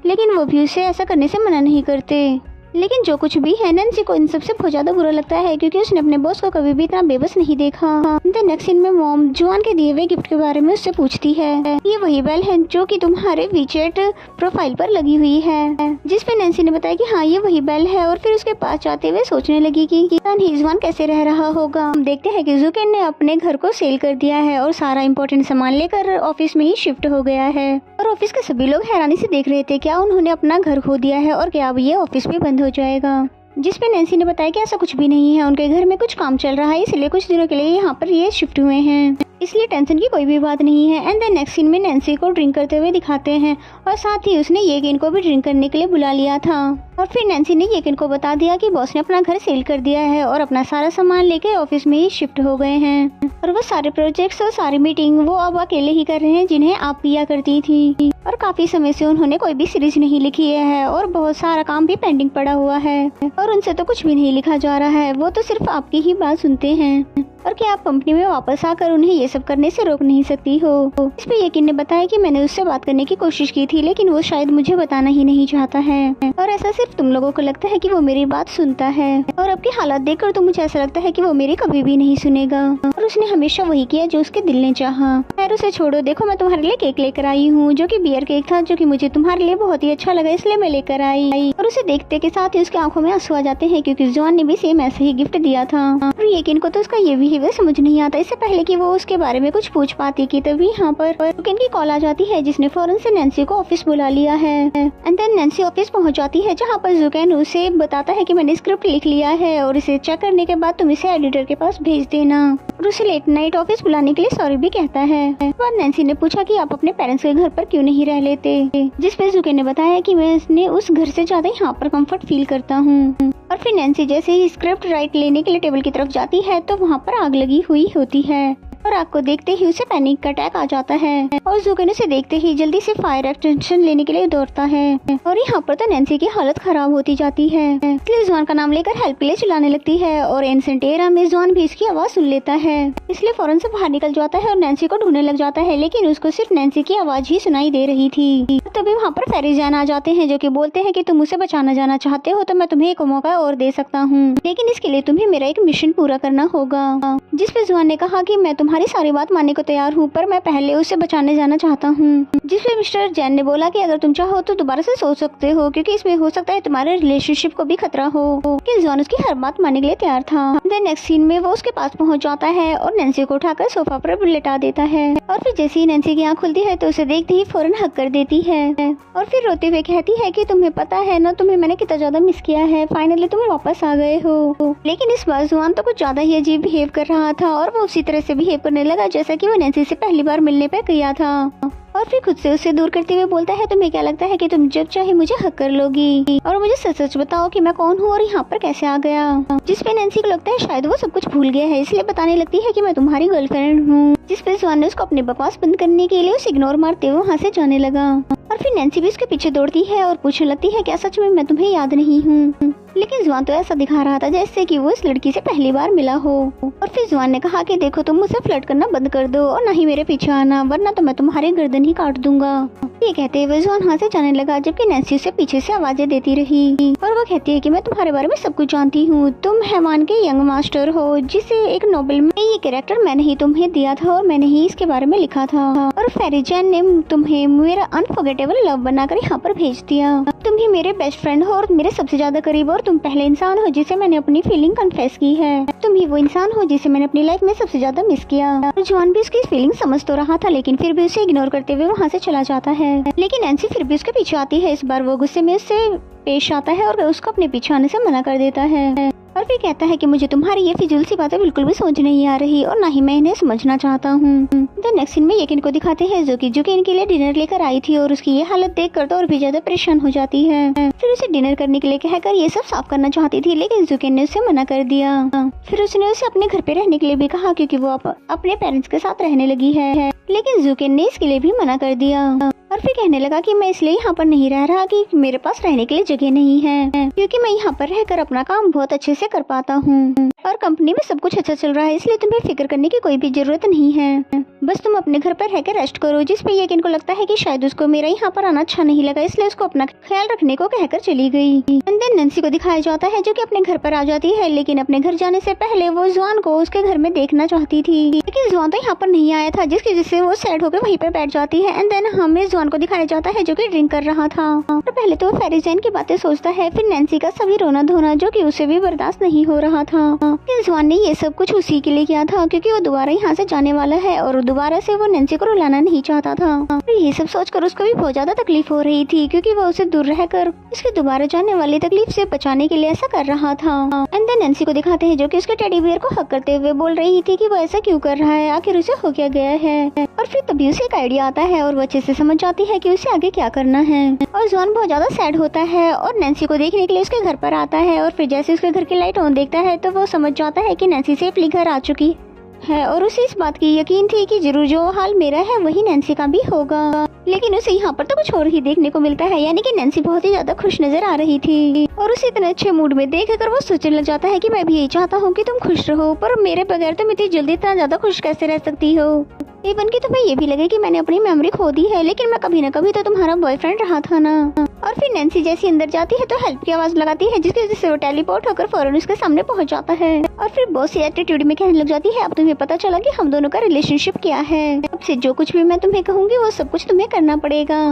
लेकिन वो भी उसे ऐसा करने से मना नहीं करते। लेकिन जो कुछ भी है, नैन्सी को इन सबसे बहुत ज्यादा बुरा लगता है क्योंकि उसने अपने बॉस को कभी भी इतना बेबस नहीं देखा। द नेक्स्ट सीन में मॉम जुआन के दिए हुए गिफ्ट के बारे में उससे पूछती है। ये वही बेल है जो कि तुम्हारे वीचैट प्रोफाइल पर लगी हुई है, जिस पे नैन्सी ने बताया कि हाँ ये वही बेल है। और फिर उसके पास जाते हुए सोचने लगी कि जुआन कैसे रह रहा होगा। हम देखते हैं कि जुकेन ने अपने घर को सेल कर दिया है और सारा इम्पोर्टेंट सामान लेकर ऑफिस में ही शिफ्ट हो गया है। और ऑफिस के सभी लोग हैरानी से देख रहे थे, क्या उन्होंने अपना घर खो दिया है और क्या अब ये ऑफिस भी बंद हो जाएगा। जिस पे नैन्सी ने बताया कि ऐसा कुछ भी नहीं है, उनके घर में कुछ काम चल रहा है इसलिए कुछ दिनों के लिए यहाँ पर ये शिफ्ट हुए हैं, इसलिए टेंशन की कोई भी बात नहीं है। एंड द नेक्स्ट सीन में नैन्सी को ड्रिंक करते हुए दिखाते हैं और साथ ही उसने येकिन को भी ड्रिंक करने के लिए बुला लिया था। और फिर नैन्सी ने येकिन को बता दिया कि बॉस ने अपना घर सेल कर दिया है और अपना सारा सामान लेके ऑफिस में ही शिफ्ट हो गए हैं और वो सारे प्रोजेक्ट्स और सारी मीटिंग वो अब अकेले ही कर रहे हैं जिन्हें आप किया करती थी। और काफी समय से उन्होंने कोई भी सीरीज नहीं लिखी है और बहुत सारा काम भी पेंडिंग पड़ा हुआ है और उनसे तो कुछ भी नहीं लिखा जा रहा है, वो तो सिर्फ आपकी ही बात सुनते हैं और क्या आप कंपनी में वापस आकर उन्हें ये सब करने से रोक नहीं सकती हो। इस पे येकिन ने बताया कि मैंने उससे बात करने की कोशिश की थी लेकिन वो शायद मुझे बताना ही नहीं चाहता है और ऐसा सिर्फ तुम लोगों को लगता है कि वो मेरी बात सुनता है और अब की हालात देखकर तो मुझे ऐसा लगता है कि वो मेरी कभी भी नहीं सुनेगा और उसने हमेशा वही किया जो उसके दिल ने चाहा। खैर उसे छोड़ो, देखो मैं तुम्हारे लिए केक लेकर आई हूँ जो कि बियर केक था जो कि मुझे तुम्हारे लिए बहुत ही अच्छा लगा इसलिए मैं लेकर आई। और उसे देखते के साथ ही उसकी आंखों में आंसू आ जाते हैं क्योंकि जुआन ने भी सेम ऐसे ही गिफ्ट दिया था। और येकिन को तो उसका ये बिहेवियर समझ नहीं आता। इससे पहले कि वो उसके बारे में कुछ पूछ पाती कि तभी यहाँ पर येकिन की कॉल आ जाती है जिसने फौरन से नैन्सी को ऑफिस बुला लिया है। एंड देन नैन्सी ऑफिस पहुँच जाती है जहाँ पर जुकेन उसे बताता है कि मैंने स्क्रिप्ट लिख लिया है और इसे चेक करने के बाद तुम इसे एडिटर के पास भेज देना। और उसे लेट नाइट ऑफिस बुलाने के लिए सॉरी भी कहता है। बाद नैन्सी ने पूछा कि आप अपने पेरेंट्स के घर पर क्यों नहीं रह लेते, जिस पे जुकेन ने बताया कि मैं उस घर से ज्यादा यहाँ पर कंफर्ट फील करता हूँ। और फिर नैन्सी जैसे ही स्क्रिप्ट राइट लेने के लिए टेबल की तरफ जाती है तो वहाँ पर आग लगी हुई होती है और आग को देखते ही उसे पैनिक का अटैक आ जाता है और जुकेन उसे देखते ही जल्दी से फायर एक्सटेंशन लेने के लिए दौड़ता है और यहाँ पर तो नैन्सी की हालत खराब होती जाती है, इसलिए जुआन का नाम लेकर हेल्प के लिए चिल्लाने लगती है और एंसेंट एरा में जुआन भी इसकी आवाज सुन लेता है, इसलिए फौरन से बाहर निकल जाता है और नैन्सी को ढूंढने लग जाता है लेकिन उसको सिर्फ नैन्सी की आवाज ही सुनाई दे रही थी। तभी वहाँ पर फेरिजान आ जाते हैं जो कि बोलते हैं कि तुम उसे बचाना जाना चाहते हो तो मैं तुम्हें एक मौका और दे सकता हूँ, लेकिन इसके लिए तुम्हें मेरा एक मिशन पूरा करना होगा। जिस पे जुआन ने कहा कि मैं तुम्हारी सारी बात मानने को तैयार हूँ पर मैं पहले उसे बचाने जाना चाहता हूँ। जिस पे मिस्टर जैन ने बोला कि अगर तुम चाहो तो दोबारा से सोच सकते हो क्योंकि इसमें हो सकता है तुम्हारे रिलेशनशिप को भी खतरा हो, लेकिन जुआन उसकी हर बात मानने के लिए तैयार था। देन नेक्स्ट सीन में वो उसके पास पहुँच जाता है और नैन्सी को उठाकर सोफा पर लिटा देता है और फिर जैसे ही नैन्सी की आँख खुलती है तो उसे देखते ही फौरन हक कर देती है और फिर रोते हुए कहती है कि तुम्हें पता है ना तुम्हें मैंने कितना ज्यादा मिस किया है, फाइनली तुम वापस आ गए हो। लेकिन इस बार जुआन तो कुछ ज्यादा ही अजीब बिहेव कर रहा था और वो उसी तरह से बिहेव करने लगा जैसा कि वो नैन्सी से पहली बार मिलने पे किया था और फिर खुद से उसे दूर करते हुए बोलता है तुम्हें क्या लगता है कि तुम जब चाहे मुझे हक कर लोगी और मुझे सच सच बताओ कि मैं कौन हूँ और यहाँ पर कैसे आ गया। जिस पे नैन्सी को लगता है शायद वो सब कुछ भूल गया है इसलिए बताने लगती है कि मैं तुम्हारी गर्लफ्रेंड हूँ। जिस पे जुआन ने उसको अपनी बकवास बंद करने के लिए उसे इग्नोर मारते हुए वहाँ से जाने लगा और फिर नैन्सी भी उसके पीछे दौड़ती है और पूछने लगती है क्या सच में मैं तुम्हें याद नहीं हूँ, लेकिन जुआन तो ऐसा दिखा रहा था जैसे कि वो इस लड़की से पहली बार मिला हो। और फिर जुआन ने कहा कि देखो तुम मुझसे फ्लर्ट करना बंद कर दो और ना ही मेरे पीछे आना वरना तो मैं तुम्हारी गर्दन ही काट दूंगा। ये कहते हुए जुआन वहाँ से जाने लगा जबकि नैन्सी उसे पीछे से आवाजें देती रही और वो कहती है कि मैं तुम्हारे बारे में सब कुछ जानती हूँ, तुम हैवान के यंग मास्टर हो जिसे एक नोवेल में ये कैरेक्टर मैंने ही तुम्हें दिया था और मैंने ही इसके बारे में लिखा था और फेरिजैन ने तुम्हें मेरा अनफॉरगेटेबल लव बनाकर यहाँ पर भेज दिया। तुम ही मेरे बेस्ट फ्रेंड हो और मेरे सबसे ज्यादा करीब और तुम पहले इंसान हो जिसे मैंने अपनी फीलिंग कन्फेस की है। तुम ही वो इंसान हो जिसे मैंने अपनी लाइफ में सबसे ज्यादा मिस किया। और जुआन भी उसकी फीलिंग समझ तो रहा था लेकिन फिर भी उसे इग्नोर करते हुए वहाँ से चला जाता है। लेकिन नैन्सी फिर भी उसके पीछे आती है। इस बार वो गुस्से में उससे पेश आता है और उसको अपने पीछे आने से मना कर देता है और फिर कहता है कि मुझे तुम्हारी ये फिजूल सी बातें बिल्कुल भी समझ नहीं आ रही और ना ही मैं इन्हें समझना चाहता हूँ। तो नेक्स्ट सीन में यकीन को दिखाते हैं जो कि इनके लिए डिनर लेकर आई थी और उसकी ये हालत देखकर तो और भी ज्यादा परेशान हो जाती है। फिर उसे डिनर करने के लिए कहकर ये सब साफ करना चाहती थी, लेकिन जुकेन ने उसे मना कर दिया। फिर उसने उसे अपने घर पे रहने के लिए भी कहा क्योंकि वो अपने पेरेंट्स के साथ रहने लगी है, लेकिन जुकेन ने इसके लिए भी मना कर दिया और फिर कहने लगा कि मैं इसलिए यहाँ पर नहीं रह रहा कि मेरे पास रहने के लिए जगह नहीं है, क्योंकि मैं यहाँ पर रहकर अपना काम बहुत अच्छे से कर पाता हूँ और कंपनी में सब कुछ अच्छा चल रहा है, इसलिए तुम्हें फिक्र करने की कोई भी जरूरत नहीं है। बस तुम अपने घर पर रहकर रेस्ट करो। जिस पे यकीन को लगता है कि शायद उसको मेरा यहाँ पर आना अच्छा नहीं लगा, इसलिए उसको अपना ख्याल रखने को कहकर चली गई। एंड देन नैन्सी को दिखाया जाता है जो कि अपने घर पर आ जाती है, लेकिन अपने घर जाने से पहले वो जुआन को उसके घर में देखना चाहती थी, लेकिन जुआन तो यहाँ पर नहीं आया था, जिसकी वजह से वो सैड होकर वहीं पे बैठ जाती है। एंड देन हमें जुआन को दिखाया जाता है जो कि ड्रिंक कर रहा था और पहले तो वो फेरी जैन की बातें सोचता है, फिर नैन्सी का सभी रोना धोना जो कि उसे भी बर्दाश्त नहीं हो रहा था। जुआन ने ये सब कुछ उसी के लिए किया था क्योंकि वो दोबारा यहाँ से जाने वाला है और दोबारा से वो नैन्सी को रुलाना नहीं चाहता था। ये सब सोचकर उसको भी बहुत ज्यादा तकलीफ हो रही थी क्योंकि वो उसे दूर रहकर उसके दोबारा जाने वाली तकलीफ से बचाने के लिए ऐसा कर रहा था। एंड देन नैन्सी को दिखाते हैं जो कि उसके टेडी बियर को हक करते हुए बोल रही थी कि वो ऐसा क्यों कर रहा है, आखिर उसे हो क्या गया है। और फिर तभी उसे एक आइडिया आता है और वो अच्छे से समझ जाती है कि उसे आगे क्या करना है। और जुआन बहुत ज्यादा सैड होता है और नैन्सी को देखने के लिए उसके घर पर आता है और फिर जैसे उसके घर की लाइट ऑन देखता है तो वो समझ जाता है कि नैन्सी सेफली घर आ चुकी है और उसे इस बात की यकीन थी कि जरूर जो हाल मेरा है वही नैन्सी का भी होगा, लेकिन उसे यहाँ पर तो कुछ और ही देखने को मिलता है, यानी कि नैन्सी बहुत ही ज्यादा खुश नजर आ रही थी और उसे इतने अच्छे मूड में देखकर वो सोचने लग जाता है कि मैं भी यही चाहता हूँ कि तुम खुश रहो, पर मेरे बगैर तुम इतनी जल्दी इतना ज्यादा खुश कैसे रह सकती हो। इवन कि तुम्हें ये भी लगे कि मैंने अपनी मेमोरी खो दी है, लेकिन मैं कभी न कभी तो तुम्हारा बॉयफ्रेंड रहा था ना। और फिर नैन्सी जैसी अंदर जाती है तो हेल्प की आवाज लगाती है, जिसकी वजह से वो टेलीपोर्ट होकर फौरन उसके सामने पहुंच जाता है और फिर बहुत सी एटीट्यूड में कहने लग जाती है, अब तुम्हें पता चला कि हम दोनों का रिलेशनशिप क्या है, अब से जो कुछ भी मैं तुम्हें कहूँगी वो सब कुछ तुम्हें करना पड़ेगा।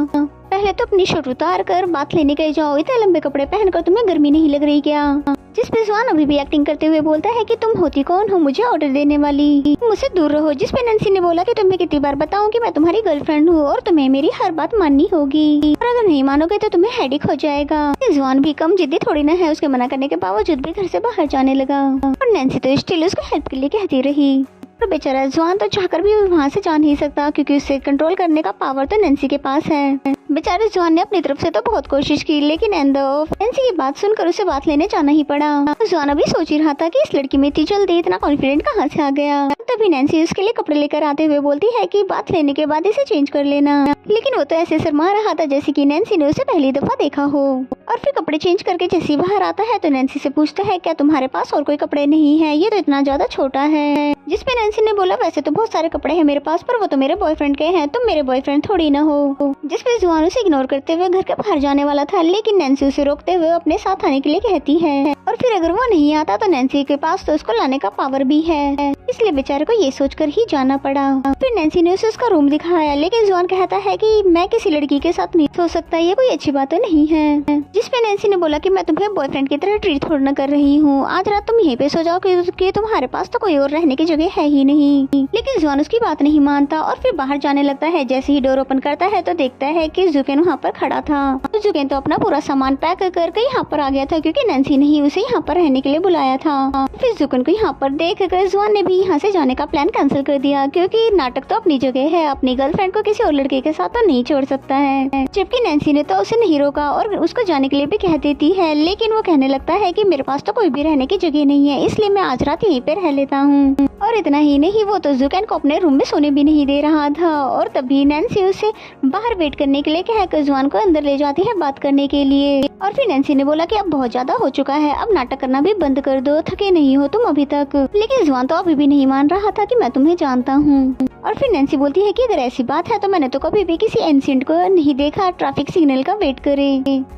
पहले तो अपनी शर्ट उतार कर बात लेने के जाओ, इतने लंबे कपड़े पहनकर तुम्हें गर्मी नहीं लग रही क्या। जिस पे जुआन अभी भी एक्टिंग करते हुए बोलता है कि तुम होती कौन हो मुझे ऑर्डर देने वाली, मुझसे दूर रहो। जिस पे नैन्सी ने बोला कि तुम्हें कितनी बार बताऊं कि मैं तुम्हारी गर्लफ्रेंड हूँ और तुम्हें मेरी हर बात माननी होगी, और अगर नहीं मानोगे तो तुम्हें हेडेक हो जाएगा। जुआन भी कम जिद्दी थोड़ी ना है, उसके मना करने के बावजूद भी घर से बाहर जाने लगा और नैन्सी तो स्टिल उसको हेल्प के लिए कहती रही। तो बेचारा जुआन तो चाहकर भी वहाँ से जा नहीं सकता क्योंकि उसे कंट्रोल करने का पावर तो नैन्सी के पास है। बेचारे जुआन ने अपनी तरफ से तो बहुत कोशिश की, लेकिन एंड ऑफ नैन्सी की बात सुनकर उसे बात लेने जाना ही पड़ा। जुआन अभी सोच ही रहा था कि इस लड़की में इतनी जल्दी इतना कॉन्फिडेंट कहाँ से आ गया। तभी नैन्सी उसके लिए कपड़े लेकर आते हुए बोलती है कि बात लेने के बाद इसे चेंज कर लेना, लेकिन वो तो ऐसे शर्मा रहा था जैसे कि नैन्सी ने उसे पहली दफा देखा हो। और फिर कपड़े चेंज करके जैसे बाहर आता है तो नैन्सी से पूछता है क्या तुम्हारे पास और कोई कपड़े नहीं है, ये तो इतना ज्यादा छोटा है। जिस पे नैन्सी ने बोला वैसे तो बहुत सारे कपड़े हैं मेरे पास, पर वो तो मेरे बॉयफ्रेंड के हैं, तुम मेरे बॉयफ्रेंड थोड़ी ना हो। जिस पे जुआन उसे इग्नोर करते हुए घर के बाहर जाने वाला था, लेकिन नैन्सी उसे रोकते हुए अपने साथ आने के लिए कहती है और फिर अगर वो नहीं आता तो नैन्सी के पास तो उसको लाने का पावर भी है, इसलिए बेचारे को ये सोचकर ही जाना पड़ा। फिर नैन्सी ने उसे उसका रूम दिखाया, लेकिन जुआन कहता है कि मैं किसी लड़की के साथ नहीं सो सकता, ये कोई अच्छी बात तो नहीं है। जिस पे नैन्सी ने बोला कि मैं तुम्हें बॉयफ्रेंड की तरह ट्रीट थोड़ा कर रही हूँ, आज रात तुम यहीं पे सो जाओ क्योंकि तुम्हारे पास तो कोई और रहने की जगह है ही नहीं। लेकिन जुआन उसकी बात नहीं मानता और फिर बाहर जाने लगता है। जैसे ही डोर ओपन करता है तो देखता है कि जुकेन वहाँ पर खड़ा था। तो जुकेन तो अपना पूरा सामान पैक करके यहाँ पर आ गया था क्योंकि नैन्सी ने ही उसे यहाँ पर रहने के लिए बुलाया था। फिर जुकेन को यहाँ पर देख कर जुआन ने भी यहाँ से जाने का प्लान कैंसिल कर दिया क्योंकि नाटक तो अपनी जगह है, अपनी गर्लफ्रेंड को किसी और लड़के के साथ तो नहीं छोड़ सकता है। जबकि नैन्सी ने तो उसे नहीं रोका और उसको जाने के लिए भी कह देती है, लेकिन वो कहने लगता है कि मेरे पास तो कोई भी रहने की जगह नहीं है, इसलिए मैं आज रात यहीं पे रह लेता हूँ। और इतना ही नहीं, वो तो जुकेन को अपने रूम में सोने भी नहीं दे रहा था और तभी नैन्सी उसे बाहर वेट करने के लिए कहकर जुआन को अंदर ले जाती है बात करने के लिए। और फिर नैन्सी ने बोला कि अब बहुत ज्यादा हो चुका है, अब नाटक करना भी बंद कर दो, थके नहीं हो तुम अभी तक। लेकिन जुआन तो अभी भी नहीं मान रहा था कि मैं तुम्हें जानता हूँ। और फिर नैन्सी बोलती है कि अगर ऐसी बात है तो मैंने तो कभी भी किसी एंसिएंट को नहीं देखा ट्रैफिक सिग्नल का वेट करे।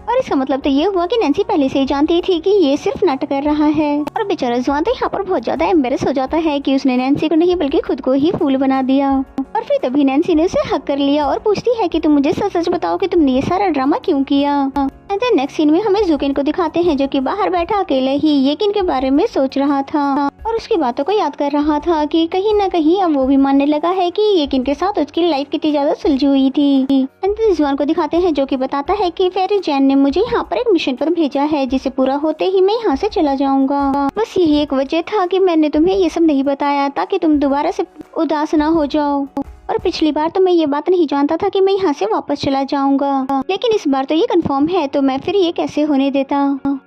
और इसका मतलब तो ये हुआ कि नैन्सी पहले से ही जानती थी कि ये सिर्फ नाटक कर रहा है। और बेचारा जुआन तो यहाँ पर बहुत ज्यादा एम्बेरस हो जाता है कि उसने नैन्सी को नहीं बल्कि खुद को ही फूल बना दिया। और फिर तभी नैन्सी ने उसे हक कर लिया और पूछती है कि तुम मुझे सच सच बताओ कि तुमने ये सारा ड्रामा क्यों किया। एंड देन नेक्स्ट सीन में हमें जुकेन को दिखाते हैं जो कि बाहर बैठा अकेले ही येकिन के बारे में सोच रहा था और उसकी बातों को याद कर रहा था कि कहीं ना कहीं अब वो भी मानने लगा है कि येकिन के साथ उसकी लाइफ कितनी ज्यादा सुलझी हुई थी। एंड देन जुआन को दिखाते हैं जो कि बताता है कि फेरी जैन ने मुझे यहाँ पर एक मिशन पर भेजा है जिसे पूरा होते ही मैं यहाँ से चला जाऊंगा। बस यही एक वजह था कि मैंने तुम्हें ये सब नहीं बताया ताकि तुम दोबारा से उदास ना हो जाओ। और पिछली बार तो मैं ये बात नहीं जानता था कि मैं यहाँ से वापस चला जाऊंगा, लेकिन इस बार तो ये कंफर्म है तो मैं फिर ये कैसे होने देता।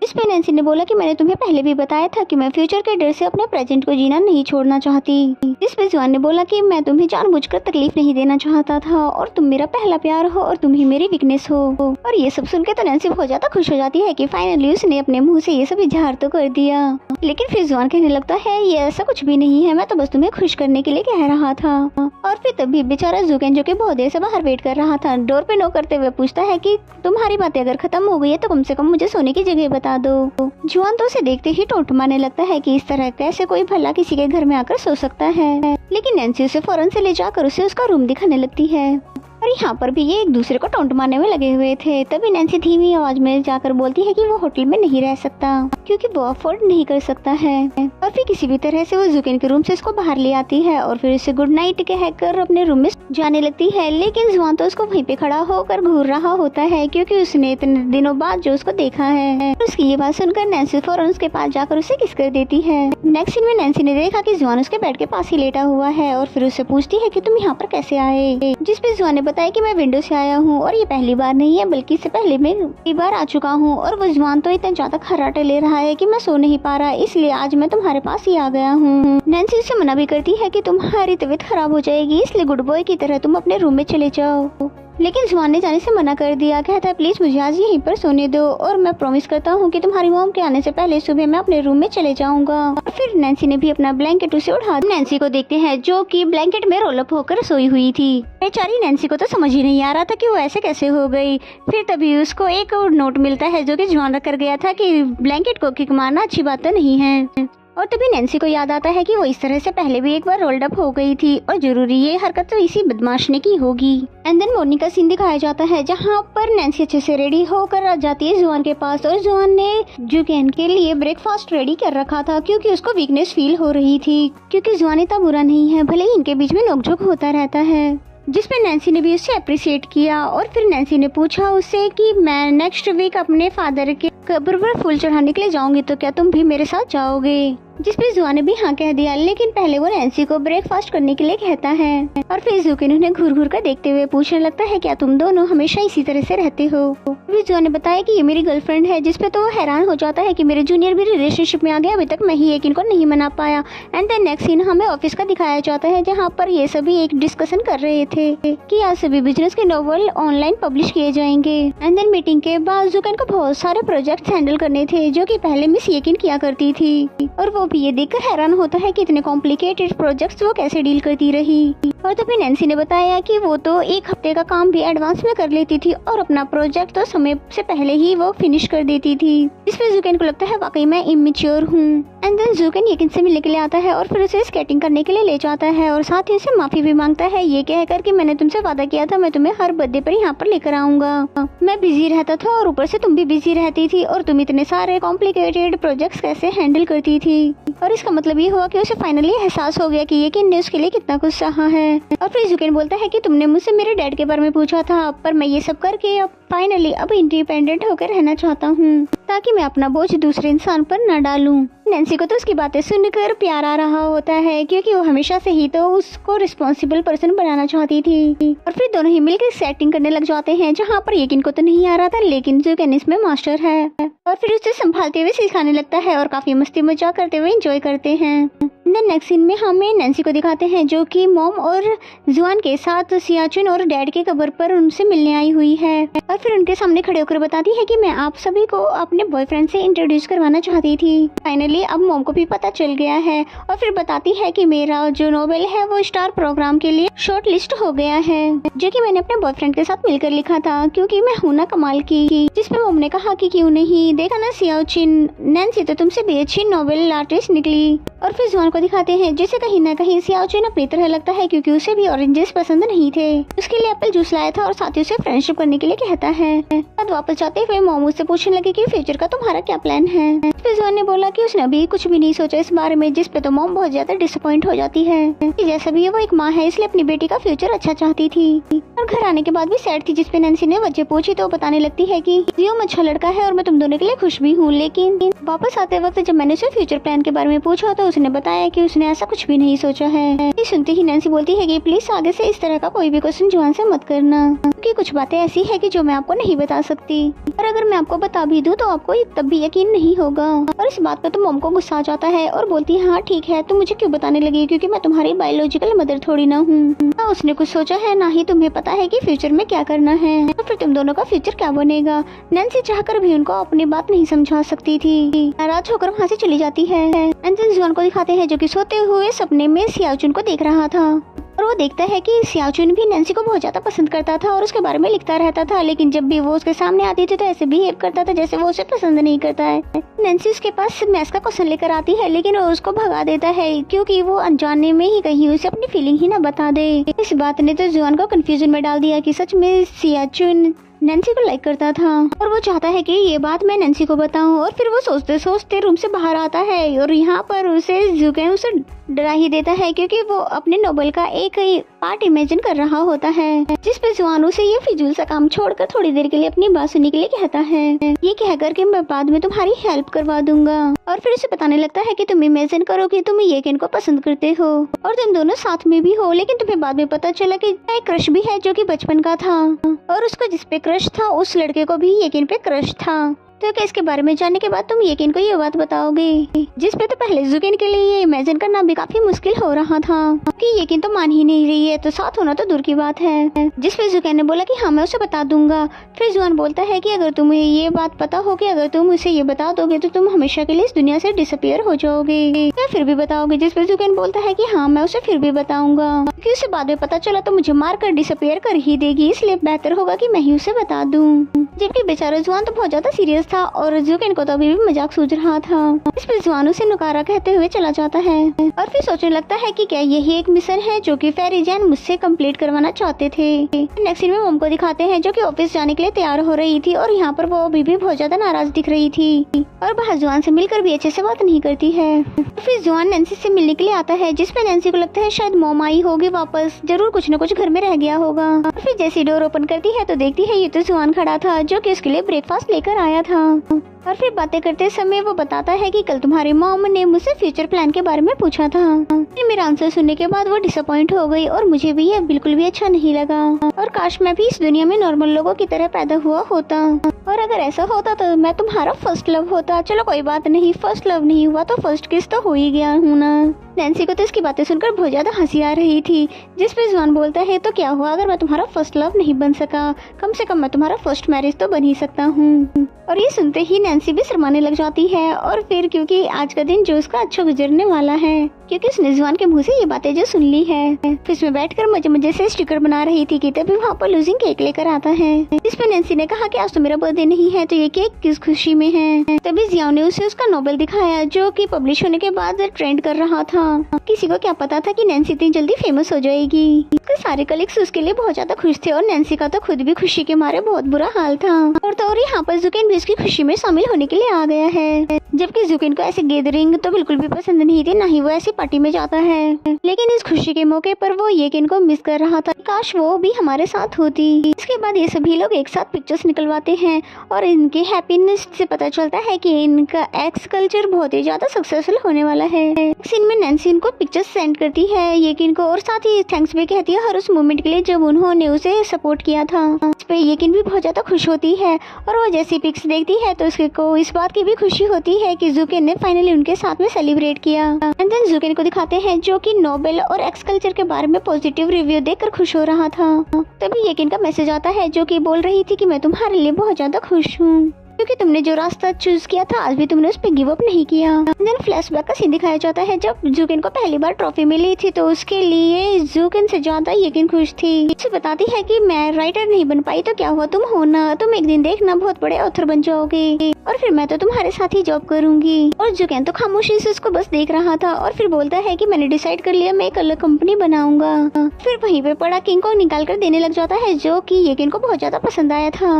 इस पे नैन्सी ने बोला कि मैंने तुम्हें पहले भी बताया था कि मैं फ्यूचर के डर से अपने प्रेजेंट को जीना नहीं छोड़ना चाहती। इस पे जुआन ने बोला कि मैं तुम्हें जानबूझकर तकलीफ नहीं देना चाहता था और तुम मेरा पहला प्यार हो और तुम ही मेरी वीकनेस हो। और ये सब सुन के तो नैन्सी बहुत ज्यादा खुश हो जाती है कि फाइनली उसने अपने मुँह से ये सब इजहार तो कर दिया। लेकिन फिर जुआन कहने लगता है ये ऐसा कुछ भी नहीं है, मैं तो बस तुम्हें खुश करने के लिए कह रहा था। और फिर तभी बेचारा जुकेन जो कि बहुत देर से बाहर वेट कर रहा था डोर पे नॉक करते हुए पूछता है कि तुम्हारी बातें अगर खत्म हो गई है तो कम से कम मुझे सोने की जगह बता दो। जुआन तो उसे देखते ही टोंट मारने लगता है कि इस तरह कैसे कोई भला किसी के घर में आकर सो सकता है। लेकिन नैन्सी उसे फौरन से ले जाकर उसे उसका रूम दिखाने लगती है और यहाँ पर भी ये एक दूसरे को टोंट मारने में लगे हुए थे। तभी नैन्सी धीमी आवाज में जाकर बोलती है कि वो होटल में नहीं रह सकता क्योंकि वो अफोर्ड नहीं कर सकता है। और फिर किसी भी तरह से वो जुकेन के रूम से उसको बाहर ले आती है और फिर उसे गुड नाइट कहकर अपने रूम में जाने लगती है। लेकिन जुआन तो उसको वहीं पे खड़ा होकर घूर रहा होता है क्योंकि उसने इतने दिनों बाद जो उसको देखा है। उसकी ये बात सुनकर नैन्सी फौरन उसके पास जाकर उसे किस कर देती है। नेक्स्ट सीन में नैन्सी ने देखा कि जुआन उसके बेड के पास ही लेटा हुआ है और फिर उससे पूछती है कि तुम यहाँ पर कैसे आए। जिसपे जुआन ने बताया कि मैं विंडो से आया हूँ और ये पहली बार नहीं है बल्कि इससे पहले मैं कई बार आ चुका हूँ। और वो जुआन तो इतना ज्यादा खर्राटे ले रहा है कि मैं सो नहीं पा रहा, इसलिए आज मैं तुम्हारे पास ही आ गया हूँ। नैन्सी उसे मना भी करती है कि तुम्हारी तबीयत खराब हो जाएगी, इसलिए गुड बॉय की तरह तुम अपने रूम में चले जाओ। लेकिन जुआन ने जाने से मना कर दिया, कहता है प्लीज मुझे आज यहीं पर सोने दो और मैं प्रॉमिस करता हूँ कि तुम्हारी मॉम के आने से पहले सुबह मैं अपने रूम में चले जाऊंगा। और फिर नैन्सी ने भी अपना ब्लैंकेट उसे उठा नैन्सी को देखते हैं जो कि ब्लैंकेट में रोल अप होकर सोई हुई थी। बेचारी नैन्सी को तो समझ ही नहीं आ रहा था कि वो ऐसे कैसे हो गई। फिर तभी उसको एक और नोट मिलता है जो कि जुआन रख कर गया था कि ब्लैंकेट को किक मारना अच्छी बात तो नहीं है। और तभी नैन्सी को याद आता है कि वो इस तरह से पहले भी एक बार रोल्ड अप हो गई थी और जरूरी ये हरकत तो इसी बदमाश ने की होगी। एंड देन मॉर्निंग का सीन दिखाया जाता है जहाँ पर नैन्सी अच्छे से रेडी होकर आ जाती है जुआन के पास और जुआन ने जुकेन के लिए ब्रेकफास्ट रेडी कर रखा था क्योंकि उसको वीकनेस फील हो रही थी क्योंकि जुआन इतना बुरा नहीं है, भले ही इनके बीच में नोकझोंक होता रहता है। जिसपे नैन्सी ने भी उससे अप्रिशिएट किया और फिर नैन्सी ने पूछा उससे कि मैं नेक्स्ट वीक अपने फादर के कब्र पर फूल चढ़ाने के लिए जाऊंगी तो क्या तुम भी मेरे साथ जाओगे। जिसपे जुआन ने भी हाँ कह दिया, लेकिन पहले वो नैन्सी को ब्रेकफास्ट करने के लिए कहता है। और फिर जुकेन उन्हें घूर घूर कर देखते हुए पूछने लगता है क्या तुम दोनों हमेशा इसी तरह से रहते हो। फिर जुआन ने बताया कि ये मेरी गर्लफ्रेंड है, जिसपे तो वो हैरान हो जाता है कि मेरे जूनियर भी रिलेशनशिप में आ गया, अभी तक मैं ही एक इनको नहीं मना पाया। एंड देन नेक्स्ट सीन हमें ऑफिस का दिखाया जाता है जहाँ पर ये सभी एक डिस्कशन कर रहे थे कि आज सभी बिजनेस के नॉवल ऑनलाइन पब्लिश किए जाएंगे। एंड देन मीटिंग के बाद जुकेन को बहुत सारे प्रोजेक्ट हैंडल करने थे जो कि पहले मिस येकिन किया करती थी और वो भी ये देखकर हैरान होता है कि इतने कॉम्प्लिकेटेड प्रोजेक्ट्स वो कैसे डील करती रही। और तभी नैन्सी ने बताया कि वो तो एक हफ्ते का काम भी एडवांस में कर लेती थी और अपना प्रोजेक्ट तो समय से पहले ही वो फिनिश कर देती थी। जिसपे जुकेन को लगता है वाकई मैं इमेच्योर हूँ। एंड देन जुकेन येकिन से मिलने के लिए आता है और फिर उसे स्केटिंग करने के लिए ले जाता है और साथ ही उसे माफी भी मांगता है ये कहकर कि मैंने तुमसे वादा किया था मैं तुम्हें हर बर्थडे पर यहाँ पर लेकर आऊंगा। मैं बिजी रहता था और ऊपर से तुम भी बिजी रहती थी और तुम इतने सारे कॉम्प्लिकेटेड प्रोजेक्ट्स कैसे हैंडल करती थी। और इसका मतलब ये हुआ कि उसे फाइनली एहसास हो गया कि येकिन ने उसके लिए कितना कुछ सहा है। और फिर जुकेन बोलता है कि तुमने मुझसे मेरे डैड के बारे में पूछा था, पर मैं ये सब करके अब फाइनली अब इंडिपेंडेंट होकर रहना चाहता हूँ ताकि मैं अपना बोझ दूसरे इंसान पर न डालूं। नैन्सी को तो उसकी बातें सुनकर प्यार आ रहा होता है क्योंकि वो हमेशा से ही तो उसको रिस्पॉन्सिबल पर्सन बनाना चाहती थी। और फिर दोनों ही मिलकर सेटिंग करने लग जाते हैं जहाँ पर येकिन को तो नहीं आ रहा था लेकिन जुकेन इसमें मास्टर है और फिर उसे संभालते हुए सिखाने लगता है और काफी मस्ती मजाक करते हुए एंजॉय करते हैं। नेक्स्ट सीन में हमें नैन्सी को दिखाते हैं जो कि मॉम और जुआन के साथ सियाचिन और डैड के कब्र पर उनसे मिलने आई हुई है और फिर उनके सामने खड़े होकर बताती है कि मैं आप सभी को अपने बॉयफ्रेंड से इंट्रोड्यूस करवाना चाहती थी। फाइनली अब मॉम को भी पता चल गया है और फिर बताती है कि मेरा जो नोवेल है वो स्टार प्रोग्राम के लिए शॉर्ट लिस्ट हो गया है जो कि मैंने अपने बॉयफ्रेंड के साथ मिलकर लिखा था क्योंकि मैं हूं ना कमाल की। जिसपे मॉम ने कहा कि क्यों नहीं, देखा ना सियाचिन, नैन्सी तो तुमसे भी अच्छी नोवेल आर्टिस्ट निकली। और फिर जुआन को दिखाते हैं जिसे कहीं न कहीं सियाओचुन अपनी तरह लगता है, क्योंकि उसे भी ऑरेंजेस पसंद नहीं थे। उसके लिए एप्पल जूस लाया था और साथ ही उसे फ्रेंडशिप करने के लिए कहता है। बाद वापस जाते हुए मॉम उससे पूछने लगी कि फ्यूचर का तुम्हारा क्या प्लान है। फिर जुआन ने बोला कि उसने अभी कुछ भी नहीं सोचा इस बारे में, जिस पे तो मॉम बहुत ज्यादा डिसअपॉइंट हो जाती है कि जैसा भी वो एक माँ है इसलिए अपनी बेटी का फ्यूचर अच्छा चाहती थी। और घर आने के बाद भी सैड थी, जिसपे नैन्सी ने वजह पूछी तो बताने लगती है कि जियोम अच्छा लड़का है और मैं तुम दोनों के लिए खुश भी हूँ। लेकिन वापस आते वक्त जब मैंने उसे फ्यूचर प्लान के बारे में पूछा तो उसने बताया कि उसने ऐसा कुछ भी नहीं सोचा है। ये सुनते ही नैन्सी बोलती है कि प्लीज आगे से इस तरह का कोई भी क्वेश्चन जुआन से मत करना, क्योंकि कुछ बातें ऐसी है कि जो मैं आपको नहीं बता सकती, और अगर मैं आपको बता भी दूं तो आपको तब भी यकीन नहीं होगा। और इस बात पर तो मॉम को गुस्सा आ जाता है और बोलती है हाँ ठीक है, तुम मुझे क्यों बताने लगी, क्योंकि मैं तुम्हारी बायोलॉजिकल मदर थोड़ी ना हूँ। ना उसने कुछ सोचा है ना ही तुम्हें पता है कि फ्यूचर में क्या करना है, तो फिर तुम दोनों का फ्यूचर क्या बनेगा। नैन्सी चाहकर भी उनको अपनी बात नहीं समझा सकती थी। नाराज होकर वहाँ से चली जाती है। एंजन जुआन को दिखाते हैं जो कि सोते हुए सपने में सियाओचुन को देख रहा था, और वो देखता है कि सियाओचुन भी नैन्सी को बहुत ज्यादा पसंद करता था और उसके बारे में लिखता रहता था, लेकिन जब भी वो उसके सामने आती थी तो ऐसे बिहेव करता था जैसे वो उसे पसंद नहीं करता है। नैन्सी उसके पास मैथ्स का क्वेश्चन लेकर आती है, लेकिन वो उसको भगा देता है क्योंकि वो अनजाने में ही कहीं उसे अपनी फीलिंग ही ना बता दे। इस बात ने तो जुआन को कंफ्यूजन में डाल दिया कि सच में सियाओचुन नैन्सी को लाइक करता था और वो चाहता है कि ये बात मैं नैन्सी को बताऊं। और फिर वो सोचते सोचते रूम से बाहर आता है और यहाँ पर उसे जुकेन उसे डरा ही देता है, क्योंकि वो अपने नोबल का एक पार्ट इमेजिन कर रहा होता है, जिस पे जुआन उसे ये फिजूल सा काम छोड़कर थोड़ी देर के लिए अपनी बात सुनने के लिए कहता है, ये कहकर कि मैं बाद में तुम्हारी हेल्प करवा दूंगा। और फिर उसे बताने लगता है कि तुम इमेजिन करो कि तुम येकिन को पसंद करते हो और तुम दोनों साथ में भी हो, लेकिन तुम्हें बाद में पता चला कि एक क्रश भी है जो कि बचपन का था, और उसको जिस पे क्रश था उस लड़के को भी येकिन पे क्रश था। तो क्या इसके बारे में जानने के बाद तुम येकिन को ये बात बताओगे, जिस पे तो पहले जुकेन के लिए ये इमेजिन करना भी काफी मुश्किल हो रहा था कि येकिन तो मान ही नहीं रही है, तो साथ होना तो दूर की बात है। जिस पे जुकेन ने बोला कि हाँ मैं उसे बता दूंगा। फिर जुआन बोलता है कि अगर तुम्हें ये बात पता हो कि अगर तुम उसे ये बता दोगे तो तुम हमेशा के लिए इस दुनिया से डिसअपियर हो जाओगे, या फिर भी बताओगे। जिस पे जुकेन बोलता है कि हाँ मैं उसे फिर भी बताऊंगा, क्योंकि उसे बाद में पता चला तो मुझे मार कर डिसअपियर कर ही देगी, इसलिए बेहतर होगा कि मैं ही उसे बता दूं। जबकि बेचारा जुआन तो बहुत ज्यादा सीरियस था और जुकेन को तो अभी भी मजाक सूझ रहा था। इस पर जुआन उसे नुकारा कहते हुए चला जाता है और फिर सोचने लगता है कि क्या यही एक मिशन है जो कि फेरी जैन मुझसे कंप्लीट करवाना चाहते थे। नेक्स्ट सीन में मॉम को दिखाते हैं जो कि ऑफिस जाने के लिए तैयार हो रही थी और यहाँ पर वो अभी भी बहुत ज्यादा नाराज दिख रही थी और बाहर जुआन से मिलकर भी अच्छे से बात नहीं करती है। फिर जुआन नैन्सी से मिलने के लिए आता है, जिसपे नैन्सी को लगता है शायद मॉम आई होगी वापस, जरूर कुछ न कुछ घर में रह गया होगा। और फिर जैसी डोर ओपन करती है तो देखती है ये तो जुआन खड़ा था जो कि उसके लिए ब्रेकफास्ट लेकर आया था। और फिर बातें करते समय वो बताता है कि कल तुम्हारी मॉम ने मुझसे फ्यूचर प्लान के बारे में पूछा था। फिर मेरा आंसर सुनने के बाद वो डिसअपॉइंट हो गई और मुझे भी ये बिल्कुल भी अच्छा नहीं लगा और काश मैं भी इस दुनिया में नॉर्मल लोगों की तरह पैदा हुआ होता, और अगर ऐसा होता तो मैं तुम्हारा फर्स्ट लव होता। चलो कोई बात नहीं, फर्स्ट लव नहीं हुआ तो फर्स्ट किस तो हो ही गया हूँ ना। नैन्सी को तो इसकी बातें सुनकर बहुत ज्यादा हंसी आ रही थी, जिस पे जुआन बोलता है तो क्या हुआ अगर मैं तुम्हारा फर्स्ट लव नहीं बन सका, कम से कम मैं तुम्हारा फर्स्ट मैरिज तो बन ही सकता हूँ। और ये सुनते ही नैन्सी भी शर्माने लग जाती है और फिर क्योंकि आज का दिन जो उसका अच्छा गुजरने वाला है, क्योंकि उसने जुआन के मुंह से ये बातें जो सुन ली है। फिर उसमें बैठकर मजे मजे से स्टिकर बना रही थी कि तभी वहाँ पर लूजिंग केक लेकर आता है, जिस पे नैन्सी ने कहा कि आज तो मेरा बर्थडे नहीं है तो ये केक किस खुशी में है। तभी जियाओ ने उसे उसका नोवेल दिखाया जो कि पब्लिश होने के बाद ट्रेंड कर रहा था। किसी को क्या पता था कि नैन्सी इतनी जल्दी फेमस हो जाएगी। उसके सारे कलीग्स उसके लिए बहुत ज्यादा खुश थे और नैन्सी का तो खुद भी खुशी के मारे बहुत बुरा हाल था। और तो और यहाँ पर जुकेन भी उसकी खुशी में शामिल होने के लिए आ गया है, जबकि जुकेन को ऐसी गैदरिंग तो बिल्कुल भी पसंद नहीं थी, ना ही वो ऐसी पार्टी में जाता है। लेकिन इस खुशी के मौके पर वो येकिन को मिस कर रहा था, काश वो भी हमारे साथ होती। इसके बाद ये सभी लोग एक साथ पिक्चर्स निकलवाते हैं और इनके हैप्पीनेस से पता चलता है कि इनका एक्स कल्चर बहुत ही ज्यादा सक्सेसफुल होने वाला है। सीन में नैन्सी इनको पिक्चर्स सेंड करती है येकिन को और साथ ही थैंक्स भी कहती है हर उस मोमेंट के लिए जब उन्होंने उसे सपोर्ट किया था। इस पे येकिन भी बहुत ज्यादा खुश होती है और वो जैसी पिक्स देखती है तो उसको इस बात की भी खुशी होती है कि जुकेन ने फाइनली उनके साथ में सेलिब्रेट किया। एंड देन जुकेन को दिखाते हैं जो कि नोबेल और एक्स कल्चर के बारे में पॉजिटिव रिव्यू देखकर खुश हो रहा था। तभी येकिन का मैसेज आता है जो कि बोल रही थी कि मैं तुम्हारे लिए बहुत ज्यादा खुश हूँ। क्योंकि तुमने जो रास्ता चूज किया था आज भी तुमने उस पर गिव अप नहीं किया। देन फ्लैशबैक का सीन दिखाया जाता है जब जूकिन को पहली बार ट्रॉफी मिली थी तो उसके लिए जूकिन से ज्यादा येकिन खुश थी। उसे बताती है कि मैं राइटर नहीं बन पाई तो क्या हुआ, तुम हो ना, तुम एक दिन देखना बहुत बड़े ऑथर बन जाओगे और फिर मैं तो तुम्हारे साथ ही जॉब करूंगी। और जूकिन तो खामोशी से उसको बस देख रहा था और फिर बोलता है कि मैंने डिसाइड कर लिया, मैं एक अलग कंपनी बनाऊंगा। फिर वहीं पे पड़ा किंग को निकाल कर देने लग जाता है जो कि येकिन को बहुत ज्यादा पसंद आया था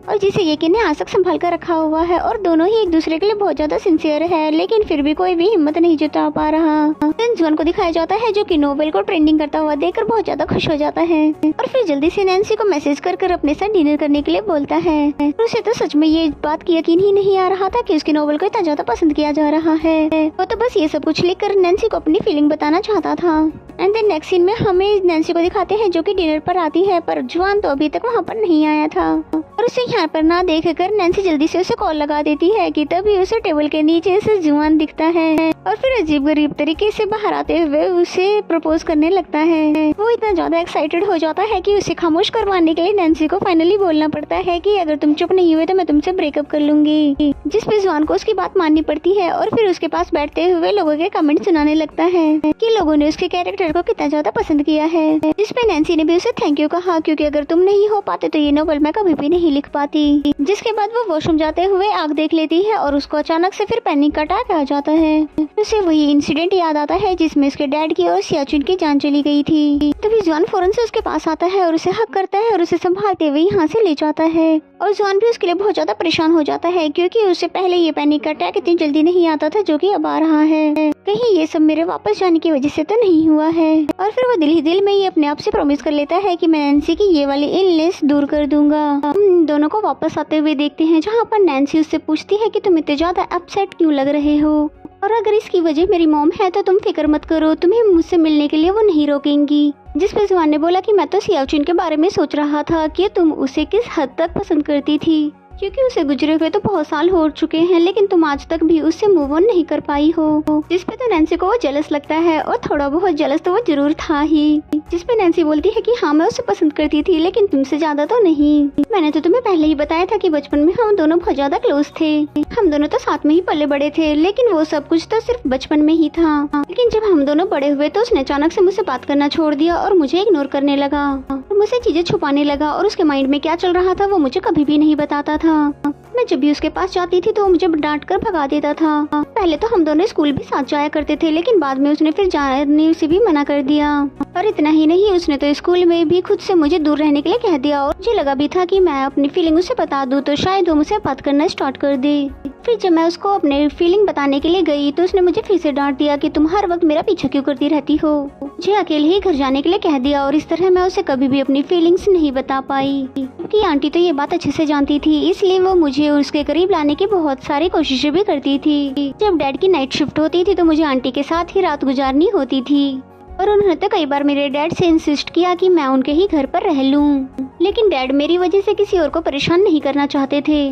और जिसे येकिन ने आज तक संभाल कर रखा हुआ है और दोनों ही एक दूसरे के लिए बहुत ज्यादा सिंसियर है, लेकिन फिर भी कोई भी हिम्मत नहीं जुटा पा रहा। देन जुआन को दिखाया जाता है जो कि नोबेल को ट्रेंडिंग करता हुआ देखकर बहुत ज्यादा खुश हो जाता है और फिर जल्दी से नैन्सी को मैसेज कर अपने साथ डिनर करने के लिए बोलता है। उसे तो सच में ये बात की यकीन ही नहीं आ रहा था कि उसकी नोबेल को इतना ज्यादा पसंद किया जा रहा है। वो तो बस ये सब कुछ लिखकर नैन्सी को अपनी फीलिंग बताना चाहता था। एंड देन नेक्स्ट सीन में हमें नैन्सी को दिखाते हैं जो कि डिनर पर आती है पर जुआन तो अभी तक वहाँ पर नहीं आया था और उसे यहाँ पर ना देखकर नैन्सी जल्दी से उसे कॉल लगा देती है कि तभी उसे टेबल के नीचे से जुआन दिखता है और फिर अजीबगरीब तरीके से बाहर आते हुए उसे प्रपोज करने लगता है। वो इतना ज्यादा एक्साइटेड हो जाता है कि उसे खामोश करवाने के लिए नैन्सी को फाइनली बोलना पड़ता है कि अगर तुम चुप नहीं हुए तो मैं तुमसे ब्रेकअप कर लूंगी, जिस पे जुआन को उसकी बात माननी पड़ती है और फिर उसके पास बैठते हुए लोगों के कमेंट सुनाने लगता है कि लोगों ने उसके कैरेक्टर को कितना ज्यादा पसंद किया है, जिसपे नैन्सी ने भी उसे थैंक यू कहा क्योंकि अगर तुम नहीं हो पाते तो ये नोवेल मैं कभी भी नहीं लिख पाती। जिसके बाद वो वॉशरूम जाते हुए आग देख लेती है और उसको अचानक से फिर पैनिक का अटैक आ जाता है। उसे वही इंसिडेंट याद आता है जिसमें उसके डैड की और सियाचुन की जान चली गई थी। तभी जुआन फौरन से उसके पास आता है और उसे हक करता है और उसे संभालते हुए यहाँ से ले जाता है और जुआन भी उसके लिए बहुत ज्यादा परेशान हो जाता है क्योंकि उसे पहले ये पैनिक का अटैक इतनी जल्दी नहीं आता था जो कि अब आ रहा है। कहीं ये सब मेरे वापस जाने की वजह से तो नहीं हुआ है। और फिर वो दिल ही दिल में ही अपने आप से प्रॉमिस कर लेता है कि मैं नैन्सी की ये वाली इलनेस दूर कर दूंगा। हम दोनों को वापस आते हुए देखते हैं जहाँ पर नैन्सी उससे पूछती है कि तुम इतने ज्यादा अपसेट क्यों लग रहे हो और अगर इसकी वजह मेरी मॉम है तो तुम फिक्र मत करो, तुम्हें मुझसे मिलने के लिए वो नहीं रोकेंगी। जिस पे जुआन ने बोला कि मैं तो सियाचुन के बारे में सोच रहा था कि तुम उसे किस हद तक पसंद करती थी क्योंकि उसे गुजरे हुए तो बहुत साल हो चुके हैं लेकिन तुम आज तक भी उससे मूव ऑन नहीं कर पाई हो। जिस पे तो नैन्सी को वो जेलस लगता है और थोड़ा बहुत जेलस तो वो जरूर था ही। जिस पे नैन्सी बोलती है कि हाँ मैं उसे पसंद करती थी लेकिन तुमसे ज्यादा तो नहीं। मैंने तो तुम्हें पहले ही बताया था कि बचपन में हम दोनों बहुत ज्यादा क्लोज थे, हम दोनों तो साथ में ही पले बड़े थे, लेकिन वो सब कुछ तो सिर्फ बचपन में ही था। लेकिन जब हम दोनों बड़े हुए तो उसने अचानक से मुझसे बात करना छोड़ दिया और मुझे इग्नोर करने लगा और मुझसे चीजें छुपाने लगा और उसके माइंड में क्या चल रहा था वो मुझे कभी भी नहीं बताता था। मैं जब भी उसके पास जाती थी तो वो मुझे डांट कर भगा देता था। पहले तो हम दोनों स्कूल भी साथ जाया करते थे लेकिन बाद में उसने फिर जाने से भी मना कर दिया और इतना ही नहीं उसने तो स्कूल में भी खुद से मुझे दूर रहने के लिए कह दिया और मुझे लगा भी था कि मैं अपनी फीलिंग उसे बता दूं तो शायद वो मुझसे बात करना स्टार्ट कर दे। फिर जब मैं उसको अपने फीलिंग बताने के लिए गई तो उसने मुझे फिर से डांट दिया कि तुम हर वक्त मेरा पीछा क्यों करती रहती हो। मुझे अकेले ही घर जाने के लिए कह दिया और इस तरह मैं उसे कभी भी अपनी फीलिंग्स नहीं बता पाई क्योंकि आंटी तो ये बात अच्छे से जानती थी, इसलिए वो मुझे उसके करीब लाने की बहुत सारी कोशिशें भी करती थी। जब डैड की नाइट शिफ्ट होती थी तो मुझे आंटी के साथ ही रात गुजारनी होती थी और उन्होंने तो कई बार मेरे डैड से इंसिस्ट किया कि मैं उनके ही घर पर रह लूं, लेकिन डैड मेरी वजह से किसी और को परेशान नहीं करना चाहते थे।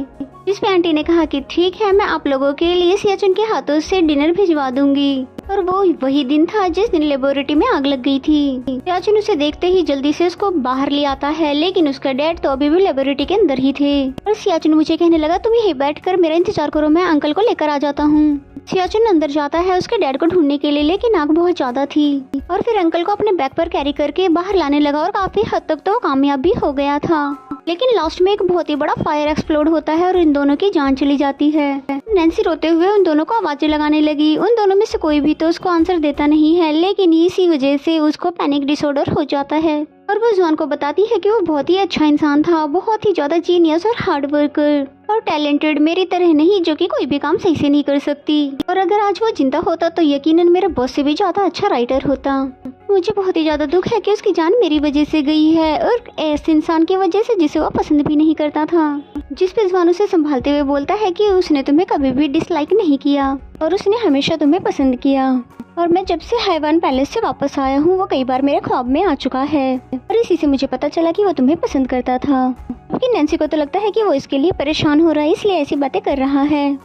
जिस पे आंटी ने कहा कि ठीक है मैं आप लोगों के लिए सियाचुन के हाथों से डिनर भिजवा दूंगी और वो वही दिन था जिस दिन लेबोरेटरी में आग लग गई थी। सियाचुन उसे देखते ही जल्दी से उसको बाहर ले आता है लेकिन उसका डैड तो अभी भी लेबोरेटरी के अंदर ही थे और सियाचुन मुझे कहने लगा तुम यहीं बैठकर मेरा इंतजार करो, मैं अंकल को लेकर आ जाता हूँ। सियाचुन अंदर जाता है उसके डैड को ढूंढने के लिए लेकिन आग बहुत ज्यादा थी और फिर अंकल को अपने बैग पर कैरी करके बाहर लाने लगा और काफी हद तक तो कामयाब भी हो गया था। लेकिन लास्ट में एक बहुत ही बड़ा फायर एक्सप्लोड होता है और इन दोनों की जान चली जाती है। नैन्सी रोते हुए उन दोनों को आवाजें लगाने लगी। उन दोनों में से कोई भी तो उसको आंसर देता नहीं है लेकिन इसी वजह से उसको पैनिक डिसऑर्डर हो जाता है और वो जुआन को बताती है कि वो बहुत ही अच्छा इंसान था, बहुत ही ज्यादा जीनियस और हार्ड वर्कर और टैलेंटेड, मेरी तरह नहीं जो कि कोई भी काम सही से नहीं कर सकती और अगर आज वो जिंदा होता तो यकीनन मेरे बॉस से भी ज्यादा अच्छा राइटर होता। मुझे बहुत ही ज्यादा दुख है कि उसकी जान मेरी वजह से गई है और ऐसे इंसान की वजह से जिसे वो पसंद भी नहीं करता था। जिस पे जुआन उसे संभालते हुए बोलता है कि उसने तुम्हें कभी भी डिसलाइक नहीं किया और उसने हमेशा तुम्हें पसंद किया और मैं जब से हैवान पैलेस से वापस आया हूँ वो कई बार मेरे ख्वाब में आ चुका है और इसी से मुझे पता चला कि वो तुम्हें पसंद करता था। लेकिन नैन्सी को तो लगता है कि वो इसके लिए परेशान हो रहा है इसलिए ऐसी बातें कर रहा है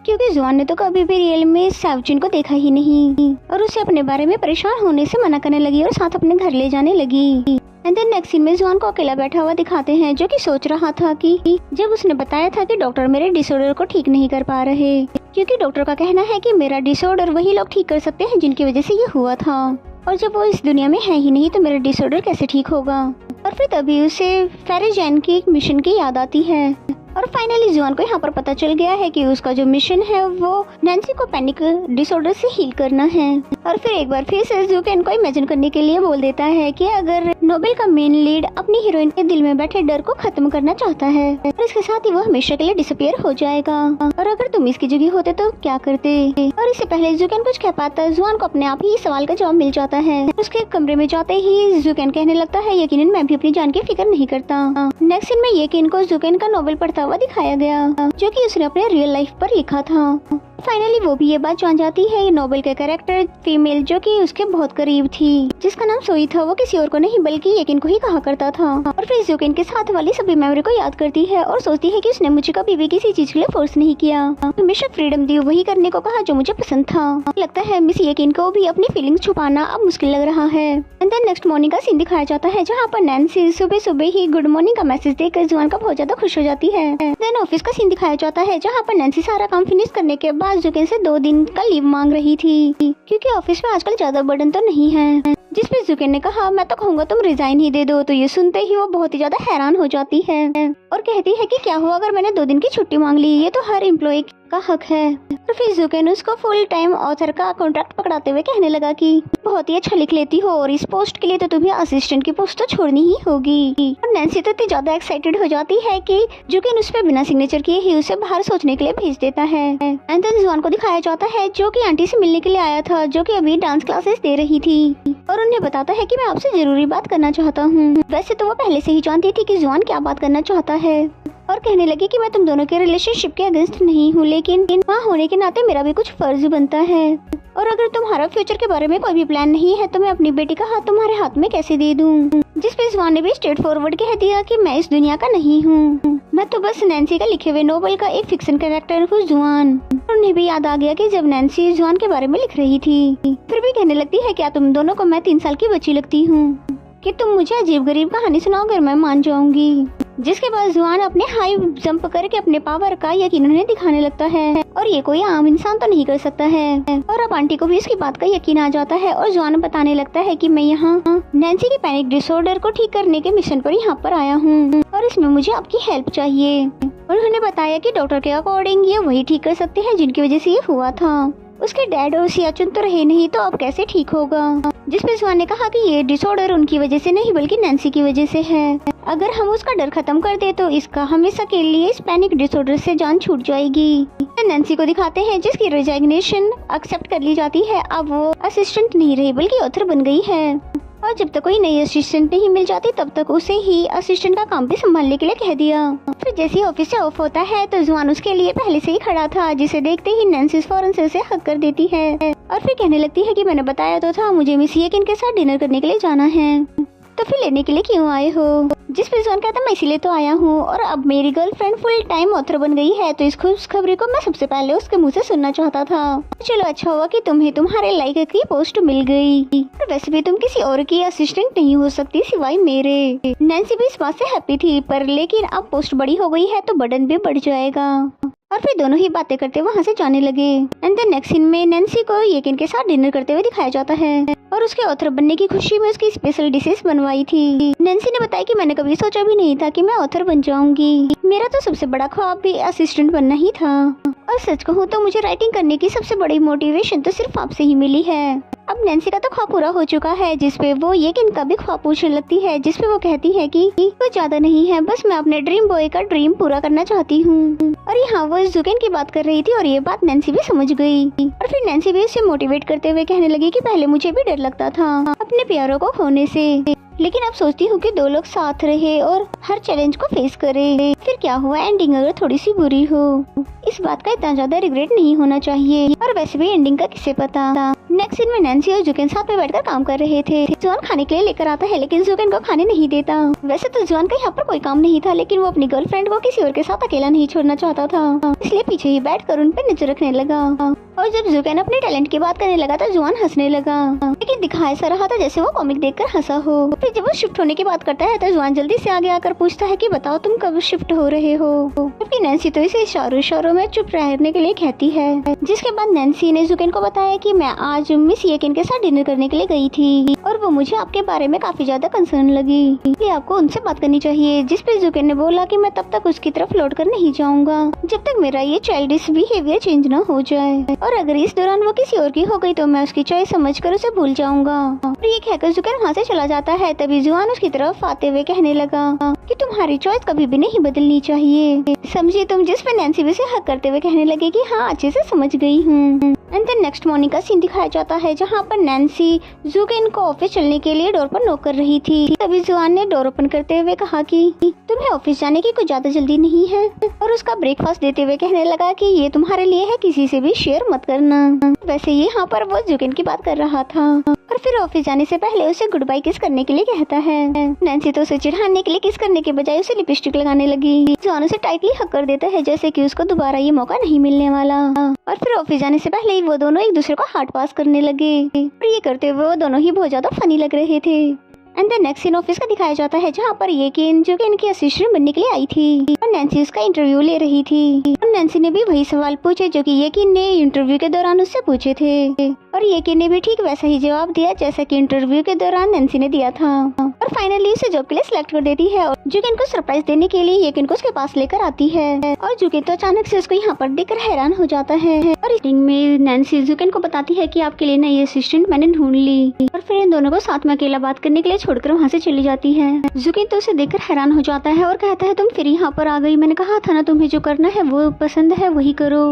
क्योंकि जुआन ने तो कभी भी रियल में सियाचुन को देखा ही नहीं और उसे अपने बारे में परेशान होने से मना करने लगी और साथ अपने घर ले जाने लगी। एंड देन नेक्स्ट सीन में जुआन को अकेला बैठा हुआ दिखाते हैं, जो कि सोच रहा था कि जब उसने बताया था कि डॉक्टर मेरे डिसऑर्डर को ठीक नहीं कर पा रहे, क्योंकि डॉक्टर का कहना है कि मेरा डिसऑर्डर वही लोग ठीक कर सकते हैं जिनकी वजह से ये हुआ था, और जब वो इस दुनिया में है ही नहीं तो मेरा डिसऑर्डर कैसे ठीक होगा। और फिर तभी उसे फेरेजैन की एक मिशन की याद आती है, और फाइनली जुआन को यहाँ पर पता चल गया है कि उसका जो मिशन है वो नैन्सी को पैनिक डिसऑर्डर से हील करना है। और फिर एक बार फिर से जुकेन को इमेजिन करने के लिए बोल देता है कि अगर नोबेल का मेन लीड अपनी हीरोइन के दिल में बैठे डर को खत्म करना चाहता है और इसके साथ ही वो हमेशा के लिए डिसअपियर हो जाएगा, और अगर तुम इसकी जगह होते तो क्या करते। और इससे पहले जुकेन कुछ कह पाता, जुआन को अपने आप ही सवाल का जवाब मिल जाता है। उसके कमरे में जाते ही जुकेन कहने लगता है, यकीनन मैं भी अपनी जान की फिक्र नहीं करता। नेक्स्ट सीन में यकीन को जुकेन का नोवेल पढ़ता हुआ दिखाया गया, जो कि उसने अपने रियल लाइफ पर लिखा था। फाइनली वो भी ये बात जान जाती है, नोबेल के कैरेक्टर फीमेल जो कि उसके बहुत करीब थी, जिसका नाम सोई था, वो किसी और को नहीं बल्कि यकीन को ही कहा करता था। और फिर जुकेन के साथ वाली सभी मेमोरी को याद करती है और सोचती है कि उसने मुझे कभी भी किसी चीज के लिए फोर्स नहीं किया, हमेशा फ्रीडम दी, वही करने को कहा जो मुझे पसंद था। लगता है मिस यकीन को भी अपनी फीलिंग्स छुपाना अब मुश्किल लग रहा है। एंड देन नेक्स्ट मॉर्निंग का सीन दिखाया जाता है, जहाँ पर नैन्सी सुबह सुबह ही गुड मॉर्निंग का मैसेज देकर जुआन का बहुत ज्यादा खुश हो जाती है। देन ऑफिस का सीन दिखाया जाता है, जहाँ पर नैन्सी सारा काम फिनिश करने के बाद जुकेन से 2 दिन का लीव मांग रही थी, क्योंकि ऑफिस में आजकल ज्यादा बर्डन तो नहीं है। जिस पे जुकेन ने कहा, मैं तो कहूँगा तुम रिजाइन ही दे दो। तो ये सुनते ही वो बहुत ही ज्यादा हैरान हो जाती है और कहती है कि क्या हुआ अगर मैंने 2 दिन की छुट्टी मांग ली, ये तो हर एम्प्लॉय का हक है। और फिर जुकेन उसको फुल टाइम ऑथर का कॉन्ट्रैक्ट पकड़ाते हुए कहने लगा कि बहुत ही अच्छा लिख लेती हो और इस पोस्ट के लिए तो तुम्हें असिस्टेंट की पोस्ट तो छोड़नी ही होगी। और नैन्सी तो इतनी ज्यादा एक्साइटेड हो जाती है कि जुकेन उस पर बिना सिग्नेचर किए ही उसे बाहर सोचने के लिए भेज देता है। एंड देन जुआन को दिखाया जाता है, जो कि आंटी से मिलने के लिए आया था, जो कि अभी डांस क्लासेस दे रही थी, और उन्हें बताता है कि मैं आपसे जरूरी बात करना चाहता हूँ। वैसे तो वो पहले से ही जानती थी कि जुआन क्या बात करना चाहता है, और कहने लगी कि मैं तुम दोनों के रिलेशनशिप के अगेंस्ट नहीं हूँ, लेकिन वहाँ होने के नाते मेरा भी कुछ फर्ज बनता है, और अगर तुम्हारा फ्यूचर के बारे में कोई भी प्लान नहीं है तो मैं अपनी बेटी का हाथ तुम्हारे हाथ में कैसे दे दूँ। जिस पे जुआन ने भी स्ट्रेट फॉरवर्ड कह दिया कि मैं इस दुनिया का नहीं हूँ, मैं तो बस नैन्सी का लिखे हुए नोवेल का एक फिक्शन कैरेक्टर हूँ जुआन। उन्हें भी याद आ गया कि जब नैन्सी जुआन के बारे में लिख रही थी, फिर भी कहने लगती है, क्या तुम दोनों को मैं 3 साल की बच्ची लगती हूँ कि तुम मुझे अजीब गरीब कहानी सुनाओगे, मैं मान जाऊंगी। जिसके बाद जुआन अपने हाई जंप करके अपने पावर का यकीन उन्हें दिखाने लगता है, और ये कोई आम इंसान तो नहीं कर सकता है। और अब आंटी को भी इसकी बात का यकीन आ जाता है, और जुआन बताने लगता है कि मैं यहाँ नैन्सी की पैनिक डिसऑर्डर को ठीक करने के मिशन पर यहाँ पर आया हूँ, और इसमें मुझे आपकी हेल्प चाहिए। और उन्होंने बताया कि डॉक्टर के अकॉर्डिंग ये वही ठीक कर सकते हैं जिनकी वजह से ये हुआ था। उसके डैड और सियाचुन तो रहे नहीं, तो अब कैसे ठीक होगा। जिस पे जुआन ने कहा कि ये डिसऑर्डर उनकी वजह से नहीं बल्कि नैन्सी की वजह से है, अगर हम उसका डर खत्म कर दे तो इसका हमेशा के लिए इस पैनिक डिसऑर्डर से जान छूट जाएगी। नैन्सी को दिखाते हैं, जिसकी रिजाइग्नेशन एक्सेप्ट कर ली जाती है, अब वो असिस्टेंट नहीं रही बल्कि ऑथर बन गई है, और जब तक कोई नई असिस्टेंट नहीं मिल जाती तब तक उसे ही असिस्टेंट का काम भी संभालने के लिए कह दिया। फिर जैसे ही ऑफिस से ऑफ होता है तो जुआन उसके लिए पहले से ही खड़ा था, जिसे देखते ही नैन्सी फौरन से उसे हक कर देती है, और फिर कहने लगती है कि मैंने बताया तो था मुझे मिस यकीन के साथ डिनर करने के लिए जाना है, तो फिर लेने के लिए क्यों आए हो। जिस पे जुआन कहता मैं इसीलिए तो आया हूँ, और अब मेरी गर्लफ्रेंड फुल टाइम ऑथर बन गई है, तो इस खुशखबरी को मैं सबसे पहले उसके मुंह से सुनना चाहता था। चलो अच्छा हुआ कि तुम्हें तुम्हारे लायक की पोस्ट मिल गई, और वैसे भी तुम किसी और की असिस्टेंट नहीं हो सकती सिवाय मेरे। नैन्सी भी इस बात से हैप्पी थी, पर लेकिन अब पोस्ट बड़ी हो गई है तो बर्डन भी बढ़ जाएगा, और फिर दोनों ही बातें करते वहाँ से जाने लगे। एंड देन नेक्स्ट सीन में नैन्सी को यकीन के साथ डिनर करते हुए दिखाया जाता है, और उसके ऑथर बनने की खुशी में उसकी स्पेशल डिशेस बनवाई थी। नैन्सी ने बताया कि मैंने कभी सोचा भी नहीं था कि मैं ऑथर बन जाऊंगी, मेरा तो सबसे बड़ा ख्वाब भी असिस्टेंट बनना ही था, और सच कहूँ तो मुझे राइटिंग करने की सबसे बड़ी मोटिवेशन तो सिर्फ आपसे ही मिली है। अब नैन्सी का तो ख्वाब पूरा हो चुका है, जिसपे वो यकीन का भी ख्वाब पूछने लगती है, जिसपे वो कहती है कि कुछ ज्यादा नहीं है, बस मैं अपने ड्रीम बॉय का ड्रीम पूरा करना चाहती हूँ। और यहाँ वो जुकेन की बात कर रही थी, और ये बात नैन्सी भी समझ गई, और फिर नैन्सी भी उसे मोटिवेट करते हुए कहने लगी कि पहले मुझे भी डर लगता था अपने प्यारों को खोने से, लेकिन अब सोचती हूँ कि 2 लोग साथ रहे और हर चैलेंज को फेस करे, फिर क्या हुआ एंडिंग अगर थोड़ी सी बुरी हो, इस बात का इतना ज्यादा रिग्रेट नहीं होना चाहिए, और वैसे भी एंडिंग का किसे पता। नेक्स्ट सीन में नैन्सी और जुकेन साथ में बैठकर काम कर रहे थे। जुआन खाने के लिए लेकर आता है, लेकिन जुकेन को खाने नहीं देता। वैसे तो जुआन का यहाँ पर कोई काम नहीं था, लेकिन वो अपनी गर्लफ्रेंड को किसी और के साथ अकेला नहीं छोड़ना चाहता था, इसलिए पीछे ही बैठकर उन पर नजर रखने लगा। और जब जुकैन अपने टैलेंट की बात करने लगा तो जुआन हंसने लगा, लेकिन दिखा ऐसा रहा था जैसे वो कॉमिक देखकर हंसा हो। फिर जब वो शिफ्ट होने की बात करता है तो जुआन जल्दी से आगे आकर पूछता है कि बताओ तुम कब शिफ्ट हो रहे हो, जबकि नैन्सी तो इसे इशारों में चुप रहने के लिए कहती है। जिसके बाद नैन्सी ने जुकैन को बताया कि मैं आज मिस येकिन के साथ डिनर करने के लिए गई थी और वो मुझे आपके बारे में काफी ज्यादा कंसर्न लगी, इसलिए आपको उनसे बात करनी चाहिए। जिस पे जुकैन ने बोला कि मैं तब तक उसकी तरफ लौट कर नहीं जाऊंगा जब तक मेरा ये चाइल्डिश बिहेवियर चेंज न हो जाए, और अगर इस दौरान वो किसी और की हो गई तो मैं उसकी चॉइस समझकर उसे भूल जाऊंगा। और ये कहकर जुकैन वहाँ से चला जाता है। तभी जुआन उसकी तरफ आते हुए कहने लगा कि तुम्हारी चॉइस कभी भी नहीं बदलनी चाहिए, समझी तुम। जिस पे नैन्सी भी उसे हक करते हुए कहने लगे कि हाँ अच्छे से समझ गई हूँ। एंड देन नेक्स्ट मॉर्निंग का सीन दिखाया जाता है जहाँ पर नैन्सी जुकैन को ऑफिस चलने के लिए डोर पर नॉक कर रही थी। तभी जुआन ने डोर ओपन करते हुए कहा कि तुम्हें ऑफिस जाने की कुछ ज्यादा जल्दी नहीं है, और उसका ब्रेकफास्ट देते हुए कहने लगा कि ये तुम्हारे लिए है, किसी से भी शेयर मत करना। वैसे यहाँ पर वो जुकैन की बात कर रहा था और फिर ऑफिस जाने से पहले उसे गुड बाय किस करने के लिए कहता है। नैन्सी तो उसे चिढ़ाने के लिए किस करने के बजाय उसे लिपस्टिक लगाने लगी। जुआन उसे टाइटली हक कर देता है जैसे कि उसको दोबारा ये मौका नहीं मिलने वाला, और फिर ऑफिस जाने से पहले ही वो दोनों एक दूसरे को हार्ट पास करने लगे, और ये करते हुए वो दोनों ही बहुत ज्यादा फनी लग रहे थे। And the next scene office का दिखाया जाता है जहाँ पर येकिन जो कि इनकी असिस्टेंट बनने के लिए आई थी और नैन्सी उसका इंटरव्यू ले रही थी, और नैन्सी ने भी वही सवाल पूछे जो कि येकिन ने इंटरव्यू के दौरान उससे पूछे थे, और येकिन ने भी ठीक वैसा ही जवाब दिया जैसा कि इंटरव्यू के दौरान नैन्सी ने दिया था, और फाइनली उसे जॉब के लिए सिलेक्ट कर देती है। और जुकैन को सरप्राइज देने के लिए येकिन को उसके पास लेकर आती है, और जुकैन तो अचानक से उसको यहाँ पर देखकर हैरान हो जाता है। और इस मीटिंग में नैन्सी जुकैन को बताती है कि आपके लिए नई असिस्टेंट मैंने ढूंढ ली, और फिर इन दोनों को साथ में अकेला बात करने के लिए छोड़कर वहाँ से चली जाती है। जुकैन तो उसे देखकर हैरान हो जाता है और कहता है तुम फिर यहाँ पर आ गई, मैंने कहा था ना तुम्हें जो करना है वो पसंद है वही करो,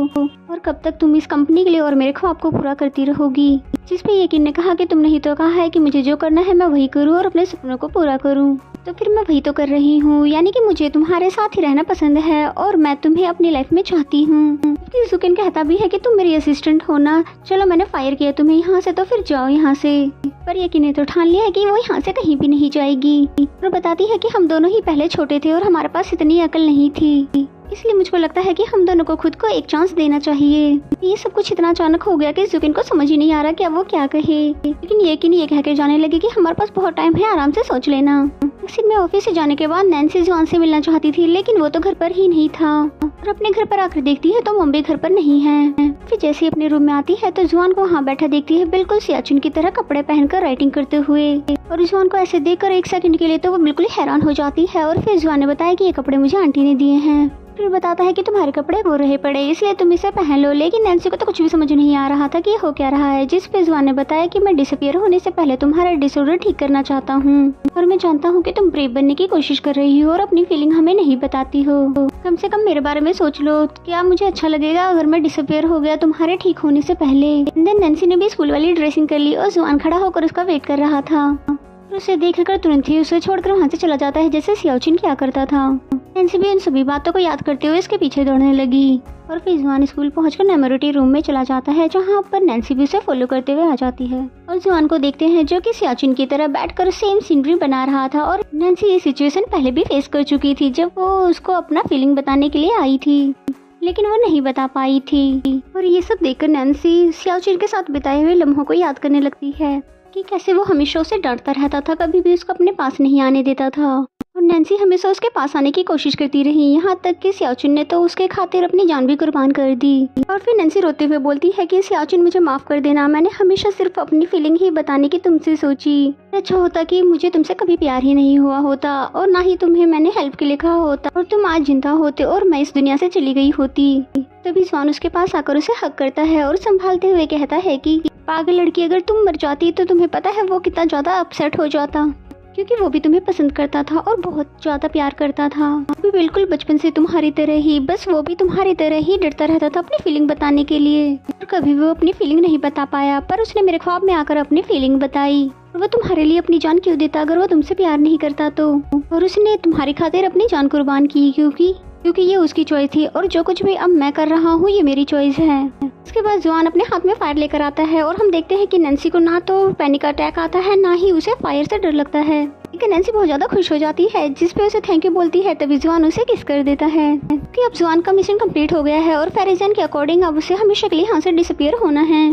और कब तक तुम इस कंपनी के लिए और मेरे ख्वाब को पूरा करती रहोगी। जिस पे येकिन ने कहा कि तुमने ही तो कहा है कि मुझे जो करना है मैं वही करूँ और अपने सपनों को पूरा करूँ, तो फिर मैं वही तो कर रही हूँ, यानी कि मुझे तुम्हारे साथ ही रहना पसंद है और मैं तुम्हें अपनी लाइफ में चाहती हूँ। जुकैन कहता भी है कि तुम मेरी असिस्टेंट हो ना, चलो मैंने फायर किया तुम्हें यहाँ से तो फिर जाओ यहाँ से, पर येकिन ने तो ठान लिया है कि वो यहाँ से कहीं भी नहीं जाएगी, और बताती है कि हम दोनों ही पहले छोटे थे और हमारे पास इतनी अकल नहीं थी, इसलिए मुझको लगता है कि हम दोनों को खुद को एक चांस देना चाहिए। ये सब कुछ इतना अचानक हो गया कि जुकैन को समझ ही नहीं आ रहा कि अब वो क्या कहे, लेकिन येकिन ये कह के जाने लगे कि हमारे पास बहुत टाइम है, आराम से सोच लेना। नेक्स्ट में ऑफिस से जाने के बाद नैन्सी जुआन से मिलना चाहती थी, लेकिन वो तो घर पर ही नहीं था, और अपने घर पर आकर देखती है तो मम्मी घर पर नहीं है। फिर जैसे अपने रूम में आती है तो जुआन को वहाँ बैठा देखती है बिल्कुल सियाचिन की तरह कपड़े पहनकर राइटिंग करते हुए, और जुआन को ऐसे देखकर एक सेकंड के लिए तो वो बिल्कुल हैरान हो जाती है। और फिर जुआन ने बताया कि ये कपड़े मुझे आंटी ने दिए हैं। फिर बताता है कि तुम्हारे कपड़े हो रहे पड़े इसलिए तुम इसे पहन लो, लेकिन नैन्सी को तो कुछ भी समझ नहीं आ रहा था कि ये हो क्या रहा है। जिस पे जुआन ने बताया कि मैं डिसअपियर होने से पहले तुम्हारा डिसऑर्डर ठीक करना चाहता हूँ, और मैं जानता हूँ कि तुम ब्रेव बनने की कोशिश कर रही हो और अपनी फीलिंग हमें नहीं बताती हो, कम से कम मेरे बारे में सोच लो, क्या मुझे अच्छा लगेगा अगर मैं डिसअपियर हो गया तुम्हारे ठीक होने से पहले। देन नैन्सी ने भी स्कूल वाली ड्रेसिंग कर ली और जुआन खड़ा होकर उसका वेट कर रहा था, और उसे देखकर तुरंत ही उसे छोड़कर वहाँ से चला जाता है जैसे सियाचिन किया करता था। नैन्सी भी इन सभी बातों को याद करते हुए इसके पीछे दौड़ने लगी, और फिर जुआन स्कूल पहुंचकर नेमोरिटी रूम में चला जाता है जहाँ पर नैन्सी भी उसे फॉलो करते हुए आ जाती है, और जुआन को देखते हैं जो कि सियाचिन की तरह बैठकर सेम सीनरी बना रहा था, और नैन्सी ये सिचुएशन पहले भी फेस कर चुकी थी जब वो उसको अपना फीलिंग बताने के लिए आई थी, लेकिन वो नहीं बता पाई थी। और ये सब देखकर नैन्सी सियाचिन के साथ बिताए हुए लम्हों को याद करने लगती है कि कैसे वो हमेशा उसे डरता रहता था, कभी भी उसको अपने पास नहीं आने देता था, और नैन्सी हमेशा उसके पास आने की कोशिश करती रही, यहाँ तक कि सियाचिन ने तो उसके खातिर अपनी जान भी कुर्बान कर दी। और फिर नैन्सी रोते हुए बोलती है कि सियाचिन मुझे माफ कर देना, मैंने हमेशा सिर्फ अपनी फीलिंग ही बताने की तुमसे सोची, अच्छा होता कि मुझे तुमसे कभी प्यार ही नहीं हुआ होता और ना ही तुम्हें मैंने हेल्प के लिए कहा होता, और तुम आज जिंदा होते और मैं इस दुनिया से चली गई होती। तभी जुआन उसके पास आकर उसे हक करता है और संभालते हुए कहता है कि पागल लड़की, अगर तुम मर जाती तो तुम्हें पता है वो कितना ज्यादा अपसेट हो जाता, क्योंकि वो भी तुम्हें पसंद करता था और बहुत ज्यादा प्यार करता था, वो भी बिल्कुल बचपन से तुम्हारी तरह ही, बस वो भी तुम्हारी तरह ही डरता रहता था अपनी फीलिंग बताने के लिए, और कभी वो अपनी फीलिंग नहीं बता पाया, पर उसने मेरे ख्वाब में आकर अपनी फीलिंग बताई, और वो तुम्हारे लिए अपनी जान क्यों देता अगर वो तुमसे प्यार नहीं करता तो, और उसने तुम्हारी खातिर अपनी जान कुर्बान की क्योंकि ये उसकी चॉइस थी, और जो कुछ भी अब मैं कर रहा हूँ ये मेरी चॉइस है। इसके बाद जुआन अपने हाथ में फायर लेकर आता है, और हम देखते हैं कि नैन्सी को ना तो पैनिक अटैक आता है ना ही उसे फायर से डर लगता है। देखकर नैन्सी बहुत ज्यादा खुश हो जाती है, जिस पे उसे थैंक यू बोलती है। तभी जुआन उसे किस कर देता है कि अब जुआन का मिशन कंप्लीट हो गया है और फेरिजान के अकॉर्डिंग अब उसे हमेशा के लिए यहाँ से डिसअपियर होना है।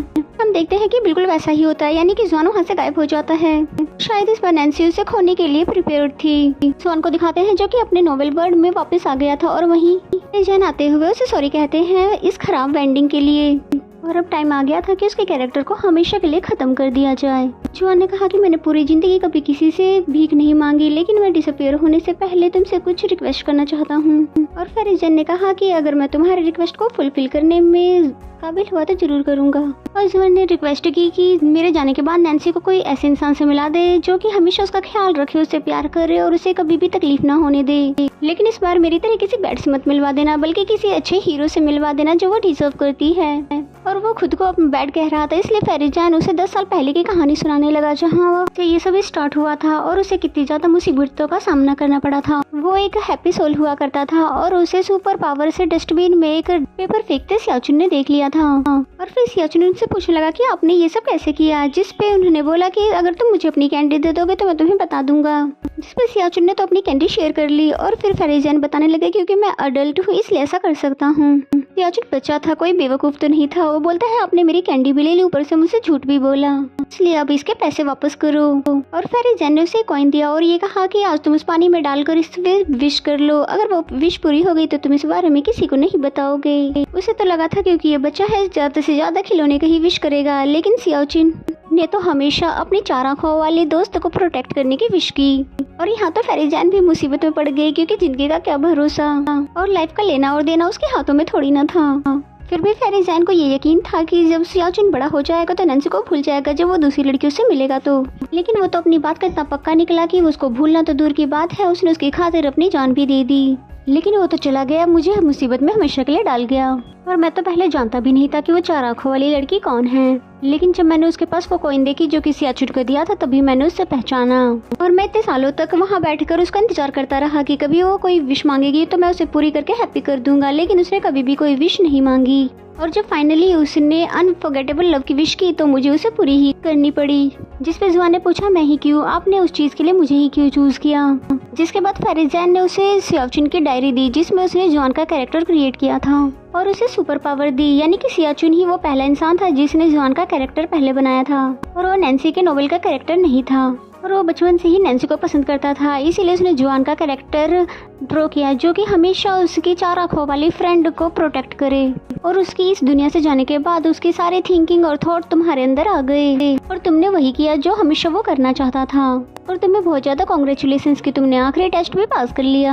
हम देखते हैं कि बिल्कुल वैसा ही होता है, यानी कि जुआन वहाँ से गायब हो जाता है। शायद इस बार नैन्सी उसे खोने के लिए प्रिपेयर्ड थी। जुआन को दिखाते हैं जो कि अपने नोवेल वर्ल्ड में वापस आ गया था और वहीं फेरिजान आते हुए उसे सॉरी कहते हैं इस खराब वेंडिंग के लिए। और अब टाइम आ गया था कि उसके कैरेक्टर को हमेशा के लिए खत्म कर दिया जाए। जुआन ने कहा कि मैंने पूरी जिंदगी कभी किसी से भीख नहीं मांगी, लेकिन मैं डिसअपियर होने से पहले तुमसे कुछ रिक्वेस्ट करना चाहता हूँ। और फेरिजान ने कहा कि अगर मैं तुम्हारे रिक्वेस्ट को फुलफिल करने में काबिल हुआ तो जरूर करूंगा। और जुआन ने रिक्वेस्ट की कि मेरे जाने के बाद नैन्सी को कोई ऐसे इंसान से मिला दे जो कि हमेशा उसका ख्याल रखे, उससे प्यार करे और उसे कभी भी तकलीफ ना होने दे। लेकिन इस बार मेरी तरह किसी बैड से मत मिलवा देना, बल्कि किसी अच्छे हीरो से मिलवा देना जो वो डिजर्व करती है। और वो खुद को अपना बैड कह रहा था, इसलिए फेरिजान उसे 10 साल पहले की कहानी सुनाने लगा जहाँ ये सब स्टार्ट हुआ था और उसे कितनी ज्यादा मुसीबतों का सामना करना पड़ा था। वो एक हैप्पी सोल हुआ करता था और उसे सुपर पावर से डस्टबिन में एक पेपर फेंकते सियाचुन ने देख लिया था। और फिर सियाचुन उनसे पूछने लगा कि आपने ये सब कैसे किया, जिस पे उन्होंने बोला कि अगर तुम मुझे अपनी कैंडी दे दोगे तो मैं तुम्हें बता दूंगा। जिस पे सियाचुन ने तो अपनी कैंडी शेयर कर ली और फिर फेरिजान बताने लगे क्योंकि मैं अडल्ट हूँ इसलिए ऐसा कर सकता हूँ। सियाचुन बच्चा था, कोई बेवकूफ तो नहीं था। वो बोलता है आपने मेरी कैंडी भी ले ली, ऊपर से मुझसे झूठ भी बोला, इसलिए अब इसके पैसे वापस करो। और फेरिजान ने उसे कॉइन दिया और ये कहा कि आज तुम उस पानी में डालकर इस विश कर लो, अगर वो विश पूरी हो गई तो तुम इस बारे में किसी को नहीं बताओगे। उसे तो लगा था क्योंकि ये बच्चा है ज्यादा से ज्यादा खिलौने का ही विश करेगा, लेकिन सियाचुन ने तो हमेशा अपनी 4 आंखों वाले दोस्त को प्रोटेक्ट करने की विश की। और यहाँ तो फेरिजान भी मुसीबत में पड़ गई क्योंकि जिंदगी का क्या भरोसा और लाइफ का लेना और देना उसके हाथों में थोड़ी ना था। फिर भी फेरिजान को ये यकीन था कि जब सियाचुन बड़ा हो जाएगा तो नैन्सी को भूल जाएगा जब वो दूसरी लड़कियों से मिलेगा तो। लेकिन वो तो अपनी बात का इतना पक्का निकला कि उसको भूलना तो दूर की बात है, उसने उसकी खातिर अपनी जान भी दे दी। लेकिन वो तो चला गया, मुझे मुसीबत में हमेशा के लिए डाल गया। और मैं तो पहले जानता भी नहीं था कि वो 4 आंखों वाली लड़की कौन है। लेकिन जब मैंने उसके पास वो कॉइन देखी जो कि सियाचुन को दिया था तभी मैंने उससे पहचाना। और मैं इतने सालों तक वहाँ बैठकर उसका इंतजार करता रहा कि कभी वो कोई विश मांगेगी तो मैं उसे पूरी करके हैप्पी कर दूंगा, लेकिन उसने कभी भी कोई विश नहीं मांगी। और जब फाइनली उसने अनफॉरगेटेबल लव की विश की तो मुझे उसे पूरी ही करनी पड़ी। जिस पे जुआन ने पूछा मैं ही क्यों, आपने उस चीज के लिए मुझे ही क्यों चूज किया। जिसके बाद फेरिजान ने उसे सियाचुन की डायरी दी जिसमें उसने जुआन का कैरेक्टर क्रिएट किया था और उसे सुपर पावर दी, यानी कि सियाचुन ही वो पहला इंसान था जिसने जुआन का कैरेक्टर पहले बनाया था और वो नैन्सी के नोवेल का कैरेक्टर नहीं था। और वो बचपन से ही नैन्सी को पसंद करता था, इसीलिए उसने जुआन का कैरेक्टर ड्रॉ किया जो कि हमेशा उसकी 4 आंखों वाली फ्रेंड को प्रोटेक्ट करे। और उसकी इस दुनिया से जाने के बाद उसकी सारे थिंकिंग और थॉट तुम्हारे अंदर आ गए और तुमने वही किया जो हमेशा वो करना चाहता था। और तुम्हें बहुत ज्यादा कांग्रेचुलेशंस कि तुमने आखिरी टेस्ट भी पास कर लिया।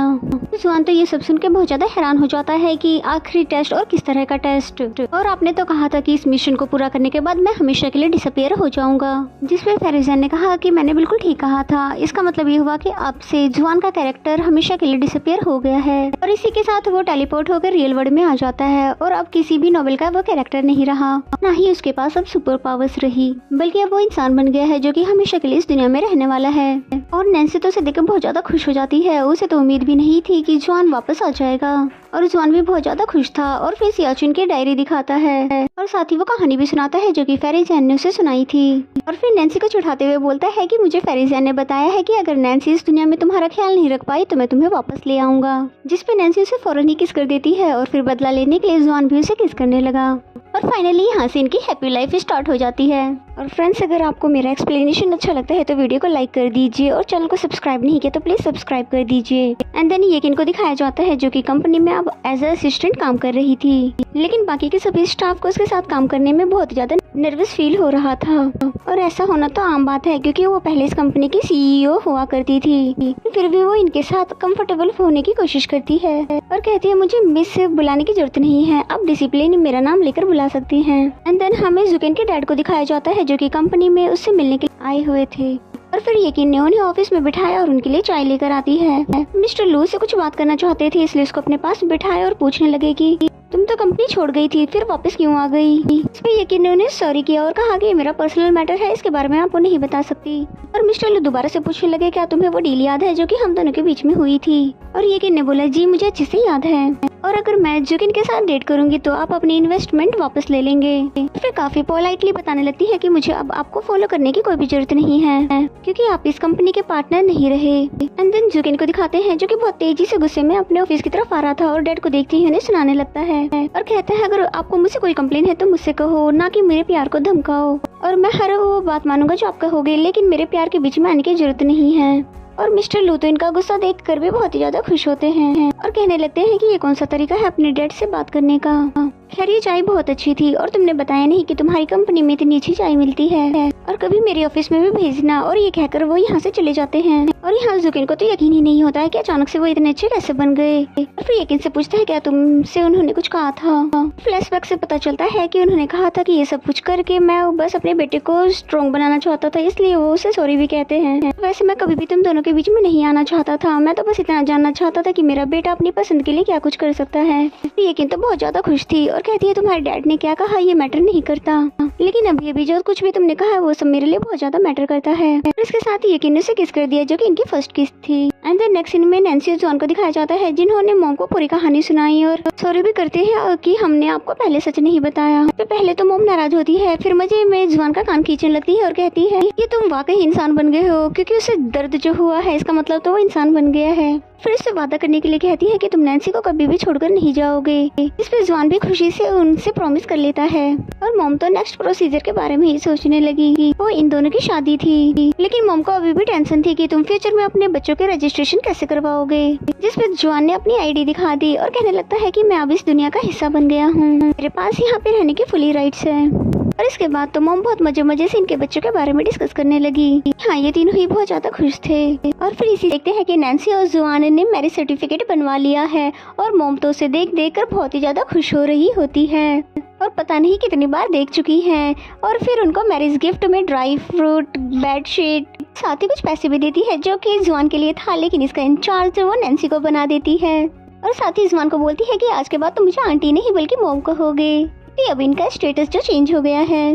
जुआन तो ये सब सुन के बहुत ज्यादा हैरान हो जाता है कि आखिरी टेस्ट और किस तरह का टेस्ट, और आपने तो कहा था कि इस मिशन को पूरा करने के बाद मैं हमेशा के लिए डिसअपियर हो जाऊंगा। जिसपे फेरिजान ने कहा कि मैंने बिल्कुल ठीक कहा था, इसका मतलब ये हुआ कि आपसे जुआन का कैरेक्टर हमेशा के लिए डिसअपियर हो गया है। और इसी के साथ वो टेलीपोर्ट होकर रियल वर्ल्ड में आ जाता है और अब किसी भी नॉवेल का वो कैरेक्टर नहीं रहा, ना ही उसके पास अब सुपर पावर्स रही, बल्कि अब वो इंसान बन गया है जो कि हमेशा के लिए इस दुनिया में रहने वाला है। और नैन्सी तो उसे देखकर बहुत ज्यादा खुश हो जाती है, उसे तो उम्मीद भी नहीं थी कि जुआन वापस आ जाएगा। और जुआन भी बहुत ज्यादा खुश था और फिर सियाचुन की डायरी दिखाता है और साथ ही वो कहानी भी सुनाता है जो कि फेरिजान ने उसे सुनाई थी। और फिर नैन्सी को चिढ़ाते हुए बोलता है कि मुझे फेरिजान ने बताया है कि अगर नैन्सी इस दुनिया में तुम्हारा ख्याल नहीं रख पाई तो मैं तुम्हें वापस ले आऊंगा। जिसपे नैन्सी उसे फौरन ही किस कर देती है और फिर बदला लेने के लिए जुआन भी उसे किस करने लगा। और फाइनली यहाँ से इनकी हैप्पी लाइफ स्टार्ट हो जाती है। और फ्रेंड्स, अगर आपको मेरा एक्सप्लेनेशन अच्छा लगता है तो वीडियो को लाइक कर दीजिए और चैनल को सब्सक्राइब नहीं किया तो प्लीज सब्सक्राइब कर दीजिए। एंड देन ये इनको दिखाया जाता है जो कि कंपनी में अब एज अ असिस्टेंट काम कर रही थी, लेकिन बाकी के सभी स्टाफ को उसके साथ काम करने में बहुत ज्यादा नर्वस फील हो रहा था। और ऐसा होना तो आम बात है क्योंकि वो पहले इस कंपनी की CEO हुआ करती थी। फिर भी वो इनके साथ कंफर्टेबल होने की कोशिश करती है और कहती है मुझे मिस बुलाने की जरूरत नहीं है, आप डिसिप्लिन मेरा नाम लेकर बुला सकती हैं। एंड देन हमें जुकेन के डैड को दिखाया जाता है जो कि कंपनी में उससे मिलने के लिए आए हुए थे। और फिर यकीन ने उन्हें ऑफिस में बिठाया और उनके लिए चाय लेकर आती है। मिस्टर लू से कुछ बात करना चाहते थे इसलिए उसको अपने पास बिठाया और पूछने लगे कि तुम तो कंपनी छोड़ गई थी, फिर वापस क्यों आ गई? इस पे यकीन ने उन्हें सॉरी किया और कहा कि मेरा पर्सनल मैटर है, इसके बारे में आपको नहीं बता सकती। और मिस्टर लू दोबारा से पूछने लगे, क्या तुम्हें वो डील याद है जो कि हम दोनों के बीच में हुई थी? और यकीन ने बोला, जी मुझे अच्छे से याद है, और अगर मैं जुकिन के साथ डेट करूंगी तो आप अपनी इन्वेस्टमेंट वापस ले लेंगे। फिर काफी पोलाइटली बताने लगती है कि मुझे अब आपको फॉलो करने की कोई भी जरूरत नहीं है, क्योंकि आप इस कंपनी के पार्टनर नहीं रहे। एंड देन जुकिन को दिखाते हैं जो कि बहुत तेजी से गुस्से में अपने ऑफिस की तरफ आ रहा था और डैड को देखते ही उन्हें सुनाने लगता है और कहता है, अगर आपको मुझसे कोई कंप्लेन है तो मुझसे कहो, ना कि मेरे प्यार को धमकाओ, और मैं हर वो बात मानूंगा जो आप कहोगे, लेकिन मेरे प्यार के बीच में आने की जरूरत नहीं है। और मिस्टर लू तो इनका गुस्सा देख कर भी बहुत ही ज्यादा खुश होते हैं और कहने लगते हैं कि ये कौन सा तरीका है अपने डैड से बात करने का। खैर ये चाय बहुत अच्छी थी और तुमने बताया नहीं कि तुम्हारी कंपनी में इतनी अच्छी चाय मिलती है, और कभी मेरे ऑफिस में भी भेजना। और ये कहकर वो यहाँ से चले जाते हैं और यहाँ जुकिन को तो यकीन ही नहीं होता है कि अचानक से वो इतने अच्छे कैसे बन गए। और फिर यकीन से पूछता है, क्या तुमसे उन्होंने कुछ कहा था? फ्लैशबैक से पता चलता है कि उन्होंने कहा था कि ये सब कुछ करके मैं बस अपने बेटे को स्ट्रॉन्ग बनाना चाहता था, इसलिए वो उसे सॉरी भी कहते हैं। वैसे मैं कभी भी तुम दोनों के बीच में नहीं आना चाहता था, मैं तो बस इतना जानना चाहता था कि मेरा बेटा अपनी पसंद के लिए क्या कुछ कर सकता है। यकीन तो बहुत ज्यादा खुश थी और कहती है, तुम्हारे डैड ने क्या कहा ये मैटर नहीं करता, लेकिन अभी अभी जो कुछ भी तुमने कहा है वो सब मेरे लिए बहुत ज्यादा मैटर करता है। और इसके साथ ही यकीन ने उसे किस कर दिया जो कि इनकी फर्स्ट किस थी। एंड देन नेक्स्ट सीन में नैन्सी और जॉन को दिखाया जाता है जिन्होंने मॉम को पूरी कहानी सुनाई और सॉरी भी करते हैं कि हमने आपको पहले सच नहीं बताया। तो पहले तो मॉम नाराज होती है, फिर मजे में जॉन का कान खींचने लगती है और कहती है कि तुम वाकई इंसान बन गए हो, क्योंकि उसे दर्द जो हुआ है इसका मतलब तो वो इंसान बन गया है। फिर उससे वादा करने के लिए कहती है कि तुम नैन्सी को कभी भी छोड़कर नहीं जाओगे। इस पे जॉन भी खुशी से उनसे प्रॉमिस कर लेता है और मॉम तो नेक्स्ट प्रोसीजर के बारे में ही सोचने लगी। वो इन दोनों की शादी थी, लेकिन मॉम को अभी भी टेंशन थी कि तुम फ्यूचर में अपने बच्चों के रजिस्ट्रेशन कैसे करवाओगे। जिस पे जॉन ने अपनी आईडी दिखा दी और कहने लगता है कि मैं अब इस दुनिया का हिस्सा बन गया हूँ, मेरे पास यहाँ पे रहने की फुली राइट्स है। और इसके बाद तो मॉम बहुत मजे से इनके बच्चों के बारे में डिस्कस करने लगी। हाँ ये तीनों ही बहुत ज्यादा खुश थे। और फिर इसी देखते हैं कि नैन्सी और जुआन ने मैरिज सर्टिफिकेट बनवा लिया है और मॉम तो उसे देख कर बहुत ही ज्यादा खुश हो रही होती है और पता नहीं कितनी बार देख चुकी है। और फिर उनको मैरिज गिफ्ट में ड्राई फ्रूट, बेडशीट, साथ ही कुछ पैसे भी देती है जो कि जुआन के लिए था, लेकिन इसका इंचार्ज वो नैन्सी को बना देती है और साथ ही जुआन को बोलती है कि आज के बाद तो मुझे आंटी नहीं बल्कि मॉम कहोगे। अब इनका स्टेटस जो चेंज हो गया है।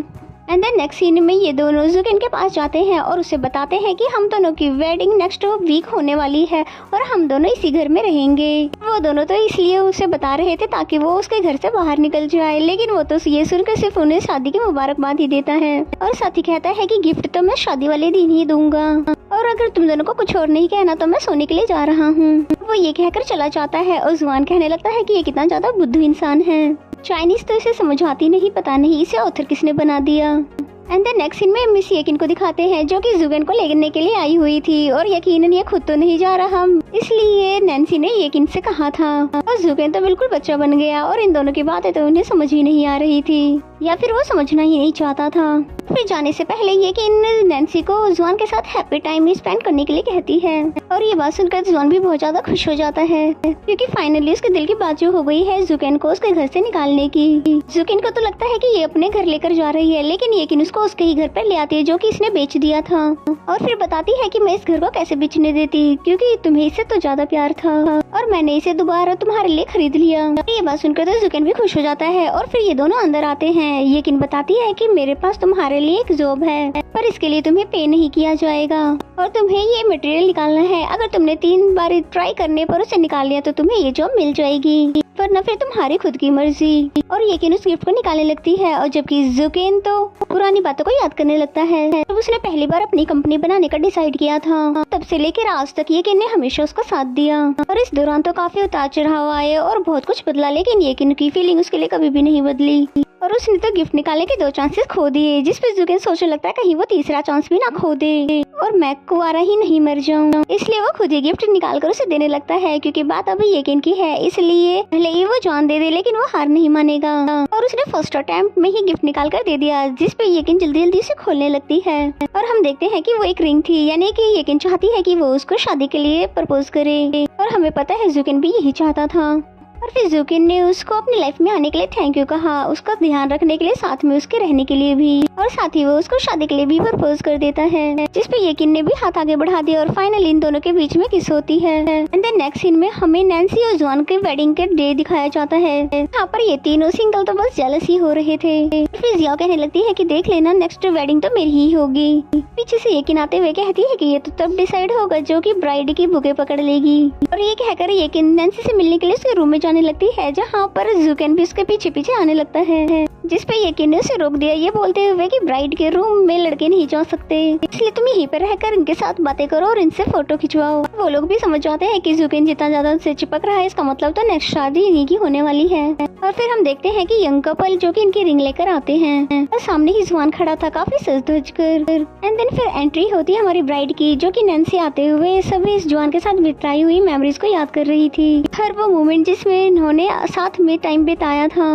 एंड देन नेक्स्ट सीन में ये दोनों जुकिन के पास जाते हैं और उसे बताते हैं कि हम दोनों की वेडिंग नेक्स्ट वीक होने वाली है और हम दोनों इसी घर में रहेंगे। वो दोनों तो इसलिए उसे बता रहे थे ताकि वो उसके घर से बाहर निकल जाए, लेकिन वो तो ये सुनकर सिर्फ उन्हें शादी की मुबारकबाद ही देता है और साथ ही कहता है कि गिफ्ट तो मैं शादी वाले दिन ही दूंगा और अगर तुम दोनों को कुछ और नहीं कहना तो मैं सोने के लिए जा रहा हूँ। वो ये कहकर चला जाता है और जुआन कहने लगता है कि ये कितना ज्यादा बुद्धू इंसान है, चाइनीज तो इसे समझ आती नहीं, पता नहीं इसे ऑथर किसने बना दिया। एंड देन नेक्स्ट सीन में मिस यकीन को दिखाते हैं जो कि जुगन को लेने के लिए आई हुई थी और यकीनन ये खुद तो नहीं जा रहा, इसलिए नैन्सी ने यकीन से कहा था और जुगन तो बिल्कुल बच्चा बन गया और इन दोनों की बातें तो उन्हें समझ ही नहीं आ रही थी या फिर वो समझना ही नहीं चाहता था। फिर जाने से पहले यकीन नैन्सी को जुआन के साथ हैप्पी टाइम स्पेंड करने के लिए कहती है और ये बात सुनकर जुआन भी बहुत ज्यादा खुश हो जाता है क्योंकि फाइनली उसके दिल की बात जो हो गई है जुगन को उसके घर से निकालने की। जुगन को तो लगता है कि ये अपने घर लेकर जा रही है, लेकिन यकीन उसको उसके ही घर पर ले आती है जो कि इसने बेच दिया था और फिर बताती है कि मैं इस घर को कैसे बेचने देती क्योंकि तुम्हें इससे तो ज्यादा प्यार था और मैंने इसे दोबारा तुम्हारे लिए खरीद लिया। ये बात सुनकर तो जुगन भी खुश हो जाता है और फिर ये दोनों अंदर आते हैं। यकीन बताती है कि मेरे पास तुम्हारे लिए एक जॉब है पर इसके लिए तुम्हें पे नहीं किया जाएगा और तुम्हें ये मटेरियल निकालना है। अगर तुमने 3 बार ट्राई करने पर उसे निकाल लिया तो तुम्हें ये जॉब मिल जाएगी, वरना फिर तुम्हारी खुद की मर्जी। और यकीन उस गिफ्ट को निकालने लगती है और जबकि जुकेन तो पुरानी बातों को याद करने लगता है। जब उसने पहली बार अपनी कंपनी बनाने का डिसाइड किया था तब से लेकर आज तक यकीन ने हमेशा उसका साथ दिया और इस दौरान तो काफी उतार चढ़ाव आए और बहुत कुछ बदला, लेकिन यकीन की फीलिंग उसके लिए कभी भी नहीं बदली और उसने तो गिफ्ट निकालने के 2 चांसेस खो दिए, जिस पे जुकेन सोचने लगता है कहीं वो तीसरा चांस भी ना खो दे और मैं कुंवारा ही नहीं मर जाऊं। इसलिए वो खुद ही गिफ्ट निकाल कर उसे देने लगता है क्योंकि बात अभी यकीन की है, इसलिए भले ही वो जान दे लेकिन वो हार नहीं मानेगा और उसने फर्स्ट अटेम्प्ट में ही गिफ्ट निकाल कर दे दिया, जिस पे यकीन जल्दी जल्दी से खोलने लगती है और हम देखते हैं कि वो एक रिंग थी, यानी कि यकीन चाहती है कि वो उसको शादी के लिए प्रपोज करे और हमें पता है जुकेन भी यही चाहता था। और फिर जुकिन ने उसको अपनी लाइफ में आने के लिए थैंक यू कहा, उसका ध्यान रखने के लिए, साथ में उसके रहने के लिए भी, और साथ ही वो उसको शादी के लिए भी प्रपोज कर देता है, जिसपे यकीन ने भी हाथ आगे बढ़ा दिया और फाइनली इन दोनों के बीच में किस होती है। एंड देन नेक्स्ट सीन में हमें नैन्सी और जॉन के वेडिंग के डे दिखाया जाता है। यहाँ पर ये तीनों सिंगल तो बस जेलस ही हो रहे थे। फिर जिया कहने लगती है कि देख लेना नेक्स्ट वेडिंग तो मेरी ही होगी। पीछे से यकीन आते हुए कहती है कि ये तो तब डिसाइड होगा जो कि ब्राइड की बुके पकड़ लेगी। और ये कहकर यकीन नैन्सी से मिलने के लिए उसके रूम में जाने लगती है, जहाँ पर जुकेन भी उसके पीछे पीछे आने लगता है, जिसपे यकीन ने उसे रोक दिया, ये बोलते हुए कि ब्राइड के रूम में लड़के नहीं जा सकते, इसलिए तुम यहीं पर रहकर इनके साथ बातें करो और इनसे फोटो खिंचवाओ। वो लोग भी समझ जाते हैं कि जुकेन जितना ज्यादा उनसे चिपक रहा है इसका मतलब तो नेक्स्ट शादी इन्हीं की होने वाली है। और फिर हम देखते हैं कि यंग कपल जो कि इनकी रिंग लेकर आते हैं और सामने ही जुआन खड़ा था काफी सज धज कर। एंड देन फिर एंट्री होती है हमारी ब्राइड की, जो कि नैन्सी आते हुए सभी इस जुआन के साथ बिताई हुई मेमोरीज को याद कर रही थी, हर वो मोमेंट जिसमें इन्होंने साथ में टाइम बिताया था,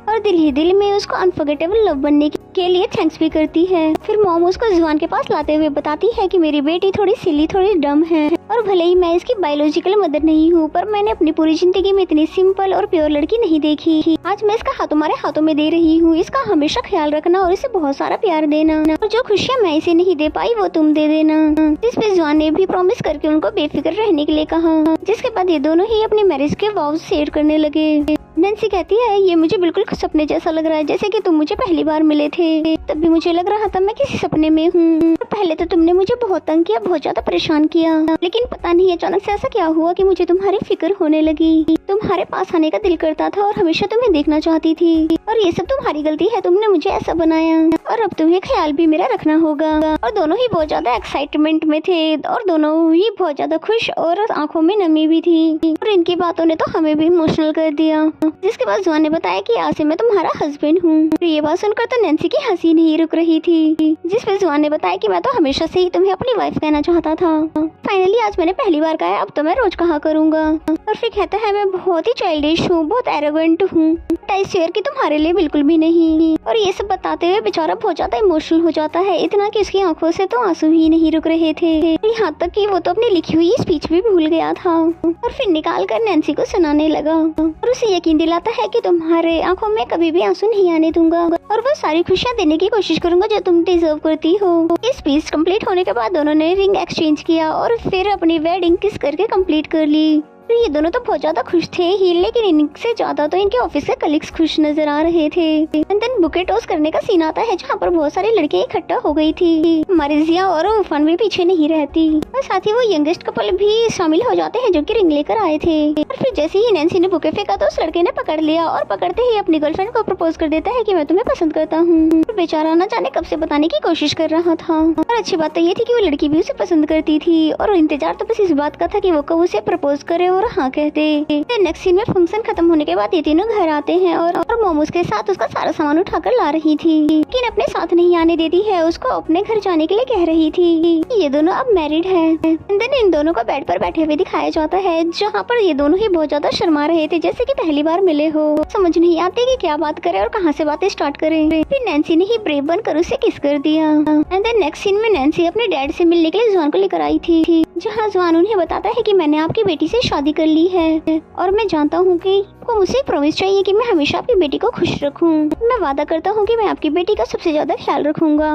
और दिल ही दिल में उसको अनफॉरगेटेबल लव बनने के लिए थैंक्स भी करती है। फिर मॉम उसको जुआन के पास लाते हुए बताती है कि मेरी बेटी थोड़ी सिली थोड़ी डम है, और भले ही मैं इसकी बायोलॉजिकल मदर नहीं हूँ, पर मैंने अपनी पूरी जिंदगी में इतनी सिंपल और प्योर लड़की नहीं देखी। आज मैं इसका हाथ तुम्हारे हाथों में दे रही हूँ, इसका हमेशा ख्याल रखना और इसे बहुत सारा प्यार देना, और जो खुशियाँ मैं इसे नहीं दे पाई वो तुम दे देना। जिस पे जुआन ने भी प्रॉमिस करके उनको बेफिक्र रहने के लिए कहा, जिसके बाद ये दोनों ही अपनी मैरिज के वाव शेयर करने लगे। नैन्सी कहती है ये मुझे बिल्कुल सपने जैसा लग रहा है, जैसे कि तुम मुझे पहली बार मिले थे तब भी मुझे लग रहा था मैं किसी सपने में हूँ। पहले तो तुमने मुझे बहुत तंग किया, बहुत ज्यादा परेशान किया, लेकिन पता नहीं अचानक से ऐसा क्या हुआ कि मुझे तुम्हारी फिक्र होने लगी। तुम्हारे पास आने का दिल करता था और हमेशा तुम्हें देखना चाहती थी, और ये सब तुम्हारी गलती है, तुमने मुझे ऐसा बनाया, और अब तुम्हें ख्याल भी मेरा रखना होगा। और दोनों ही बहुत ज्यादा एक्साइटमेंट में थे और दोनों ही बहुत ज्यादा खुश और आंखों में नमी भी थी, और इनकी बातों ने तो हमें भी इमोशनल कर दिया। जिसके बाद जुआन ने बताया कि आज से मैं तुम्हारा हस्बैंड हूँ। ये बात सुनकर तो नैन्सी की हंसी नहीं रुक रही थी, जिस पे जुआन ने बताया कि मैं तो हमेशा से ही तुम्हें अपनी वाइफ कहना चाहता था, फाइनली आज मैंने पहली बार कहा, अब तो मैं रोज कहा करूँगा। और फिर कहता है मैं बहुत ही चाइल्डिश हूँ, बहुत एरोगेंट हूँ, आई स्वेयर कि तुम्हारे लिए बिल्कुल भी नहीं। और ये सब बताते हुए बेचारा बहुत ज्यादा इमोशनल हो जाता है, इतना कि उसकी आंखों से तो आंसू ही नहीं रुक रहे थे, यहाँ तक कि वो तो अपनी लिखी हुई स्पीच भी भूल गया था। और फिर निकाल कर नैन्सी को सुनाने लगा और उसे यकीन दिलाता है कि तुम्हारे आंखों में कभी भी आंसू नहीं आने दूंगा, और वो सारी खुशियाँ देने की कोशिश करूंगा जो तुम डिजर्व करती हो। इस स्पीच कंप्लीट होने के बाद दोनों ने रिंग एक्सचेंज किया और फिर अपनी वेडिंग किस करके कंप्लीट कर ली। ये दोनों तो बहुत ज्यादा खुश थे ही, लेकिन इनसे ज्यादा तो इनके ऑफिस के कलीग्स खुश नजर आ रहे थे। एंड देन बुके टॉस करने का सीन आता है, जहाँ पर बहुत सारी लड़कियां इकट्ठा हो गई थी, मरिजिया और उफान भी पीछे नहीं रहती, और साथ ही वो यंगेस्ट कपल भी शामिल हो जाते हैं जो कि रिंग लेकर आए थे। और फिर जैसे ही नैन्सी ने बुके फेंका तो उस लड़के ने पकड़ लिया और पकड़ते ही अपनी गर्लफ्रेंड को प्रपोज कर देता है कि मैं तुम्हें पसंद करता हूँ। बेचारा न जाने कब से बताने की कोशिश कर रहा था, और अच्छी बात तो ये थी कि वो लड़की भी उसे पसंद करती थी, और इंतजार तो बस इस बात का था कि वो कब उसे प्रपोज करे और हाँ कहते। नेक्स्ट सीन में फंक्शन खत्म होने के बाद ये तीनों घर आते हैं और मोमोज के साथ उसका सारा सामान उठाकर ला रही थी, लेकिन अपने साथ नहीं आने देती है, उसको अपने घर जाने के लिए कह रही थी। ये दोनों अब मैरिड है। देन इन दोनों को बेड पर बैठे हुए दिखाया जाता है, जहाँ पर ये दोनों ही बहुत ज्यादा शर्मा रहे थे, जैसे कि पहली बार मिले हो, समझ नहीं आते कि क्या बात करे और कहाँ से बातें स्टार्ट करें। फिर नैन्सी ने ही ब्रेव बनकर उसे किस कर दिया। एंड देन नेक्स्ट सीन में नैन्सी अपने डैड से मिलने के लिए जुआन को लेकर आई थी, जहाँ जुआन उन्हें बताता है कि मैंने आपकी बेटी से शादी कर ली है और मैं जानता हूँ कि आपको मुझसे प्रॉमिस चाहिए कि मैं हमेशा आपकी बेटी को खुश रखूं। मैं वादा करता हूँ कि मैं आपकी बेटी का सबसे ज्यादा ख्याल रखूंगा।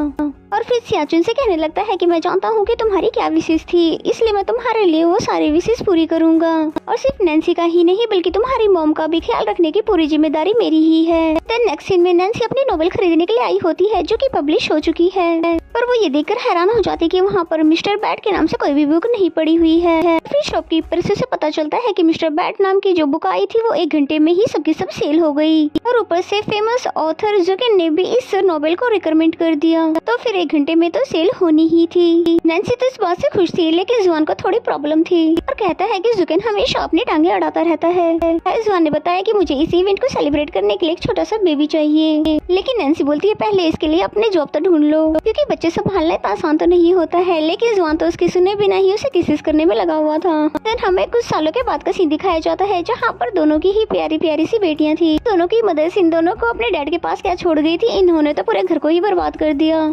और फिर सियाचुन से कहने लगता है कि मैं जानता हूँ कि तुम्हारी क्या विशेष थी, इसलिए मैं तुम्हारे लिए वो सारी विशेष पूरी करूंगा, और सिर्फ नैन्सी का ही नहीं बल्कि तुम्हारी मॉम का भी ख्याल रखने की पूरी जिम्मेदारी मेरी ही है। देन नेक्स्ट सीन में नैन्सी अपनी नोवेल खरीदने के लिए आई होती है, जो कि पब्लिश हो चुकी है, पर वो ये देखकर हैरान हो जाती कि वहाँ पर मिस्टर बैट के नाम से कोई भी बुक नहीं पड़ी हुई है। फिर शॉपकीपर से उसे पता चलता है कि मिस्टर बैट नाम की जो बुक आई थी वो 1 घंटे में ही सबकी सब सेल हो गई, और ऊपर से फेमस ऑथर जुकिन ने भी इस नोवेल को रिकमेंड कर दिया, तो फिर 1 घंटे में तो सेल होनी ही थी। नैन्सी तो इस बात से खुश थी, लेकिन जुआन को थोड़ी प्रॉब्लम थी और कहता है कि जुकिन हमेशा अपनी टांगे अड़ाता रहता है। जुआन ने बताया कि मुझे इस इवेंट को सेलिब्रेट करने के लिए एक छोटा सा बेबी चाहिए, लेकिन नैन्सी बोलती है पहले इसके लिए अपने जॉब तो ढूंढ लो, क्योंकि बच्चे संभालना इतना आसान तो नहीं होता है। लेकिन जुआन तो उसकी सुने बिना ही उसे किसिस करने में लगा हुआ था। देन हमें कुछ सालों के बाद का सीन दिखाया जाता है, जहाँ पर दोनों की ही प्यारी प्यारी सी बेटियां थी। दोनों की मदर्स इन दोनों को अपने डैड के पास क्या छोड़ गई थी, इन्होंने तो पूरे घर को ही बर्बाद कर दिया।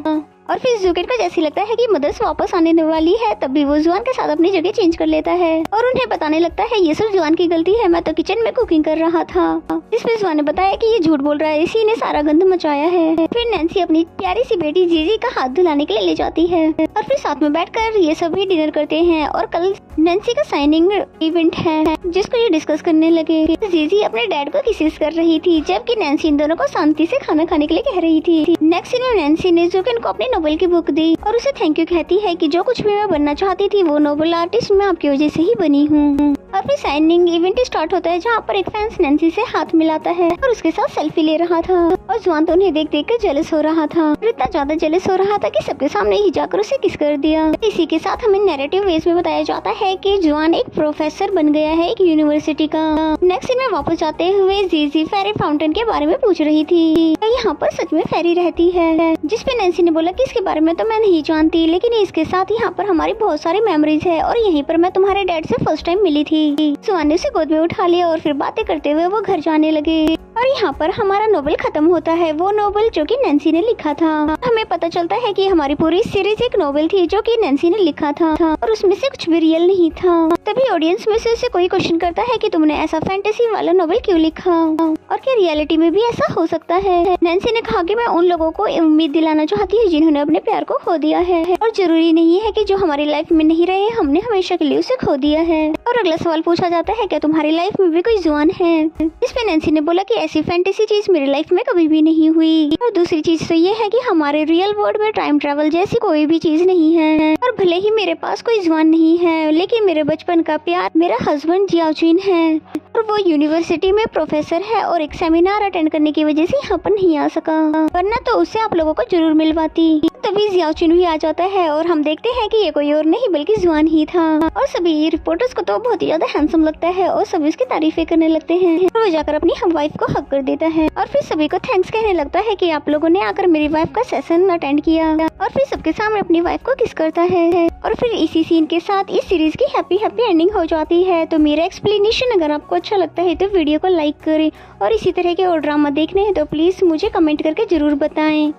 और फिर जुकेन को जैसे लगता है कि मदर्स वापस आने वाली है, तब भी वो जुआन के साथ अपनी जगह चेंज कर लेता है और उन्हें बताने लगता है ये सब जुआन की गलती है, मैं तो किचन में कुकिंग कर रहा था। जिसमें जुआन ने बताया कि ये झूठ बोल रहा है, इसी ने सारा गंद मचाया है। फिर नैन्सी अपनी प्यारी सी बेटी जीजी का हाथ धुलाने के लिए ले जाती है और फिर साथ में बैठकर ये सभी डिनर करते हैं। और कल नैन्सी का साइनिंग इवेंट है जिसको ये डिस्कस करने लगे। जीजी अपने डैड को किसेस कर रही थी, जबकि नैन्सी इन दोनों को शांति से खाना खाने के लिए कह रही थी। नेक्स्ट सीन में नैन्सी ने जुकेन को अपनी नोवेल की बुक दी और उसे थैंक यू कहती है कि जो कुछ भी मैं बनना चाहती थी वो नोवेल आर्टिस्ट मैं आपकी वजह से ही बनी हूँ। और फिर साइनिंग इवेंट स्टार्ट होता है जहाँ पर एक फैंस नैन्सी से हाथ मिलाता है और उसके साथ सेल्फी ले रहा था और जुआन तो उन्हें देख देख कर जेलस हो रहा था, इतना ज्यादा जेलस हो रहा था कि सबके सामने ही जाकर उसे किस कर दिया। इसी के साथ हमें नैरेटिव वेज में बताया जाता है कि जुआन एक प्रोफेसर बन गया है एक यूनिवर्सिटी का। नेक्स्ट सीन में वापस जाते हुए जीजी फेरी फाउंटेन के बारे में पूछ रही थी, यहाँ पर सच में फेरी रहती है? जिसपे नैन्सी ने बोला कि इसके बारे में तो मैं नहीं जानती, लेकिन इसके साथ यहाँ पर हमारी बहुत सारी मेमोरीज है और यहीं पर मैं तुम्हारे डैड से फर्स्ट टाइम मिली थी। जुआन ने उसे गोद में उठा लिया और फिर बातें करते हुए वो घर जाने लगे। और यहाँ पर हमारा नोवेल खत्म होता है, वो नोवेल जो कि नैन्सी ने लिखा था। हमें पता चलता है कि हमारी पूरी सीरीज एक नोवेल थी जो कि नैन्सी ने लिखा था और उसमें से कुछ भी रियल नहीं था। तभी ऑडियंस में से कोई क्वेश्चन करता है कि तुमने ऐसा फैंटेसी वाला नोवेल क्यों लिखा और क्या रियलिटी में भी ऐसा हो सकता है? नैन्सी ने कहा कि मैं उन लोगों को उम्मीद दिलाना चाहती हूँ जिन्होंने अपने प्यार को खो दिया है और जरूरी नहीं है कि जो हमारी लाइफ में नहीं रहे हमने हमेशा के लिए उसे खो दिया है। और अगला सवाल पूछा जाता है क्या तुम्हारी लाइफ में भी कोई जुआन है? जिसपे नैन्सी ने बोला कि ऐसी फैंटेसी चीज मेरी लाइफ में कभी भी नहीं हुई। और दूसरी चीज तो ये है कि हमारे रियल वर्ल्ड में टाइम ट्रैवल जैसी कोई भी चीज नहीं है और भले ही मेरे पास कोई जुआन नहीं है लेकिन मेरे बचपन का प्यार मेरा हस्बैंड जियाओचिन है और वो यूनिवर्सिटी में प्रोफेसर है और एक सेमिनार अटेंड करने की वजह से यहाँ पर नहीं आ सका, वरना तो उससे आप लोगों को जरूर मिलवाती। तभी जियाओचिन भी आ जाता है और हम देखते हैं कि ये कोई और नहीं बल्कि जुआन ही था और सभी रिपोर्टर्स को तो बहुत ही ज्यादा हैंडसम लगता है और सभी उसकी तारीफें करने लगते हैं और वो जाकर अपनी हम वाइफ को हक कर देता है और फिर सभी को थैंक्स कहने लगता है कि आप लोगों ने आकर मेरी वाइफ का सेशन अटेंड किया और फिर सबके सामने अपनी वाइफ को किस करता है और फिर इसी सीन के साथ इस सीरीज की हैप्पी एंडिंग हो जाती है। तो मेरा एक्सप्लेनेशन अगर आपको अच्छा लगता है तो वीडियो को लाइक करें और इसी तरह के और ड्रामा देखने हैं तो प्लीज मुझे कमेंट करके जरूर बताएं।